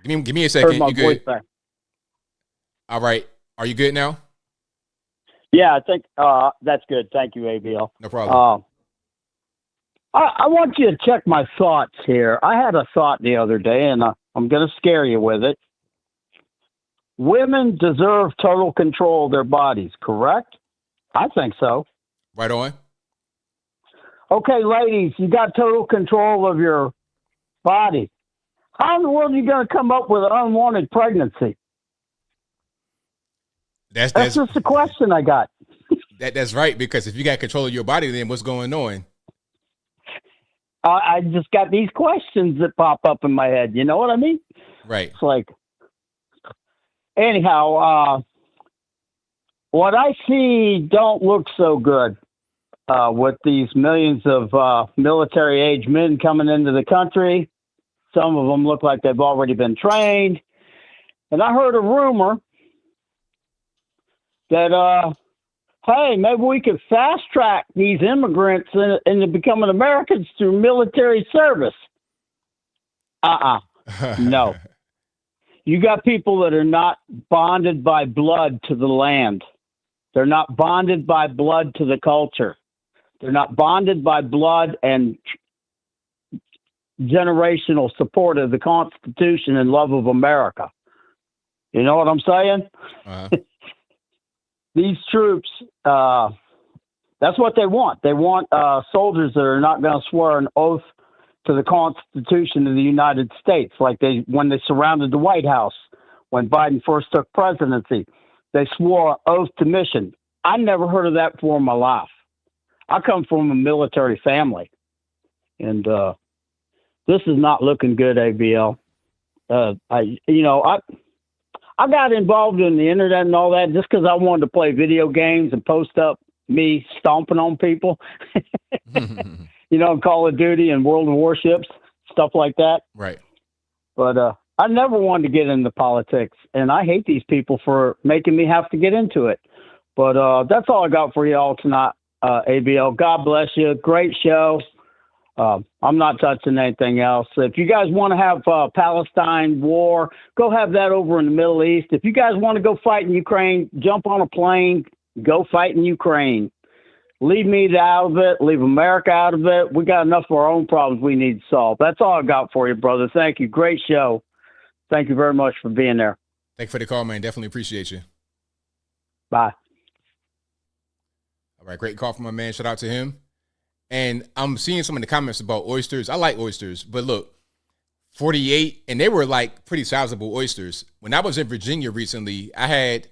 Give me a second. Heard my You good? voice back. All right. Are you good now? Yeah, I think that's good. Thank you, ABL. No problem. I want you to check my thoughts here. I had a thought the other day, and I'm going to scare you with it. Women deserve total control of their bodies, correct? I think so. Right on. Okay, ladies, you got total control of your body. How in the world are you going to come up with an unwanted pregnancy? That's just a question I got. That's right, because if you got control of your body, then what's going on? I just got these questions that pop up in my head. You know what I mean? Right. It's like, anyhow, what I see don't look so good with these millions of military-age men coming into the country. Some of them look like they've already been trained. And I heard a rumor that, hey, maybe we could fast-track these immigrants into becoming Americans through military service. No. You got people that are not bonded by blood to the land. They're not bonded by blood to the culture. They're not bonded by blood and generational support of the Constitution and love of America. You know what I'm saying? Uh-huh. These troops, that's what they want. They want soldiers that are not going to swear an oath to the Constitution of the United States, like when they surrounded the White House, when Biden first took presidency. They swore an oath to mission. I never heard of that before in my life. I come from a military family, and this is not looking good, ABL. I got involved in the internet and all that just because I wanted to play video games and post up me stomping on people, Call of Duty and World of Warships, stuff like that. Right. But I never wanted to get into politics, and I hate these people for making me have to get into it. But that's all I got for you all tonight, ABL. God bless you. Great show. I'm not touching anything else. If you guys want to have Palestine war, go have that over in the Middle East. If you guys want to go fight in Ukraine, jump on a plane, go fight in Ukraine. Leave me out of it. Leave America out of it. We got enough of our own problems we need to solve. That's all I got for you, brother. Thank you. Great show. Thank you very much for being there. Thank you for the call, man. Definitely appreciate you. Bye. All right. Great call from my man. Shout out to him. And I'm seeing some of the comments about oysters. I like oysters, but look, 48, and they were like pretty sizable oysters. When I was in Virginia recently, I had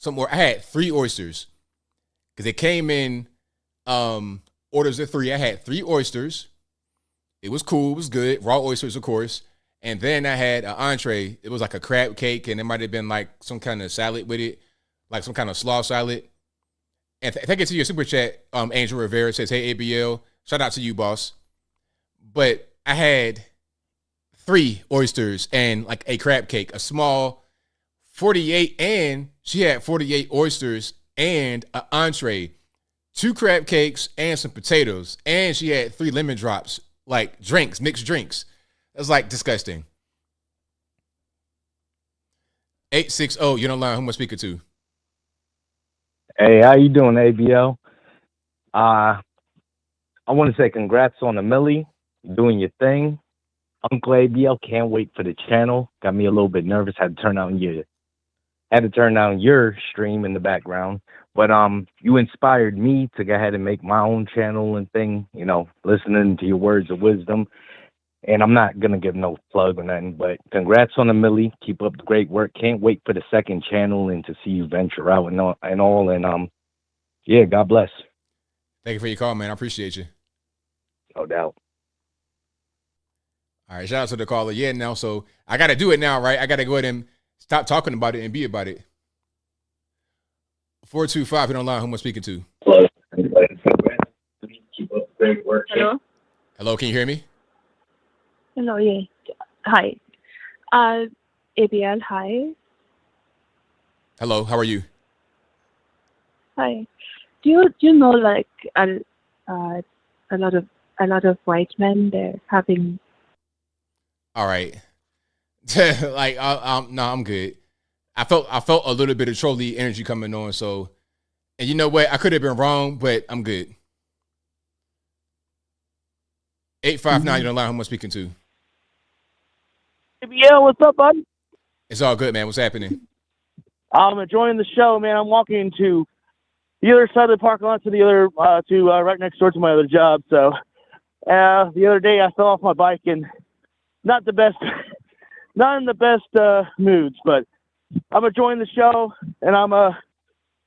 3 oysters because they came in orders of 3. I had 3 oysters. It was cool. It was good. Raw oysters, of course. And then I had an entree. It was like a crab cake, and it might have been like some kind of salad with it, like some kind of slaw salad. And thank you to your super chat, Angel Rivera says, hey, ABL, shout out to you, boss. But I had 3 oysters and like a crab cake, a small 48, and she had 48 oysters and an entree, 2 crab cakes and some potatoes. And she had 3 lemon drops, like drinks, mixed drinks. That's like disgusting. 860, you're on the line. Who am I speaking to? Hey, how you doing, ABL? I want to say congrats on the Millie, doing your thing. Uncle ABL, can't wait for the channel. Got me a little bit nervous. Had to turn down your stream in the background. But you inspired me to go ahead and make my own channel and thing, you know, listening to your words of wisdom. And I'm not gonna give no plug or nothing, but congrats on the millie. Keep up the great work. Can't wait for the second channel and to see you venture out and all. And yeah, God bless. Thank you for your call, man. I appreciate you. No doubt. All right, shout out to the caller. Yeah, now, so I got to do it now, right? I got to go ahead and stop talking about it and be about it. 425, hit online. Who am I speaking to? Hello. Hello, can you hear me? Hello, yeah. Hi. ABL, hi. Hello, how are you? Hi. Do you know like a lot of white men they're having? All right. Like no, I'm good. I felt a little bit of trolley energy coming on, so, and you know what? I could have been wrong, but I'm good. 859, you're on the line. Who am I speaking to? ABL, what's up, bud? It's all good, man. What's happening? I'm enjoying the show, man. I'm walking to the other side of the parking lot to the other, right next door to my other job. So, the other day I fell off my bike and not in the best moods, but I'm enjoying the show and I'm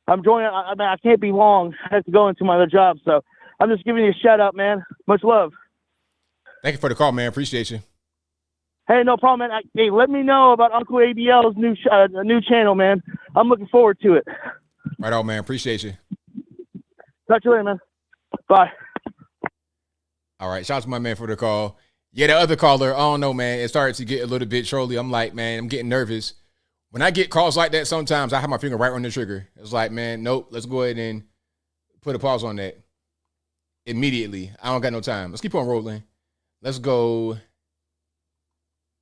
enjoying it. I mean, I can't be long. I have to go into my other job. So I'm just giving you a shout out, man. Much love. Thank you for the call, man. Appreciate you. Hey, no problem, man. Hey, let me know about Uncle ABL's new channel, man. I'm looking forward to it. Right on, man. Appreciate you. Talk to you later, man. Bye. All right. Shout out to my man for the call. Yeah, the other caller, I don't know, man. It started to get a little bit trolly. I'm like, man, I'm getting nervous. When I get calls like that, sometimes I have my finger right on the trigger. It's like, man, nope, let's go ahead and put a pause on that immediately. I don't got no time. Let's keep on rolling. Let's go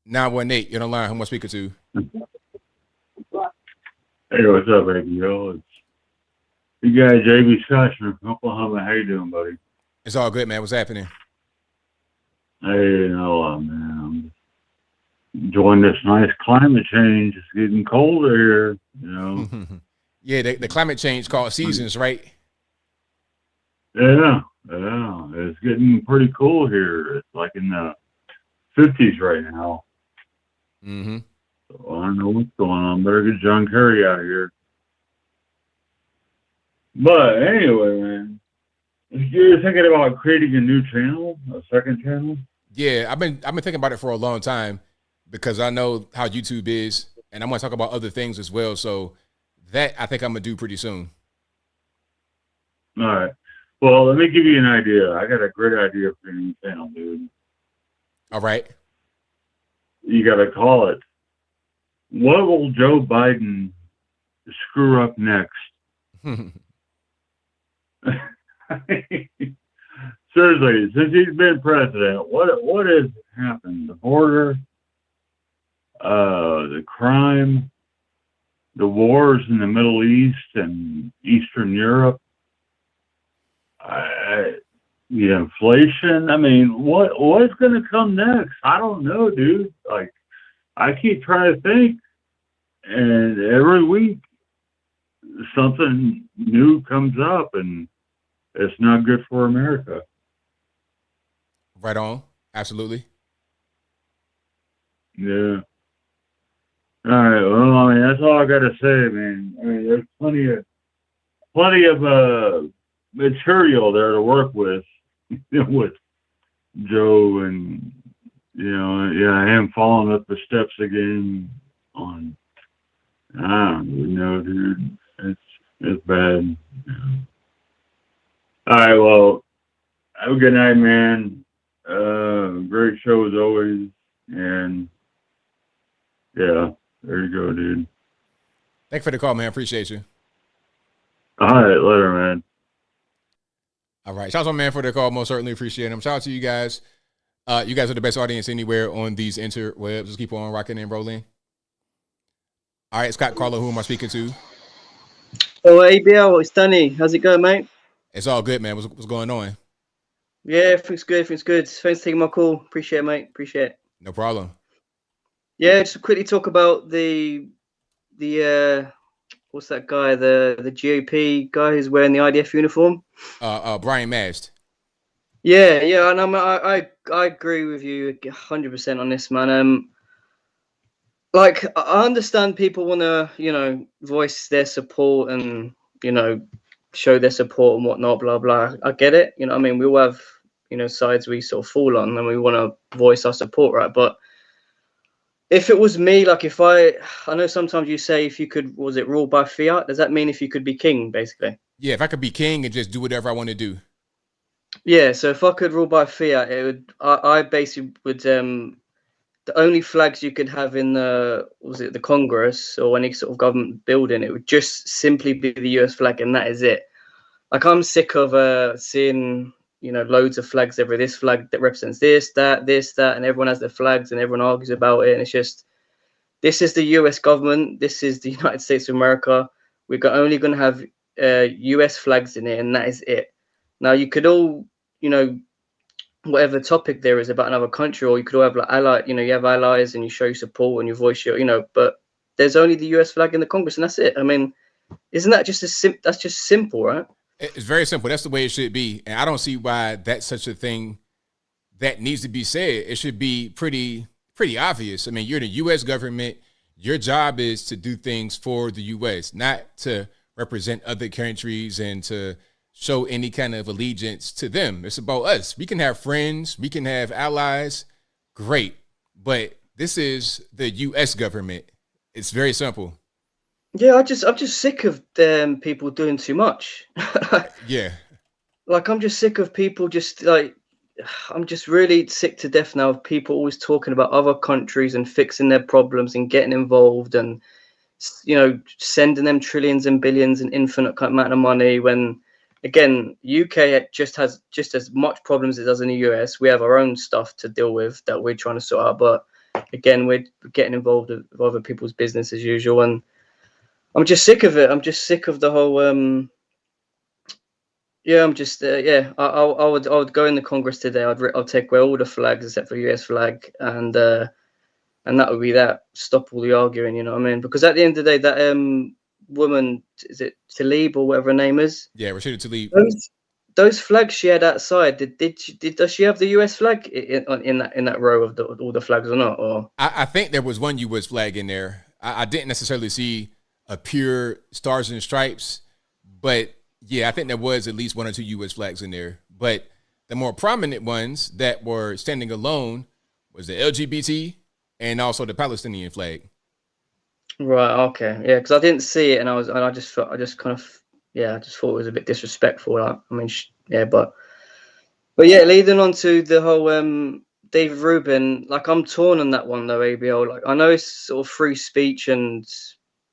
918. You're on the line. Who am I speaking to? Hey, what's up, ABL? It's you guys, JB Scott from Oklahoma. How you doing, buddy? It's all good, man. What's happening? Hey, no, man. I'm enjoying this nice climate change. It's getting colder here, you know. Yeah, the climate change called seasons, right? Yeah. It's getting pretty cool here. It's like in the 50s right now. Mm-hmm. So I don't know what's going on. Better get John Kerry out of here. But anyway, man, you're thinking about creating a new channel, a second channel? Yeah, I've been thinking about it for a long time because I know how YouTube is, and I'm going to talk about other things as well. So that I think I'm going to do pretty soon. All right. Well, let me give you an idea. I got a great idea for your new channel, dude. All right. You got to call it, what will Joe Biden screw up next? Seriously, since he's been president, what has happened? The border, the crime, the wars in the Middle East and Eastern Europe, the inflation. I mean, what's going to come next? I don't know, dude. Like, I keep trying to think, and every week something new comes up, and it's not good for America. Right on. Absolutely. Yeah. All right. Well, I mean, that's all I got to say, man. I mean, there's plenty of material there to work with, with Joe, and him following up the steps again on. I don't even know, dude. It's bad. Yeah. All right. Well, have a good night, man. Great show as always, and yeah, there you go, dude. Thanks for the call, man. Appreciate you. All right, later, man. All right. Shout out to my man for the call. Most certainly appreciate him. Shout out to you guys. You guys are the best audience anywhere on these interwebs. Just keep on rocking and rolling. All right, Scott Carla, who am I speaking to? Oh, ABL, it's Danny. How's it going, mate? It's all good, man. What's going on? Yeah, everything's good. Thanks for taking my call. Appreciate it, mate. Appreciate it. No problem. Yeah, just quickly talk about the what's that guy, the GOP guy who's wearing the IDF uniform? Brian Mast. Yeah, and I agree with you 100% on this, man. Like I understand people want to, voice their support and show their support and whatnot, blah blah. I get it. You know what I mean? We all have sides we sort of fall on, and we want to voice our support, right? But if it was me, like if I know sometimes you say if you could, was it rule by fiat? Does that mean if you could be king, basically? Yeah, if I could be king and just do whatever I want to do. Yeah, so if I could rule by fiat, it would. I basically would. The only flags you could have in the Congress or any sort of government building, it would just simply be the US flag, and that is it. Like I'm sick of seeing loads of flags everywhere. This flag that represents this, that, and everyone has their flags and everyone argues about it. And it's just, this is the US government. This is the United States of America. We're only going to have US flags in it, and that is it. Now you could all, whatever topic there is about another country, or you could all have like ally, you have allies and you show support and you voice your, but there's only the US flag in the Congress and that's it. I mean, isn't that just that's just simple, right? It's very simple. That's the way it should be. And I don't see why that's such a thing that needs to be said. It should be pretty obvious. I mean, you're the US government. Your job is to do things for the US, not to represent other countries and to show any kind of allegiance to them. It's about us. We can have friends, we can have allies, great. But this is the US government. It's very simple. Yeah, I'm just sick of people doing too much. Yeah. Like I'm just sick of people I'm just really sick to death now of people always talking about other countries and fixing their problems and getting involved and sending them trillions and billions and infinite amount of money when, again, UK just has just as much problems as it does in the US. We have our own stuff to deal with that we're trying to sort out. But again, we're getting involved with other people's business as usual. And I'm just sick of it. I'm just sick of the whole. I'm just I would go in the Congress today. I'd take away all the flags except for the US flag, and that would be that. Stop all the arguing. You know what I mean? Because at the end of the day, that woman, is it Tlaib or whatever her name is? Yeah, Rashida Tlaib. Those flags she had outside. Does she have the US flag in that row of all the flags or not? Or I think there was one US flag in there. I didn't necessarily see a pure stars and stripes, but yeah, I think there was at least one or two US flags in there. But the more prominent ones that were standing alone was the LGBT and also the Palestinian flag. Right. Okay. Yeah, because I didn't see it, and I just thought it was a bit disrespectful. Like, I mean, but yeah, leading on to the whole David Rubin. Like, I'm torn on that one though, ABL. Like, I know it's sort of free speech,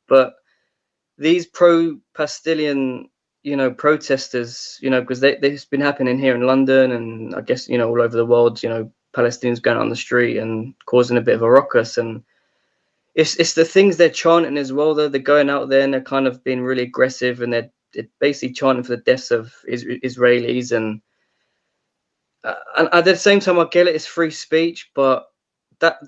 but these pro-Palestinian, protesters, because they've been happening here in London and I guess all over the world. Palestinians going on the street and causing a bit of a ruckus and. It's the things they're chanting as well, though. They're going out there and they're kind of being really aggressive and they're basically chanting for the deaths of Israelis. And at the same time, I get it, it's free speech, but that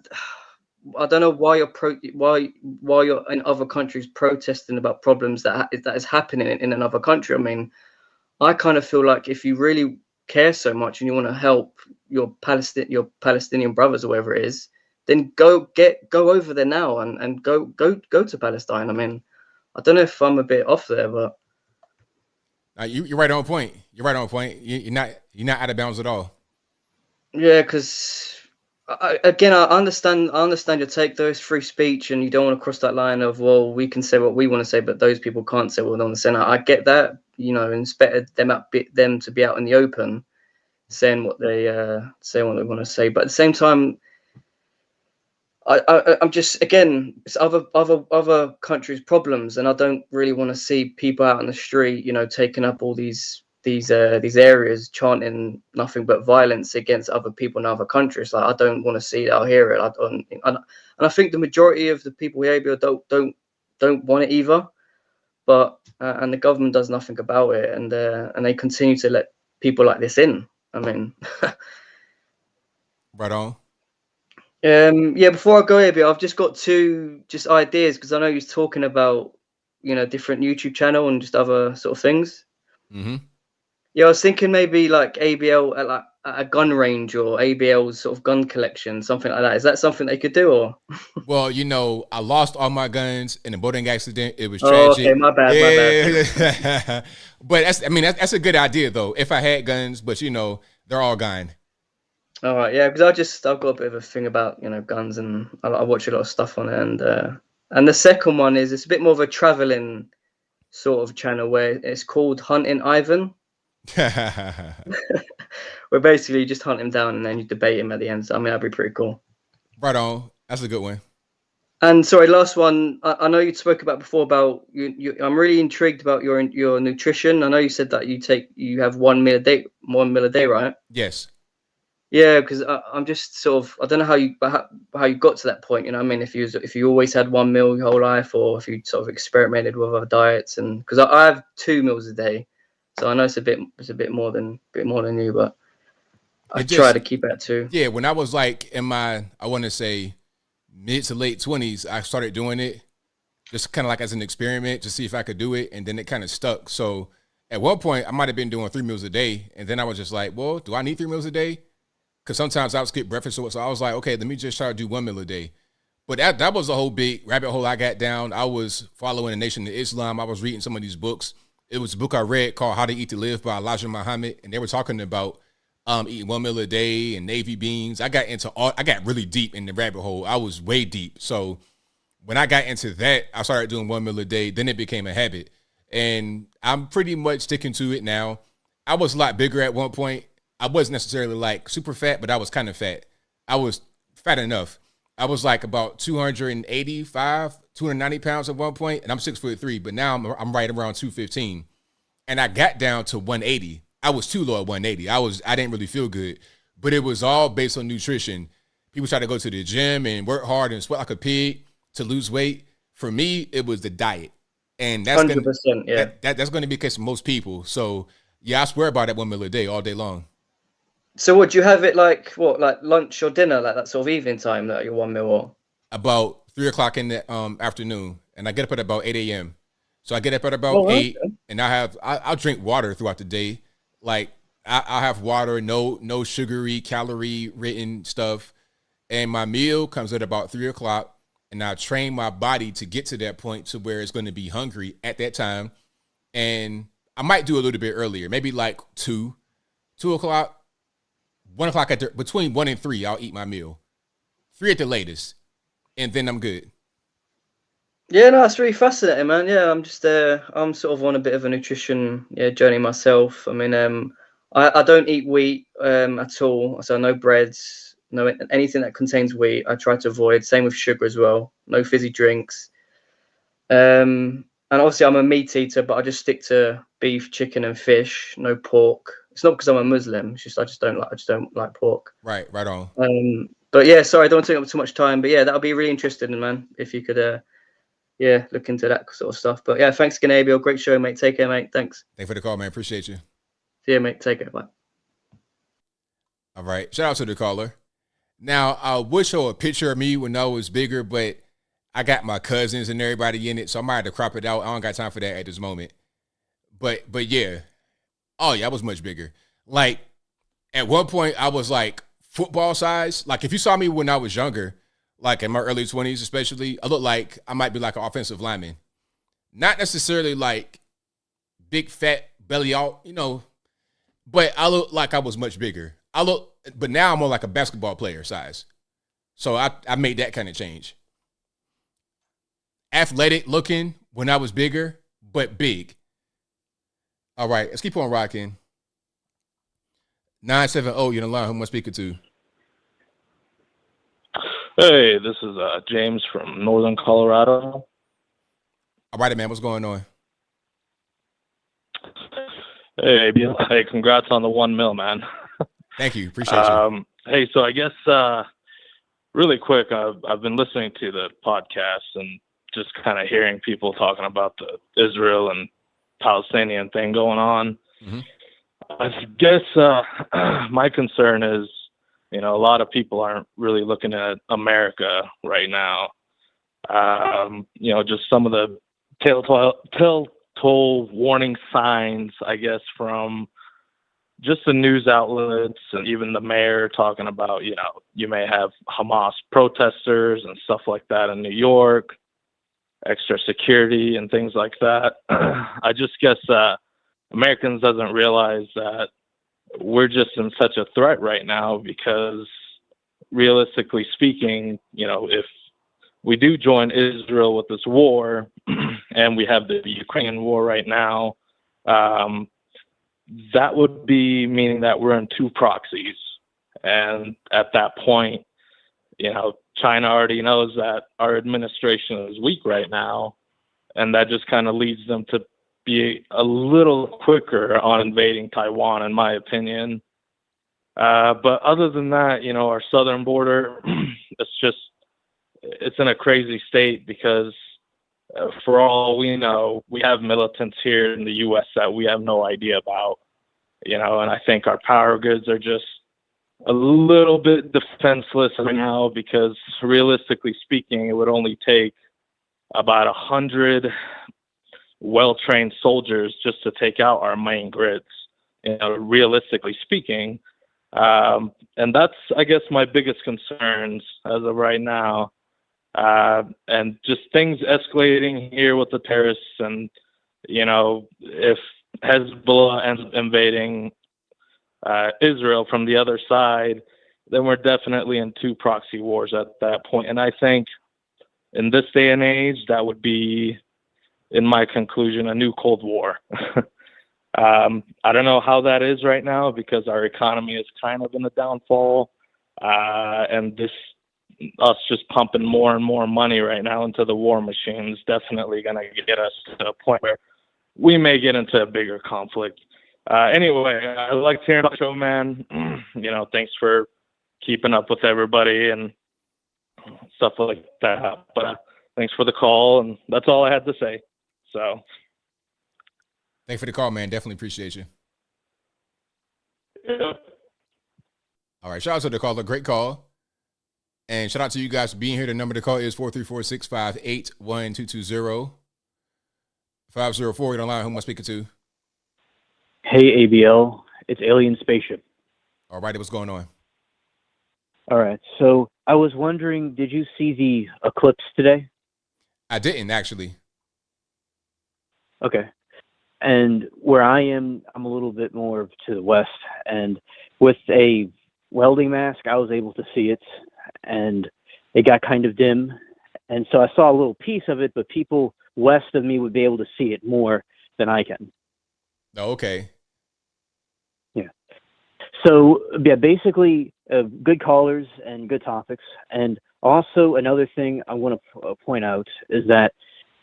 I don't know why you're in other countries protesting about problems that is happening in another country. I mean, I kind of feel like if you really care so much and you want to help your Palestinian brothers or whatever it is, then go over there now and go to Palestine. I mean, I don't know if I'm a bit off there, but you're right on point. You're right on point. You're not out of bounds at all. Yeah, because I understand your take. Though it's free speech, and you don't want to cross that line of, well, we can say what we want to say, but those people can't say what they want to say. And I get that, and it's better them to be out in the open, saying what they want to say. But at the same time, I'm just, again, it's other countries' problems, and I don't really want to see people out on the street, taking up all these areas, chanting nothing but violence against other people in other countries. Like, I don't want to see it or hear it. And I think the majority of the people here don't want it either. But and the government does nothing about it, and they continue to let people like this in. I mean, right on. Yeah, before I go here, I've just got two ideas because I know you're talking about, different YouTube channel and just other sort of things. Mm-hmm. Yeah, I was thinking maybe like ABL at a gun range or ABL's sort of gun collection, something like that. Is that something they could do or? Well, I lost all my guns in a boating accident. It was Oh, tragic. okay, my bad. But that's a good idea though. If I had guns, but they're all gone. All right, yeah, because I've got a bit of a thing about guns, and I watch a lot of stuff on it, and the second one is it's a bit more of a traveling sort of channel where it's called Hunting Ivan. Where basically you just hunt him down and then you debate him at the end. So, I mean, that'd be pretty cool. Right on. That's a good one. And sorry, last one. I know you spoke about before about you. I'm really intrigued about your nutrition. I know you said that you have 1 meal a day, right? Yes. Yeah, because I'm just sort of, I don't know how you got to that point. I mean, if you always had 1 meal your whole life, or if you sort of experimented with other diets, and because I have 2 meals a day, so I know it's a bit more than you, but I try to keep it at 2. Yeah, when I was like in my, I want to say mid to late 20s, I started doing it just kind of like as an experiment to see if I could do it, and then it kind of stuck. So at one point, I might have been doing 3 meals a day, and then I was just like, well, do I need 3 meals a day? Because sometimes I would skip breakfast, so I was like, okay, let me just try to do 1 meal a day. But that was a whole big rabbit hole I got down. I was following the Nation of Islam. I was reading some of these books. It was a book I read called How to Eat to Live by Elijah Muhammad, and they were talking about eating 1 meal a day and navy beans. I got really deep in the rabbit hole. I was way deep. So when I got into that, I started doing 1 meal a day. Then it became a habit, and I'm pretty much sticking to it now. I was a lot bigger at one point. I wasn't necessarily like super fat, but I was kind of fat. I was fat enough. I was like about 285, 290 pounds at one point, and I'm 6'3", but now I'm right around 215. And I got down to 180. I was too low at 180. I didn't really feel good, but it was all based on nutrition. People try to go to the gym and work hard and sweat like a pig to lose weight. For me, it was the diet, and that's 100%. That's going to be the case for most people. So yeah, I swear by that 1 meal a day all day long. So would you have it like lunch or dinner, like that sort of evening time, that your 1 meal? Or about 3 o'clock in the afternoon, and I get up at about 8 a.m. So I get up at about 8, and I'll drink water throughout the day. Like I have water, no sugary, calorie ridden stuff, and my meal comes at about 3 o'clock, and I train my body to get to that point to where it's going to be hungry at that time, and I might do a little bit earlier, maybe like 2 o'clock. 1 o'clock between 1 and 3, I'll eat my meal. 3 at the latest, and then I'm good. Yeah, no, it's really fascinating, man. Yeah, I'm sort of on a bit of a nutrition journey myself. I mean, I don't eat wheat at all. So no breads, no anything that contains wheat. I try to avoid. Same with sugar as well. No fizzy drinks. And obviously I'm a meat eater, but I just stick to beef, chicken, and fish. No pork. It's not because I'm a Muslim. It's just I just don't like pork. Right on. But yeah, sorry, I don't want to take up too much time. But yeah, that'll be really interesting, man. If you could, look into that sort of stuff. But yeah, thanks again, ABL. Great show, mate. Take care, mate. Thanks. Thanks for the call, man. Appreciate you. See you, mate. Take care. Bye. All right. Shout out to the caller. Now, I would show a picture of me when I was bigger, but I got my cousins and everybody in it, so I might have to crop it out. I don't got time for that at this moment. But yeah. Oh, yeah, I was much bigger. Like, at one point, I was, like, football size. Like, if you saw me when I was younger, like in my early 20s especially, I looked like I might be like an offensive lineman. Not necessarily, like, big, fat, belly out, but I look like I was much bigger. But now I'm more like a basketball player size. So I made that kind of change. Athletic looking when I was bigger, but big. All right, let's keep on rocking. 970, you're in the line. Who am I speaking to? Hey, this is James from Northern Colorado. All right, man, what's going on? Hey, ABL. Hey, congrats on the 1 mil, man. Thank you. Appreciate you. Hey, so I guess really quick, I've been listening to the podcast and just kind of hearing people talking about the Israel and Palestinian thing going on. Mm-hmm. I guess my concern is You know, a lot of people aren't really looking at America right now. You know, just some of the telltale warning signs, I guess, from just the news outlets and even the mayor talking about, you know, you may have Hamas protesters and stuff like that in New York, extra security and things like that. I just guess Americans doesn't realize that we're just in such a threat right now because realistically speaking, you know, if we do join Israel with this war and we have the Ukrainian war right now, that would be meaning that we're in two proxies. And at that point, you know, China already knows that our administration is weak right now. And that just kind of leads them to be a little quicker on invading Taiwan, in my opinion. But other than that, you know, our southern border, it's in a crazy state because for all we know, we have militants here in the U.S. that we have no idea about, you know, and I think our power goods are just a little bit defenseless right now because realistically speaking, it would only take about 100 well-trained soldiers just to take out our main grids, you know, realistically speaking. And that's, I guess, my biggest concerns as of right now. And just things escalating here with the terrorists and, you know, if Hezbollah ends up invading Israel from the other side, then we're definitely in two proxy wars at that point. And I think in this day and age, that would be, in my conclusion, a new Cold War. I don't know how that is right now because our economy is kind of in a downfall. And us just pumping more and more money right now into the war machine is definitely going to get us to a point where we may get into a bigger conflict. Anyway, I liked hearing about the show, man. You know, thanks for keeping up with everybody and stuff like that. But thanks for the call, and that's all I had to say. So, thanks for the call, man. Definitely appreciate you. Yeah. All right, shout out to the caller. Great call. And shout out to you guys for being here. The number to call is 434-658-1220. 504, you're online. Who am I speaking to? Hey, ABL. It's Alien Spaceship. All right, what's going on? All right. So I was wondering, did you see the eclipse today? I didn't, actually. Okay. And where I am, I'm a little bit more to the west. And with a welding mask, I was able to see it. And it got kind of dim. And so I saw a little piece of it, but people west of me would be able to see it more than I can. Oh, okay. Yeah. So, yeah, basically, good callers and good topics. And also another thing I want to point out is that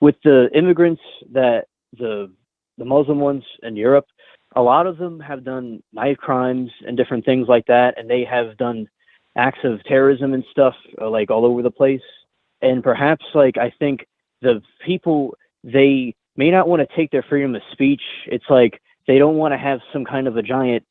with the immigrants that the Muslim ones in Europe, a lot of them have done knife crimes and different things like that. And they have done acts of terrorism and stuff like all over the place. And perhaps like I think the people, they may not want to take their freedom of speech. It's like they don't want to have some kind of a giant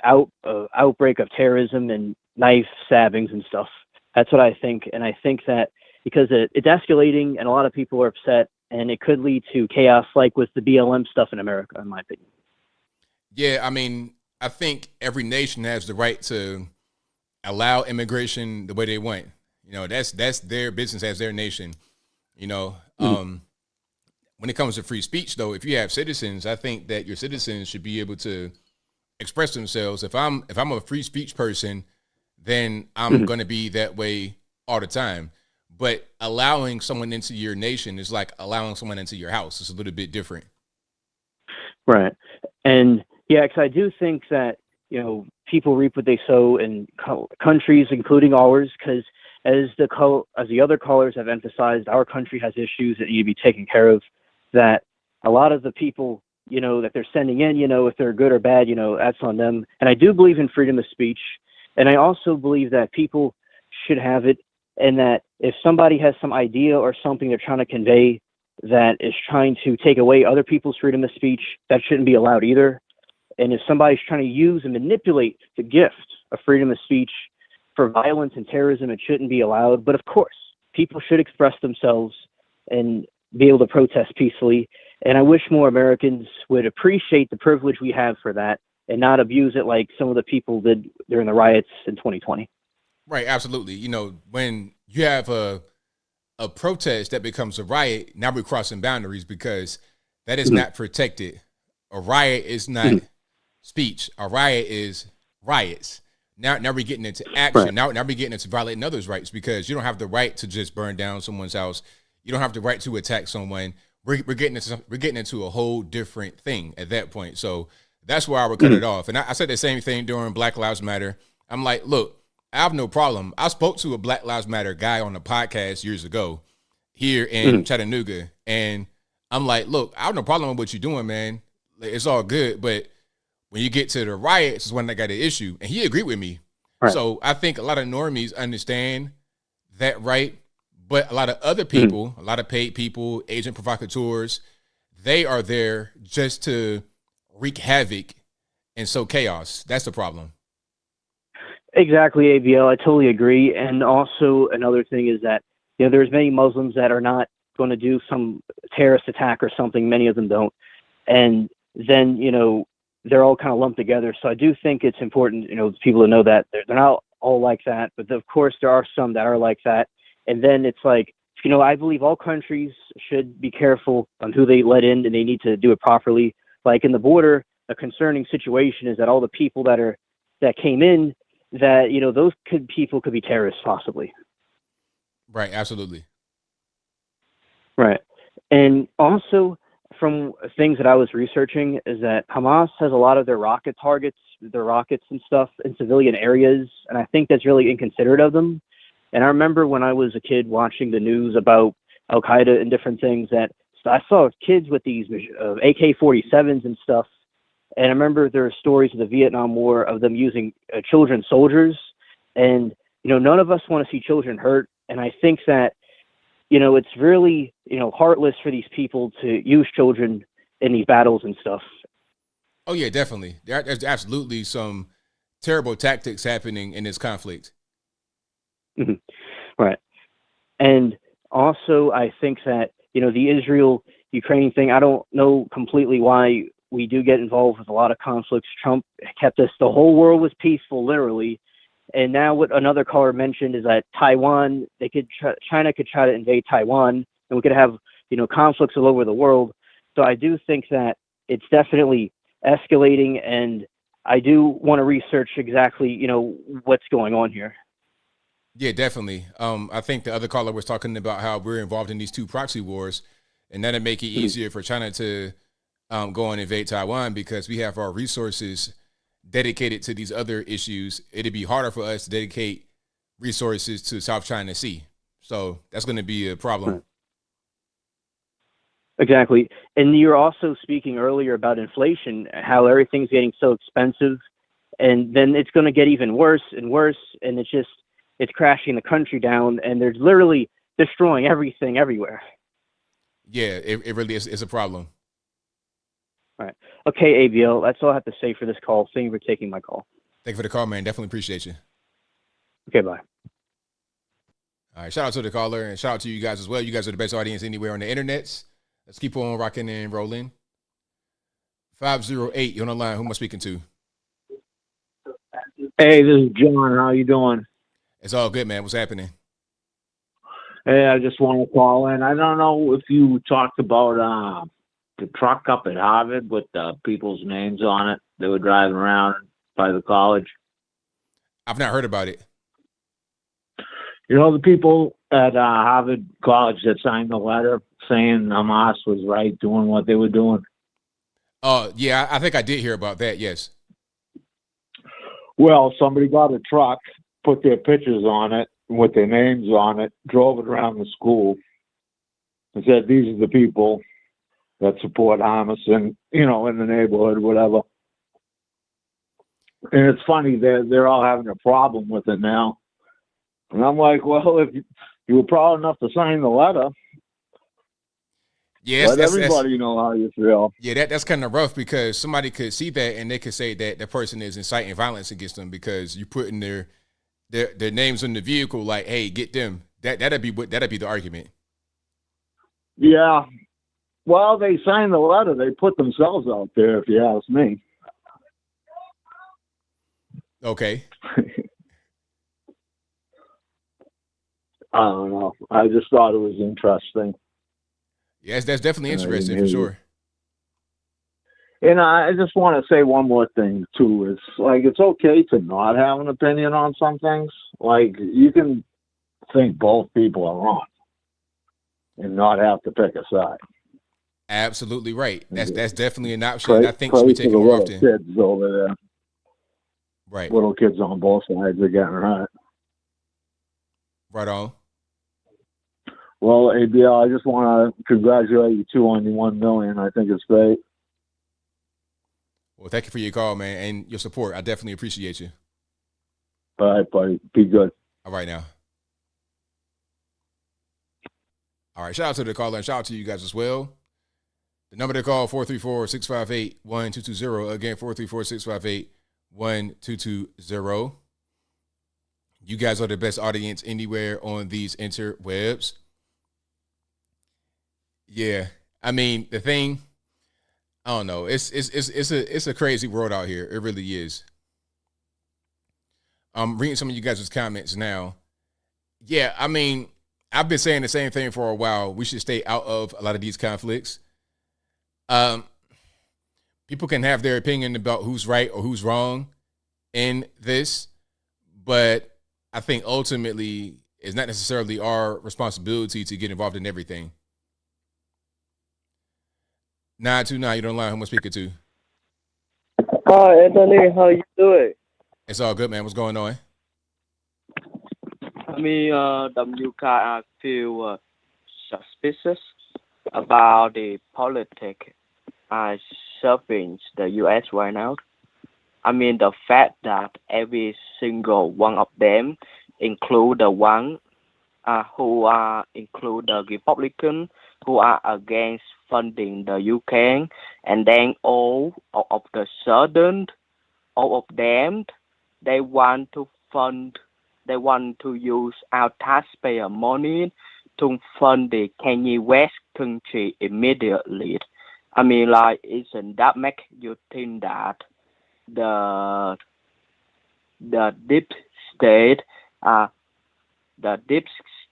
outbreak of terrorism and knife stabbings and stuff. That's what I think. And I think that because it's escalating and a lot of people are upset and it could lead to chaos like with the BLM stuff in America, in my opinion. Yeah, I mean, I think every nation has the right to allow immigration the way they want. You know, that's their business as their nation. You know, when it comes to free speech, though, if you have citizens, I think that your citizens should be able to express themselves. If I'm a free speech person, then I'm going to be that way all the time. But allowing someone into your nation is like allowing someone into your house. It's a little bit different. Right. And yeah, because I do think that, you know, people reap what they sow in countries, including ours, because as the other callers have emphasized, our country has issues that need to be taken care of, that a lot of the people, you know, that they're sending in, you know, if they're good or bad, you know, that's on them. And I do believe in freedom of speech. And I also believe that people should have it, and that if somebody has some idea or something they're trying to convey that is trying to take away other people's freedom of speech, that shouldn't be allowed either. And if somebody's trying to use and manipulate the gift of freedom of speech for violence and terrorism. It shouldn't be allowed. But of course, people should express themselves and be able to protest peacefully. And I wish more Americans would appreciate the privilege we have for that and not abuse it like some of the people did during the riots in 2020. Right, absolutely. When you have a protest that becomes a riot, now we're crossing boundaries because that is not protected. A riot is not speech. A riot is riots. Now we're getting into action. Right. Now we're getting into violating others' rights because you don't have the right to just burn down someone's house. You don't have the right to attack someone. We're getting into a whole different thing at that point. So that's where I would cut it off. And I said the same thing during Black Lives Matter. I'm like, look, I have no problem. I spoke to a Black Lives Matter guy on the podcast years ago here in Chattanooga. And I'm like, look, I have no problem with what you're doing, man. It's all good. But when you get to the riots is when I got an issue. And he agreed with me. Right. So I think a lot of normies understand that right. But a lot of other people, a lot of paid people, agent provocateurs, they are there just to wreak havoc and sow chaos. That's the problem. Exactly, ABL. I totally agree. And also another thing is that, there's many Muslims that are not going to do some terrorist attack or something. Many of them don't. And then, they're all kind of lumped together. So I do think it's important, people to know that they're not all like that. But of course, there are some that are like that. And then it's like, I believe all countries should be careful on who they let in, and they need to do it properly. Like in the border, a concerning situation is that all the people that came in, that, those people could be terrorists possibly. Right. Absolutely. Right. And also from things that I was researching is that Hamas has a lot of their rocket targets, their rockets and stuff in civilian areas. And I think that's really inconsiderate of them. And I remember when I was a kid watching the news about Al-Qaeda and different things that I saw kids with these AK-47s and stuff. And I remember there were stories of the Vietnam War of them using children soldiers. And, none of us want to see children hurt. And I think that, it's really, heartless for these people to use children in these battles and stuff. Oh, yeah, definitely. There's absolutely some terrible tactics happening in this conflict. Right. And also, I think that, the Israel-Ukraine thing, I don't know completely why we do get involved with a lot of conflicts. Trump kept us, the whole world was peaceful, literally. And now what another caller mentioned is that Taiwan, China could try to invade Taiwan, and we could have, conflicts all over the world. So I do think that it's definitely escalating, and I do want to research exactly, what's going on here. Yeah, definitely. I think the other caller was talking about how we're involved in these two proxy wars, and that'll make it easier for China to go and invade Taiwan because we have our resources dedicated to these other issues. It'd be harder for us to dedicate resources to South China Sea. So that's going to be a problem. Exactly. And you're also speaking earlier about inflation, how everything's getting so expensive, and then it's going to get even worse and worse. And it's crashing the country down, and they're literally destroying everything everywhere. Yeah, it really is. It's a problem. All right. Okay, ABL, that's all I have to say for this call. Thank you for taking my call. Thank you for the call, man. Definitely appreciate you. Okay, bye. All right, shout out to the caller, and shout out to you guys as well. You guys are the best audience anywhere on the internet. Let's keep on rocking and rolling. 508, you're on the line. Who am I speaking to? Hey, this is John. How you doing? It's all good, man. What's happening? Hey, I just want to call in. I don't know if you talked about the truck up at Harvard with people's names on it. They were driving around by the college. I've not heard about it. The people at Harvard College that signed the letter saying Hamas was right doing what they were doing. Yeah, I think I did hear about that, yes. Well, somebody got a truck, put their pictures on it with their names on it, drove it around the school, and said, these are the people that support Hamas and, in the neighborhood, whatever. And it's funny, they're all having a problem with it now. And I'm like, well, if you were proud enough to sign the letter, yes, let everybody know how you feel. Yeah, that's kind of rough because somebody could see that and they could say that that person is inciting violence against them because you're putting their their names on the vehicle, like, hey, get them. That'd be the argument. Yeah. Well, they signed the letter. They put themselves out there, if you ask me. Okay. I don't know. I just thought it was interesting. Yes, that's definitely interesting for sure. And I just want to say one more thing too. It's like it's okay to not have an opinion on some things. Like you can think both people are wrong and not have to pick a side. Absolutely right. That's definitely an option. I think should be taken more often. Kids over there. Right. Little kids on both sides are getting hurt. Right on. Well, ABL, I just want to congratulate you too on your 1 million. I think it's great. Well, thank you for your call, man, and your support. I definitely appreciate you. All right, buddy. Be good. All right, now. All right, shout out to the caller and shout out to you guys as well. The number to call, 434-658-1220. Again, 434-658-1220. You guys are the best audience anywhere on these interwebs. Yeah, I mean, the thing, I don't know. It's a crazy world out here. It really is. I'm reading some of you guys' comments now. Yeah, I mean, I've been saying the same thing for a while. We should stay out of a lot of these conflicts. People can have their opinion about who's right or who's wrong in this, but I think ultimately it's not necessarily our responsibility to get involved in everything. 929, you don't lie. Who am I speaking to? Hi, Anthony. How you doing? It's all good, man. What's going on? I mean, the you guys feel suspicious about the politics serving the U.S. right now. I mean, the fact that every single one of them, include the one who include the Republican, who are against funding the Ukraine, and then all of the sudden, all of them, they want to use our taxpayer money to fund the Kanye West country immediately. I mean, like, isn't that make you think that the deep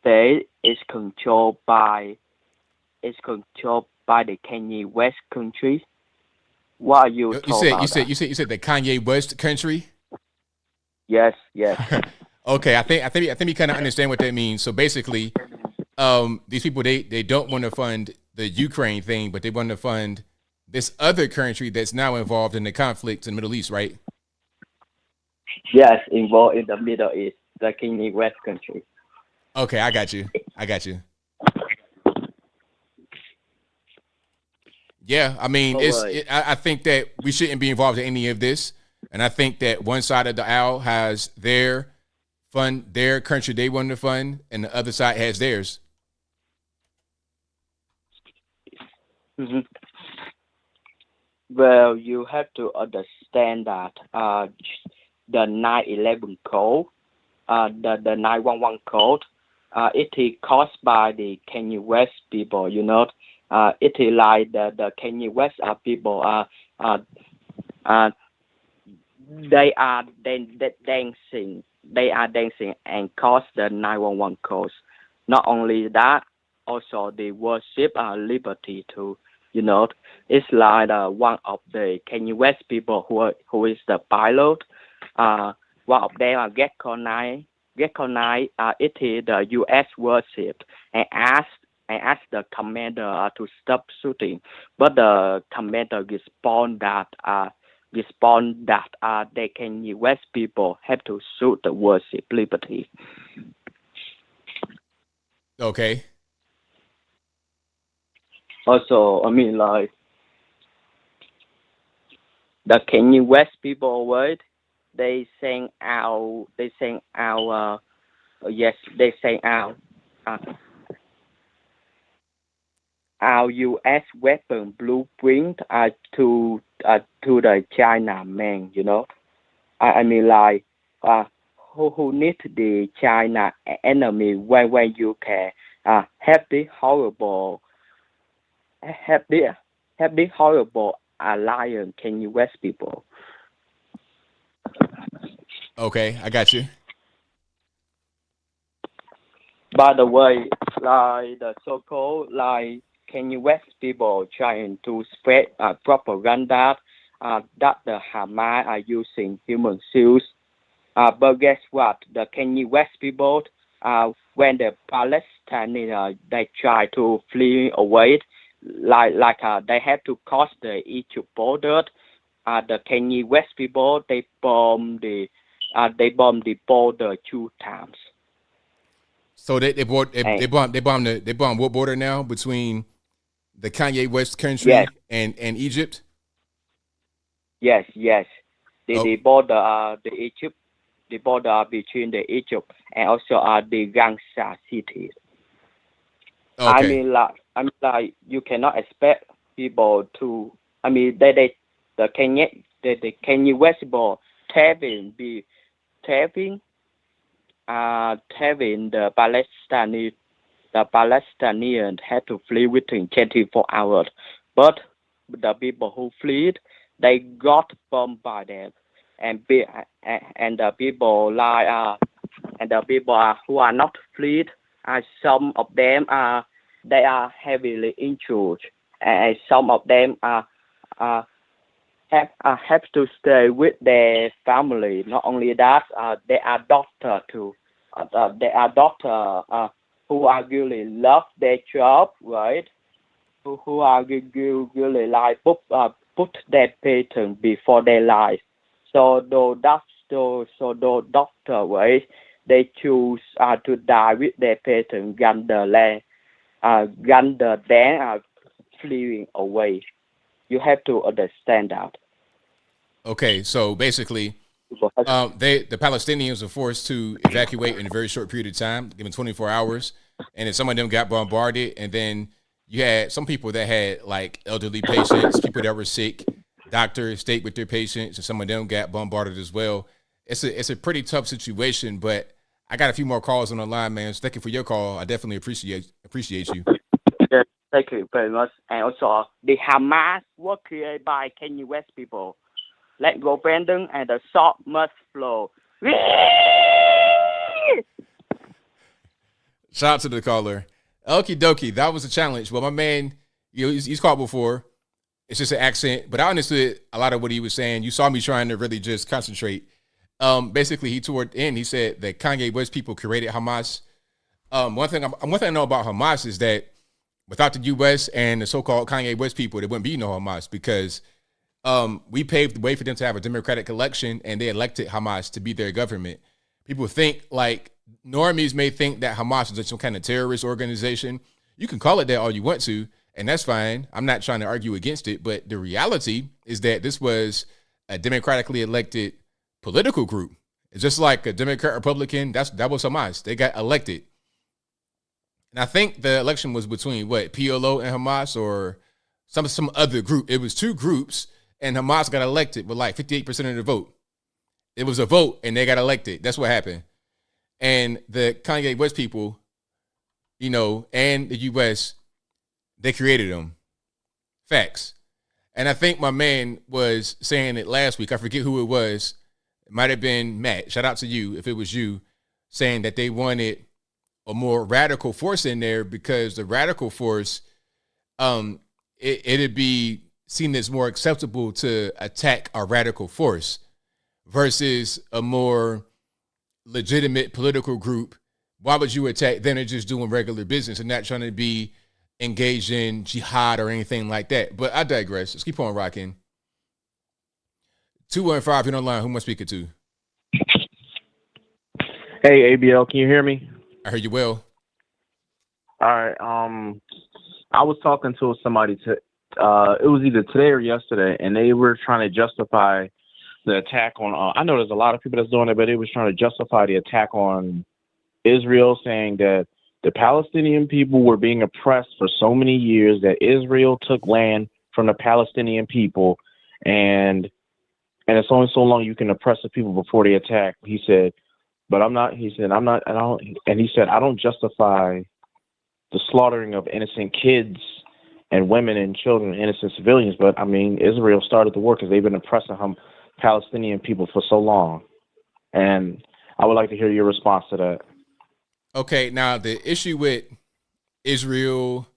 state is controlled by the Kanye West country? What are you talking about? You said the Kanye West country? Yes. Okay, I think you kind of understand what that means. So basically, these people they don't want to fund the Ukraine thing, but they want to fund this other country that's now involved in the conflict in the Middle East, right? Yes, involved in the Middle East, the Kanye West country. Okay, I got you. Yeah, I mean, I think that we shouldn't be involved in any of this, and I think that one side of the aisle has their country they want to fund, and the other side has theirs. Mm-hmm. Well, you have to understand that the 9/11 code, the 911 code, it is caused by the Kanye West people. You know, it is like the Kanye West people they are dancing. They are dancing and cause the 911 codes. Not only that, also they worship liberty too. You know, it's like one of the Kanye West people who is the pilot. One of them get connived. It is the U.S. worship and asked the commander to stop shooting, but the commander respond that the Kanye West people have to shoot the worship liberty. Okay. Also, I mean, like, the Kanye West people, right? They send our U.S. weapon blueprint to the China man. You know, I mean, like, who need the China enemy when you can have the horrible alliance Kanye West people. Okay, I got you. By the way, like the so-called like Kanye West people trying to spread propaganda that the Hamas are using human shields. But guess what? The Kanye West people, when the Palestinians they try to flee away, like they have to cross the Egypt border. The Kanye West people they bomb the border 2 times. So they bomb what border now between the Kanye West country and Egypt? Yes. The border the Egypt, the border between the Egypt and also the Gaza city. Okay. I mean like you cannot expect people to. I mean the Kanye West people having the Palestinians had to flee within 24 hours, but the people who fled they got bombed by them, and the people who are not fled, some of them they are heavily injured, and some of them have to stay with their family. Not only that, they are doctors too. They are doctors who are really love their job, right? Who are really like put their patient before their life. So those doctors, right? They choose to die with their patient rather than fleeing away. You have to understand that. Okay, so basically, the Palestinians were forced to evacuate in a very short period of time, given 24 hours, and then some of them got bombarded, and then you had some people that had like elderly patients, people that were sick, doctors stayed with their patients, and some of them got bombarded as well. It's a pretty tough situation, but I got a few more calls on the line, man. So thank you for your call. I definitely appreciate you. Yes, thank you very much. And also, the Hamas was created by Kanye West people. Let go Brandon, and the salt must flow. Shout out to the caller. Okie dokie, that was a challenge. Well, my man, he's called before. It's just an accent, but I understood a lot of what he was saying. You saw me trying to really just concentrate. Basically, he toward the end, he said that Kanye West people created Hamas. One thing I know about Hamas is that without the U.S. and the so-called Kanye West people, there wouldn't be no Hamas because we paved the way for them to have a democratic election, and they elected Hamas to be their government. People think, like, normies may think that Hamas is some kind of terrorist organization. You can call it that all you want to, and that's fine. I'm not trying to argue against it, but the reality is that this was a democratically elected political group. It's just like a Democrat, Republican. That was Hamas. They got elected. And I think the election was between PLO and Hamas or some other group. It was two groups, and Hamas got elected with like 58% of the vote. It was a vote, and they got elected. That's what happened. And the Kanye West people, and the U.S., they created them. Facts. And I think my man was saying it last week. I forget who it was. It might have been Matt. Shout out to you if it was you, saying that they wanted a more radical force in there because the radical force, it'd be seen as more acceptable to attack a radical force versus a more legitimate political group. Why would you attack them? They're just doing regular business and not trying to be engaged in jihad or anything like that. But I digress. Let's keep on rocking. 215, you're online. Who am I speaking to? Hey, ABL, can you hear me? I heard you well. All right. I was talking to somebody it was either today or yesterday, and they were trying to justify the attack on. I know there's a lot of people that's doing it, but they was trying to justify the attack on Israel, saying that the Palestinian people were being oppressed for so many years that Israel took land from the Palestinian people, and it's only so long you can oppress the people before they attack. He said, but I'm not. He said, I'm not. I don't. And he said, I don't justify the slaughtering of innocent kids and women and children, innocent civilians. But I mean, Israel started the war because they've been oppressing Palestinian people for so long. And I would like to hear your response to that. Okay, now the issue with Israel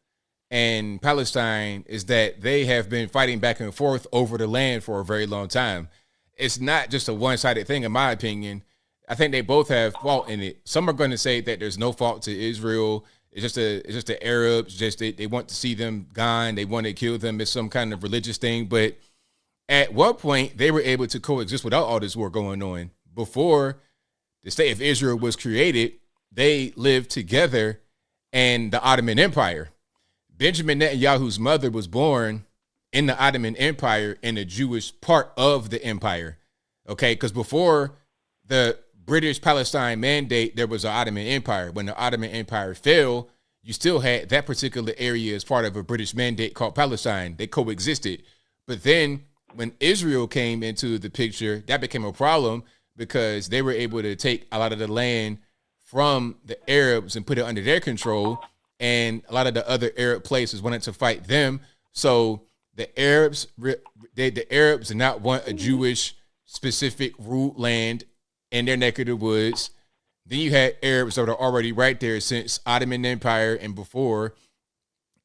and Palestine is that they have been fighting back and forth over the land for a very long time. It's not just a one-sided thing, in my opinion. I think they both have fault in it. Some are going to say that there's no fault to Israel. It's just the Arabs. Just they want to see them gone. They want to kill them. It's some kind of religious thing. But at one point, they were able to coexist without all this war going on. Before the state of Israel was created, they lived together in the Ottoman Empire. Benjamin Netanyahu's mother was born in the Ottoman Empire in the Jewish part of the empire. Okay, because before the British Palestine Mandate, there was an Ottoman Empire. When the Ottoman Empire fell, you still had that particular area as part of a British mandate called Palestine. They coexisted. But then when Israel came into the picture, that became a problem because they were able to take a lot of the land from the Arabs and put it under their control. And a lot of the other Arab places wanted to fight them. So the Arabs did not want a Jewish specific ruled land in their neck of the woods. Then you had Arabs that were already right there since Ottoman Empire and before.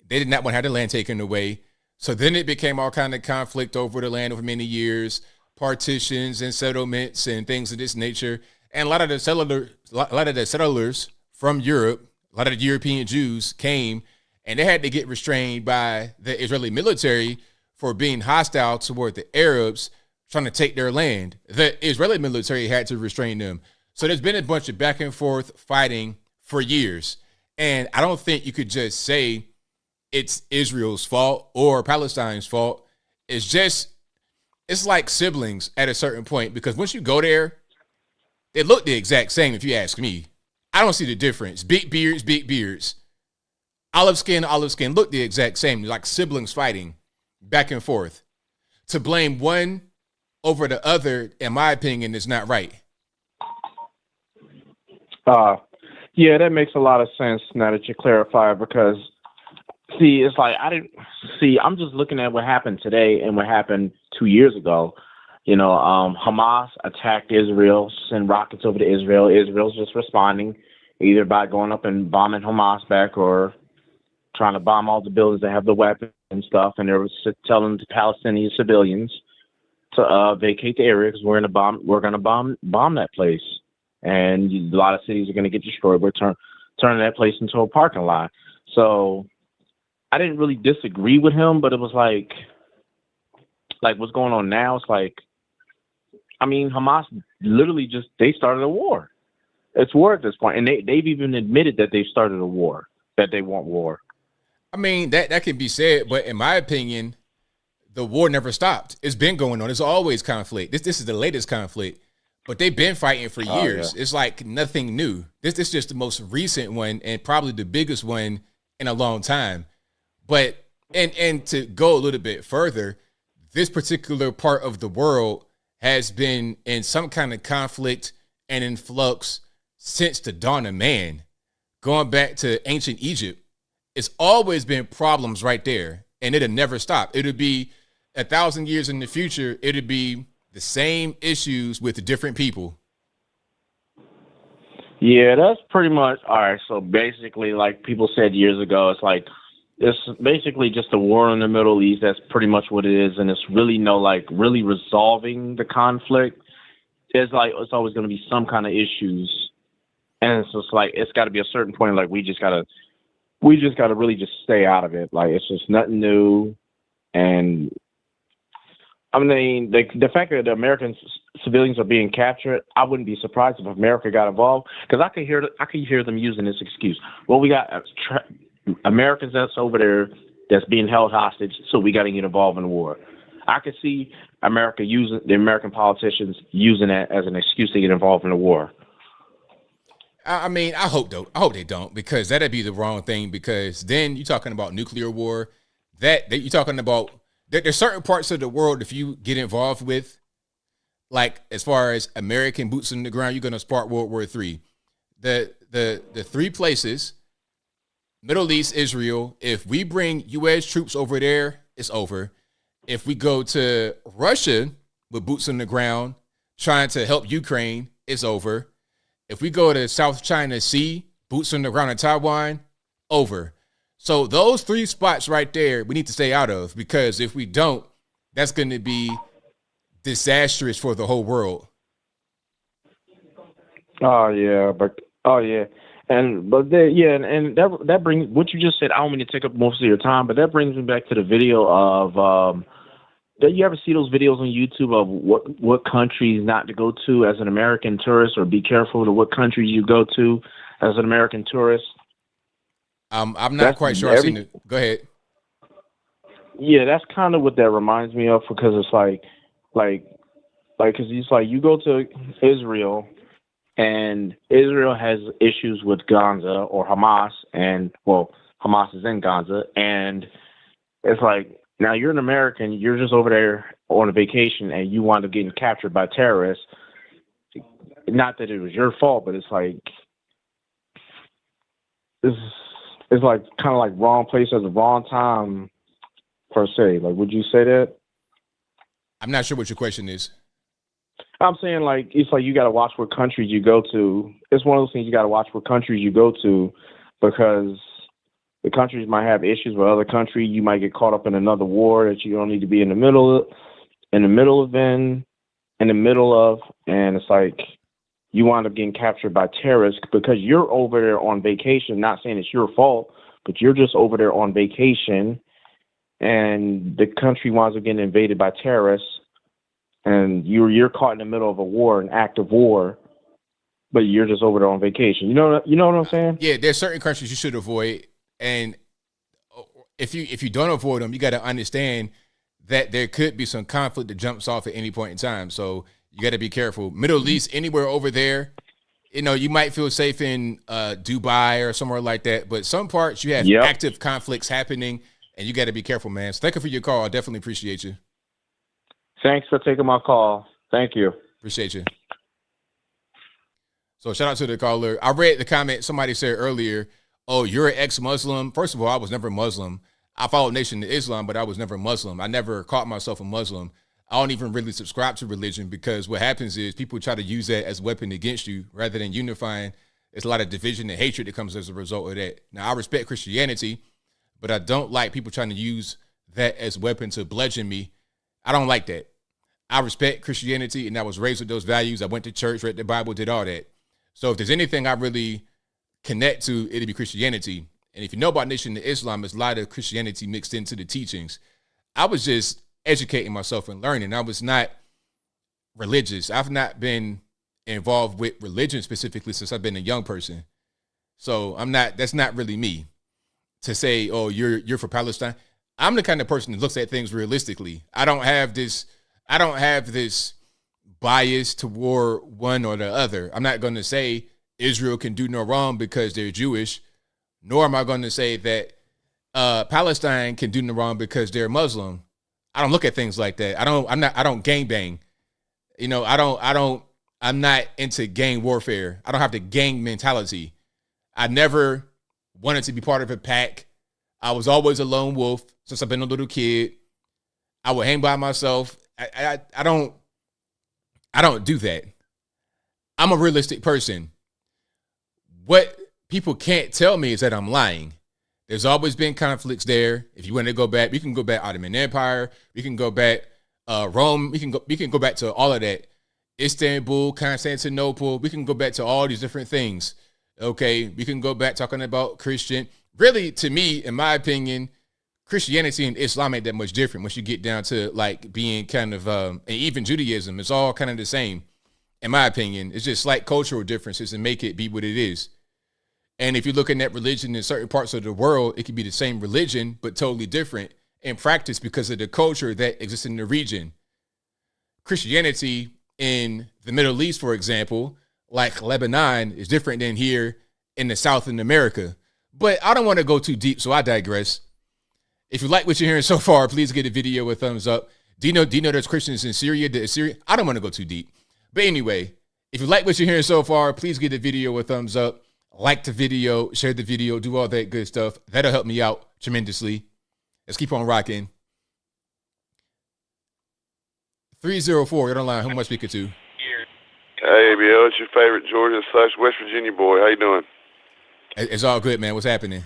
They did not want to have the land taken away. So then it became all kind of conflict over the land over many years, partitions and settlements and things of this nature. And a lot of the settlers from Europe, a lot of the European Jews came and they had to get restrained by the Israeli military for being hostile toward the Arabs trying to take their land. The Israeli military had to restrain them. So there's been a bunch of back and forth fighting for years. And I don't think you could just say it's Israel's fault or Palestine's fault. It's like siblings at a certain point, because once you go there, they look the exact same if you ask me. I don't see the difference. Big beards. Olive skin, look the exact same, like siblings fighting back and forth. To blame one over the other, in my opinion, is not right. Yeah, that makes a lot of sense now that you clarify, because see, it's like I'm just looking at what happened today and what happened 2 years ago. You know, Hamas attacked Israel, sent rockets over to Israel. Israel's just responding either by going up and bombing Hamas back or trying to bomb all the buildings that have the weapons and stuff. And they were telling the Palestinian civilians to vacate the area because we're going to bomb that place. And a lot of cities are going to get destroyed. We're turning that place into a parking lot. So I didn't really disagree with him, but it was like what's going on now. It's like, I mean, Hamas literally they started a war. It's war at this point. And they've even admitted that they've started a war, that they want war. I mean, that can be said, but in my opinion, the war never stopped. It's been going on. There's always conflict. This is the latest conflict, but they've been fighting for years. Yeah. It's like nothing new. This is just the most recent one and probably the biggest one in a long time. But and to go a little bit further, this particular part of the world has been in some kind of conflict and in flux since the dawn of man. Going back to ancient Egypt, it's always been problems right there, and it'll never stop. It'll be 1,000 years in the future. It'll be the same issues with different people. Yeah, that's pretty much all right. So basically, like people said years ago, it's basically just a war in the Middle East. That's pretty much what it is, and it's really really resolving the conflict. It's always going to be some kind of issues, and it's just it's got to be a certain point. Like we just gotta really just stay out of it. Like it's just nothing new, and I mean the fact that the American civilians are being captured, I wouldn't be surprised if America got involved, because I could hear them using this excuse. Well, we got Americans that's over there that's being held hostage, so we got to get involved in the war. I could see the American politicians using that as an excuse to get involved in the war. I mean, I hope they don't, because that'd be the wrong thing, because then you're talking about nuclear war. That you're talking about, there's certain parts of the world, if you get involved with, like as far as American boots on the ground, you're going to spark World War III. The three places, Middle East, Israel, if we bring U.S. troops over there, it's over. If we go to Russia with boots on the ground, trying to help Ukraine, it's over. If we go to South China Sea, boots on the ground in Taiwan, over. So those three spots right there, we need to stay out of, because if we don't, that's going to be disastrous for the whole world. Oh yeah, and that brings what you just said. I don't mean to take up most of your time, but that brings me back to the video of. Do you ever see those videos on YouTube of what countries not to go to as an American tourist, or be careful to what countries you go to as an American tourist? I'm not quite sure I've seen it. Go ahead. Yeah, that's kind of what that reminds me of, because it's because it's like you go to Israel, and Israel has issues with Gaza or Hamas, and Hamas is in Gaza, and it's like, now you're an American, you're just over there on a vacation, and you wind up getting captured by terrorists. Not that it was your fault, but it's like it's like kind of like wrong place at the wrong time, per se. Like, would you say that? I'm not sure what your question is. I'm saying, like, it's like you got to watch what countries you go to. It's one of those things, you got to watch what countries you go to, because the countries might have issues with other countries. You might get caught up in another war that you don't need to be in the middle of, and it's like you wind up getting captured by terrorists because you're over there on vacation. Not saying it's your fault, but you're just over there on vacation, and the country winds up getting invaded by terrorists, and you're caught in the middle of a war, an active war, but you're just over there on vacation. You know what I'm saying? Yeah, there's certain countries you should avoid. And if you don't avoid them, you got to understand that there could be some conflict that jumps off at any point in time. So you got to be careful. Middle East, anywhere over there, you might feel safe in Dubai or somewhere like that. But some parts you have active conflicts happening, and you got to be careful, man. So thank you for your call. I definitely appreciate you. Thanks for taking my call. Thank you. Appreciate you. So shout out to the caller. I read the comment somebody said earlier, oh, you're an ex-Muslim. First of all, I was never Muslim. I followed Nation of Islam, but I was never Muslim. I never called myself a Muslim. I don't even really subscribe to religion, because what happens is people try to use that as a weapon against you rather than unifying. There's a lot of division and hatred that comes as a result of that. Now, I respect Christianity, but I don't like people trying to use that as a weapon to bludgeon me. I don't like that. I respect Christianity, and I was raised with those values. I went to church, read the Bible, did all that. So if there's anything I really connect to, it'll be Christianity. And if you know about Nation of Islam, there's a lot of Christianity mixed into the teachings. I was just educating myself and learning. I was not religious. I've not been involved with religion specifically since I've been a young person. So that's not really me to say, oh, you're for Palestine. I'm the kind of person that looks at things realistically. I don't have this bias toward one or the other. I'm not going to say Israel can do no wrong because they're Jewish, nor am I going to say that Palestine can do no wrong because they're Muslim. I don't look at things like that. I don't gangbang. I'm not into gang warfare. I don't have the gang mentality. I never wanted to be part of a pack. I was always a lone wolf since I've been a little kid. I would hang by myself. I don't do that. I'm a realistic person. What people can't tell me is that I'm lying. There's always been conflicts there. If you want to go back, we can go back Ottoman Empire. We can go back Rome. We can go back to all of that. Istanbul, Constantinople. We can go back to all these different things. Okay, we can go back talking about Christian. Really, to me, in my opinion, Christianity and Islam ain't that much different once you get down to like being kind of, and even Judaism, it's all kind of the same. In my opinion, it's just slight cultural differences and make it be what it is. And if you're looking at religion in certain parts of the world, it could be the same religion, but totally different in practice because of the culture that exists in the region. Christianity in the Middle East, for example, like Lebanon, is different than here in the South in America. But I don't want to go too deep, so I digress. If you like what you're hearing so far, please give the video a thumbs up. Do you know there's Christians in Syria? I don't want to go too deep. But anyway, if you like what you're hearing so far, please give the video a thumbs up. Like the video, share the video, do all that good stuff. That'll help me out tremendously. Let's keep on rocking. 304, you're online. Who am I speaking to? Hey, ABL, it's your favorite Georgia/West Virginia boy. How you doing? It's all good, man. What's happening?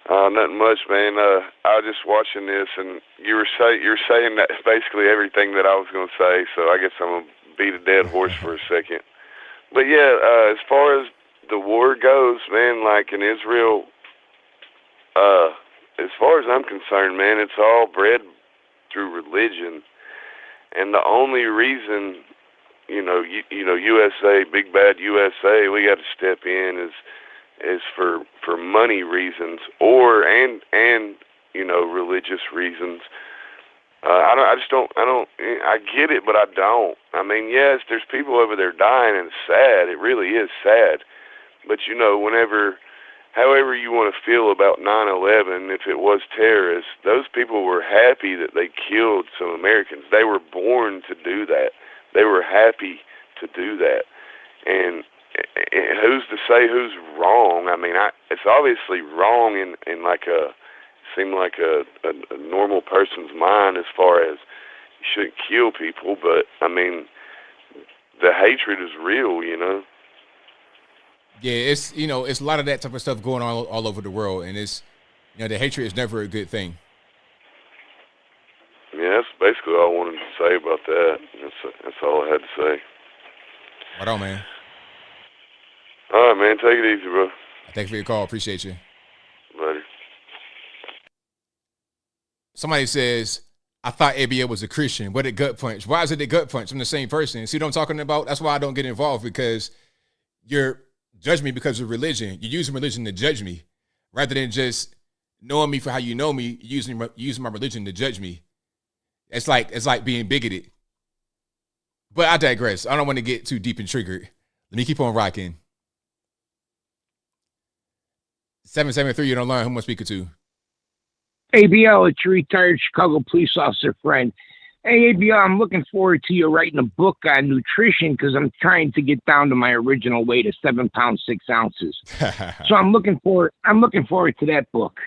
Nothing much, man. I was just watching this, and you're saying that basically everything that I was going to say, so I guess I'm going to beat a dead horse for a second. But, yeah, as far as the war goes, man, like in Israel, as far as I'm concerned, man, it's all bred through religion. And the only reason, USA, big bad USA, we got to step in is for money reasons and religious reasons. I get it, but I don't. I mean, yes, there's people over there dying and it's sad. It really is sad. But however you want to feel about 9/11, if it was terrorists, those people were happy that they killed some Americans. They were born to do that. They were happy to do that. And who's to say who's wrong? I mean, it's obviously wrong in like a normal person's mind as far as you shouldn't kill people, but I mean, the hatred is real, Yeah, it's it's a lot of that type of stuff going on all over the world, and it's the hatred is never a good thing. Yeah, that's basically all I wanted to say about that. That's all I had to say. Right on, man. All right, man. Take it easy, bro. Thanks for your call. Appreciate you. Later. Somebody says, I thought ABL was a Christian. What a gut punch. Why is it a gut punch? I'm the same person. See what I'm talking about? That's why I don't get involved, because you're judging me because of religion. You're using religion to judge me rather than just knowing me for how you know me, using my religion to judge me. It's like being bigoted. But I digress. I don't want to get too deep and triggered. Let me keep on rocking. 773, you're online. Who am I speaking to? ABL, it's your retired Chicago police officer friend. Hey, ABL, I'm looking forward to you writing a book on nutrition because I'm trying to get down to my original weight of 7 pounds 6 ounces. So I'm looking forward to that book.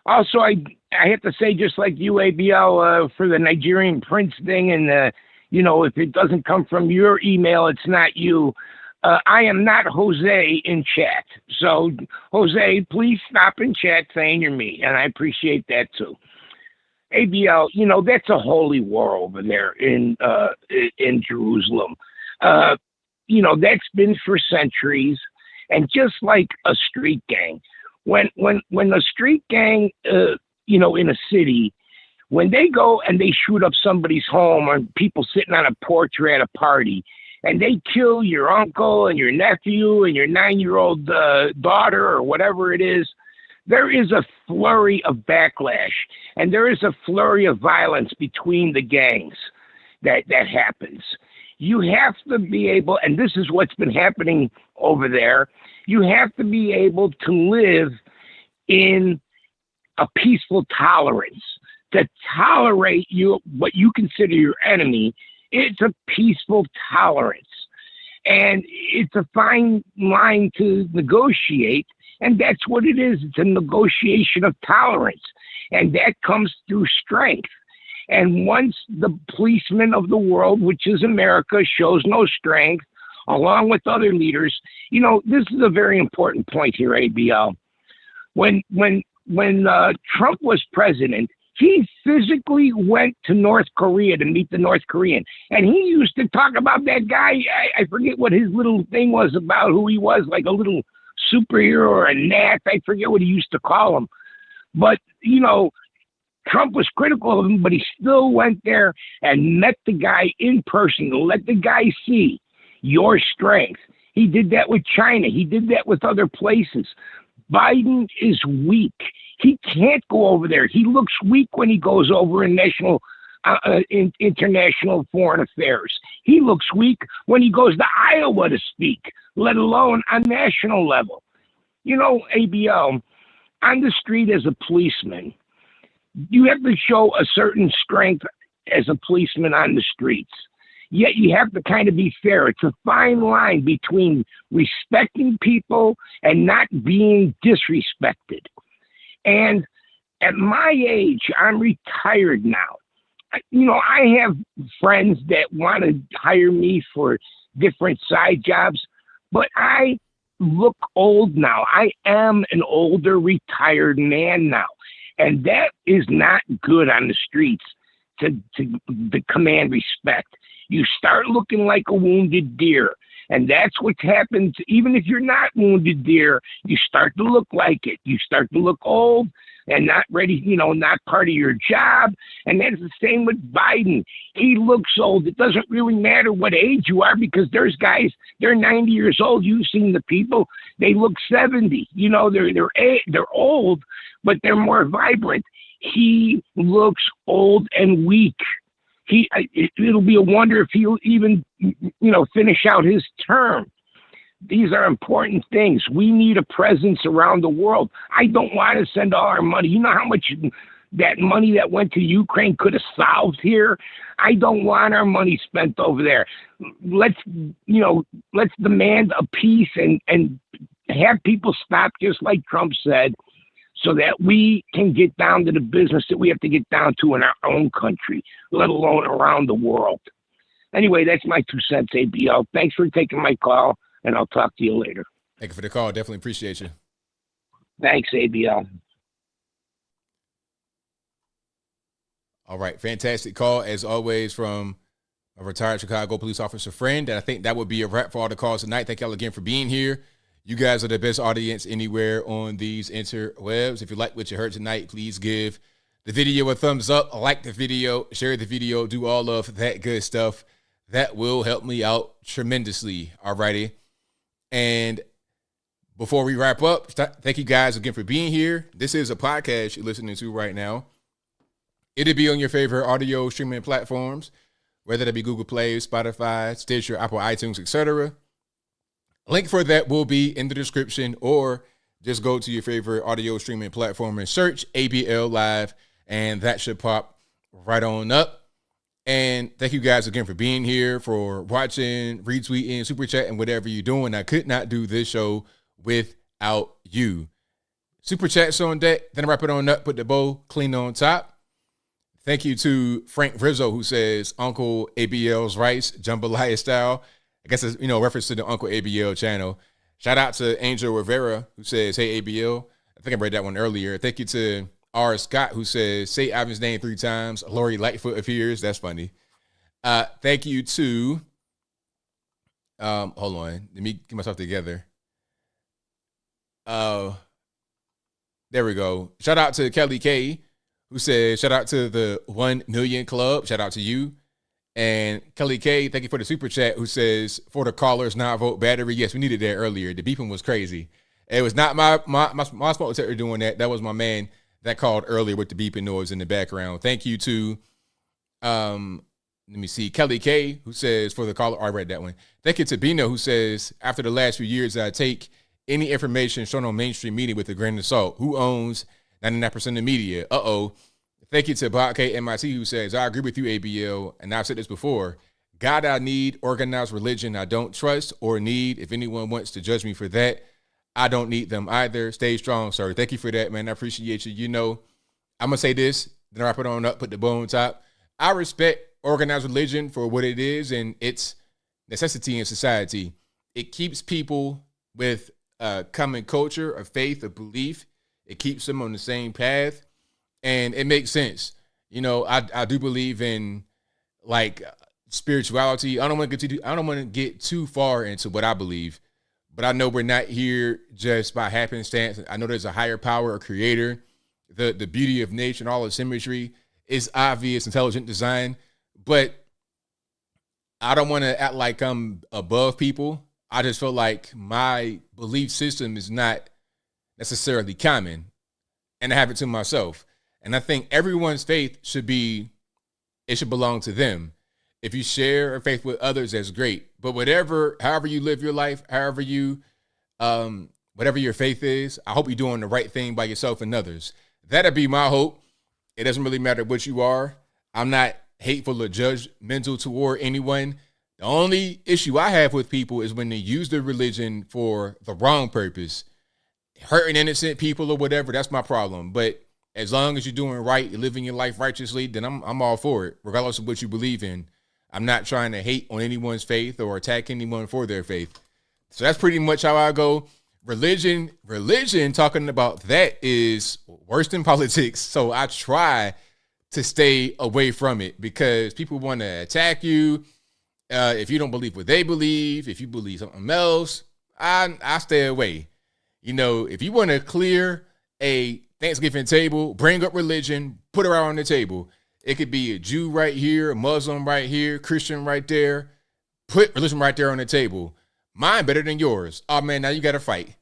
Also, I have to say, just like you, ABL, for the Nigerian prince thing, and if it doesn't come from your email, it's not you. I am not Jose in chat. So, Jose, please stop in chat saying you're me, and I appreciate that too. ABL, that's a holy war over there in Jerusalem. That's been for centuries, and just like a street gang, when a street gang, in a city, when they go and they shoot up somebody's home or people sitting on a porch or at a party, and they kill your uncle and your nephew and your 9-year-old daughter or whatever it is, there is a flurry of backlash, and there is a flurry of violence between the gangs that happens. You have to be able, and this is what's been happening over there, you have to be able to live in a peaceful tolerance. To tolerate what you consider your enemy, it's a peaceful tolerance. And it's a fine line to negotiate, and that's what it is. It's a negotiation of tolerance, and that comes through strength. And once the policeman of the world, which is America, shows no strength, along with other leaders, this is a very important point here, ABL. When Trump was president, he physically went to North Korea to meet the North Korean. And he used to talk about that guy. I forget what his little thing was about, who he was, like a little superhero or a gnat. I forget what he used to call him. But, Trump was critical of him, but he still went there and met the guy in person to let the guy see your strength. He did that with China. He did that with other places. Biden is weak. He can't go over there. He looks weak when he goes over in international foreign affairs. He looks weak when he goes to Iowa to speak, let alone on national level. ABL, on the street as a policeman, you have to show a certain strength as a policeman on the streets. Yet you have to kind of be fair. It's a fine line between respecting people and not being disrespected. And at my age, I'm retired now. I have friends that want to hire me for different side jobs, but I look old now. I am an older retired man now, and that is not good on the streets to command respect. You start looking like a wounded deer, and that's what happens. Even if you're not wounded deer, you start to look like it. You start to look old and not ready, not part of your job. And that's the same with Biden. He looks old. It doesn't really matter what age you are, because there's guys, they're 90 years old. You've seen the people, they look 70. They're old, but they're more vibrant. He looks old and weak. It'll be a wonder if he'll even, finish out his term. These are important things. We need a presence around the world. I don't want to send all our money. You know how much that money that went to Ukraine could have solved here? I don't want our money spent over there. Let's demand a peace and have people stop, just like Trump said, so that we can get down to the business that we have to get down to in our own country, let alone around the world. Anyway, that's my 2 cents, ABL. Thanks for taking my call, and I'll talk to you later. Thank you for the call. Definitely appreciate you. Thanks, ABL. All right. Fantastic call, as always, from a retired Chicago police officer friend. And I think that would be a wrap for all the calls tonight. Thank y'all again for being here. You guys are the best audience anywhere on these interwebs. If you like what you heard tonight, please give the video a thumbs up, like the video, share the video, do all of that good stuff. That will help me out tremendously. All righty. And before we wrap up, thank you guys again for being here. This is a podcast you're listening to right now. It'll be on your favorite audio streaming platforms, whether that be Google Play, Spotify, Stitcher, Apple, iTunes, etc. Link for that will be in the description, or just go to your favorite audio streaming platform and search ABL Live, and that should pop right on up. And thank you guys again for being here, for watching, retweeting, super chatting, whatever you're doing. I could not do this show without you. Super chats on deck, then wrap it on up, put the bow clean on top. Thank you to Frank Rizzo, who says Uncle ABL's rice, jambalaya style. I guess it's, reference to the Uncle ABL channel. Shout out to Angel Rivera, who says, hey, ABL. I think I read that one earlier. Thank you to R. Scott, who says, say Ivan's name 3 times. Lori Lightfoot appears. That's funny. Thank you to, hold on. Let me get myself together. There we go. Shout out to Kelly K, who says, shout out to the 1 million club. Shout out to you. And Kelly K, thank you for the super chat, who says, for the callers, 9-volt battery. Yes, we needed that earlier. The beeping was crazy. It was not my smoke detector doing that. That was my man that called earlier with the beeping noise in the background. Thank you to, let me see, Kelly K, who says, for the caller, I read that one. Thank you to Bino, who says, after the last few years, I take any information shown on mainstream media with a grain of salt. Who owns 99% of media? Uh-oh. Thank you to Bob K. MIT, who says, I agree with you, ABL, and I've said this before. God I need, organized religion I don't trust or need. If anyone wants to judge me for that, I don't need them either. Stay strong, sir. Thank you for that, man. I appreciate you. I'm going to say this, then wrap it on up, put the bow on top. I respect organized religion for what it is and its necessity in society. It keeps people with a common culture, a faith, a belief. It keeps them on the same path. And it makes sense. I do believe in spirituality. I don't want to get too far into what I believe, but I know we're not here just by happenstance. I know there's a higher power, a creator. The beauty of nature and all its symmetry is obvious, intelligent design, but I don't want to act like I'm above people. I just feel like my belief system is not necessarily common, and I have it to myself. And I think everyone's faith should belong to them. If you share a faith with others, that's great. But however you live your life, whatever your faith is, I hope you're doing the right thing by yourself and others. That'd be my hope. It doesn't really matter what you are. I'm not hateful or judgmental toward anyone. The only issue I have with people is when they use their religion for the wrong purpose, hurting innocent people or whatever. That's my problem. But as long as you're doing right, you're living your life righteously, then I'm all for it, regardless of what you believe in. I'm not trying to hate on anyone's faith or attack anyone for their faith. So that's pretty much how I go. Religion, talking about that is worse than politics. So I try to stay away from it because people want to attack you. If you don't believe what they believe, if you believe something else, I stay away. You know, if you want to clear a Thanksgiving table, bring up religion, put it around on the table. It could be a Jew right here, a Muslim right here, Christian right there. Put religion right there on the table. Mine better than yours. Oh man, now you got to fight.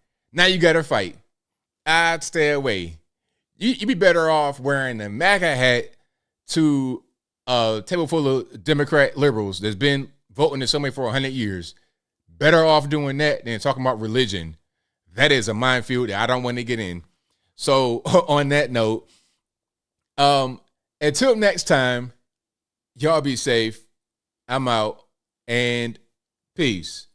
I'd stay away. You'd be better off wearing a MAGA hat to a table full of Democrat liberals that's been voting in some way for 100 years. Better off doing that than talking about religion. That is a minefield that I don't want to get in. So on that note, until next time, y'all be safe. I'm out and peace.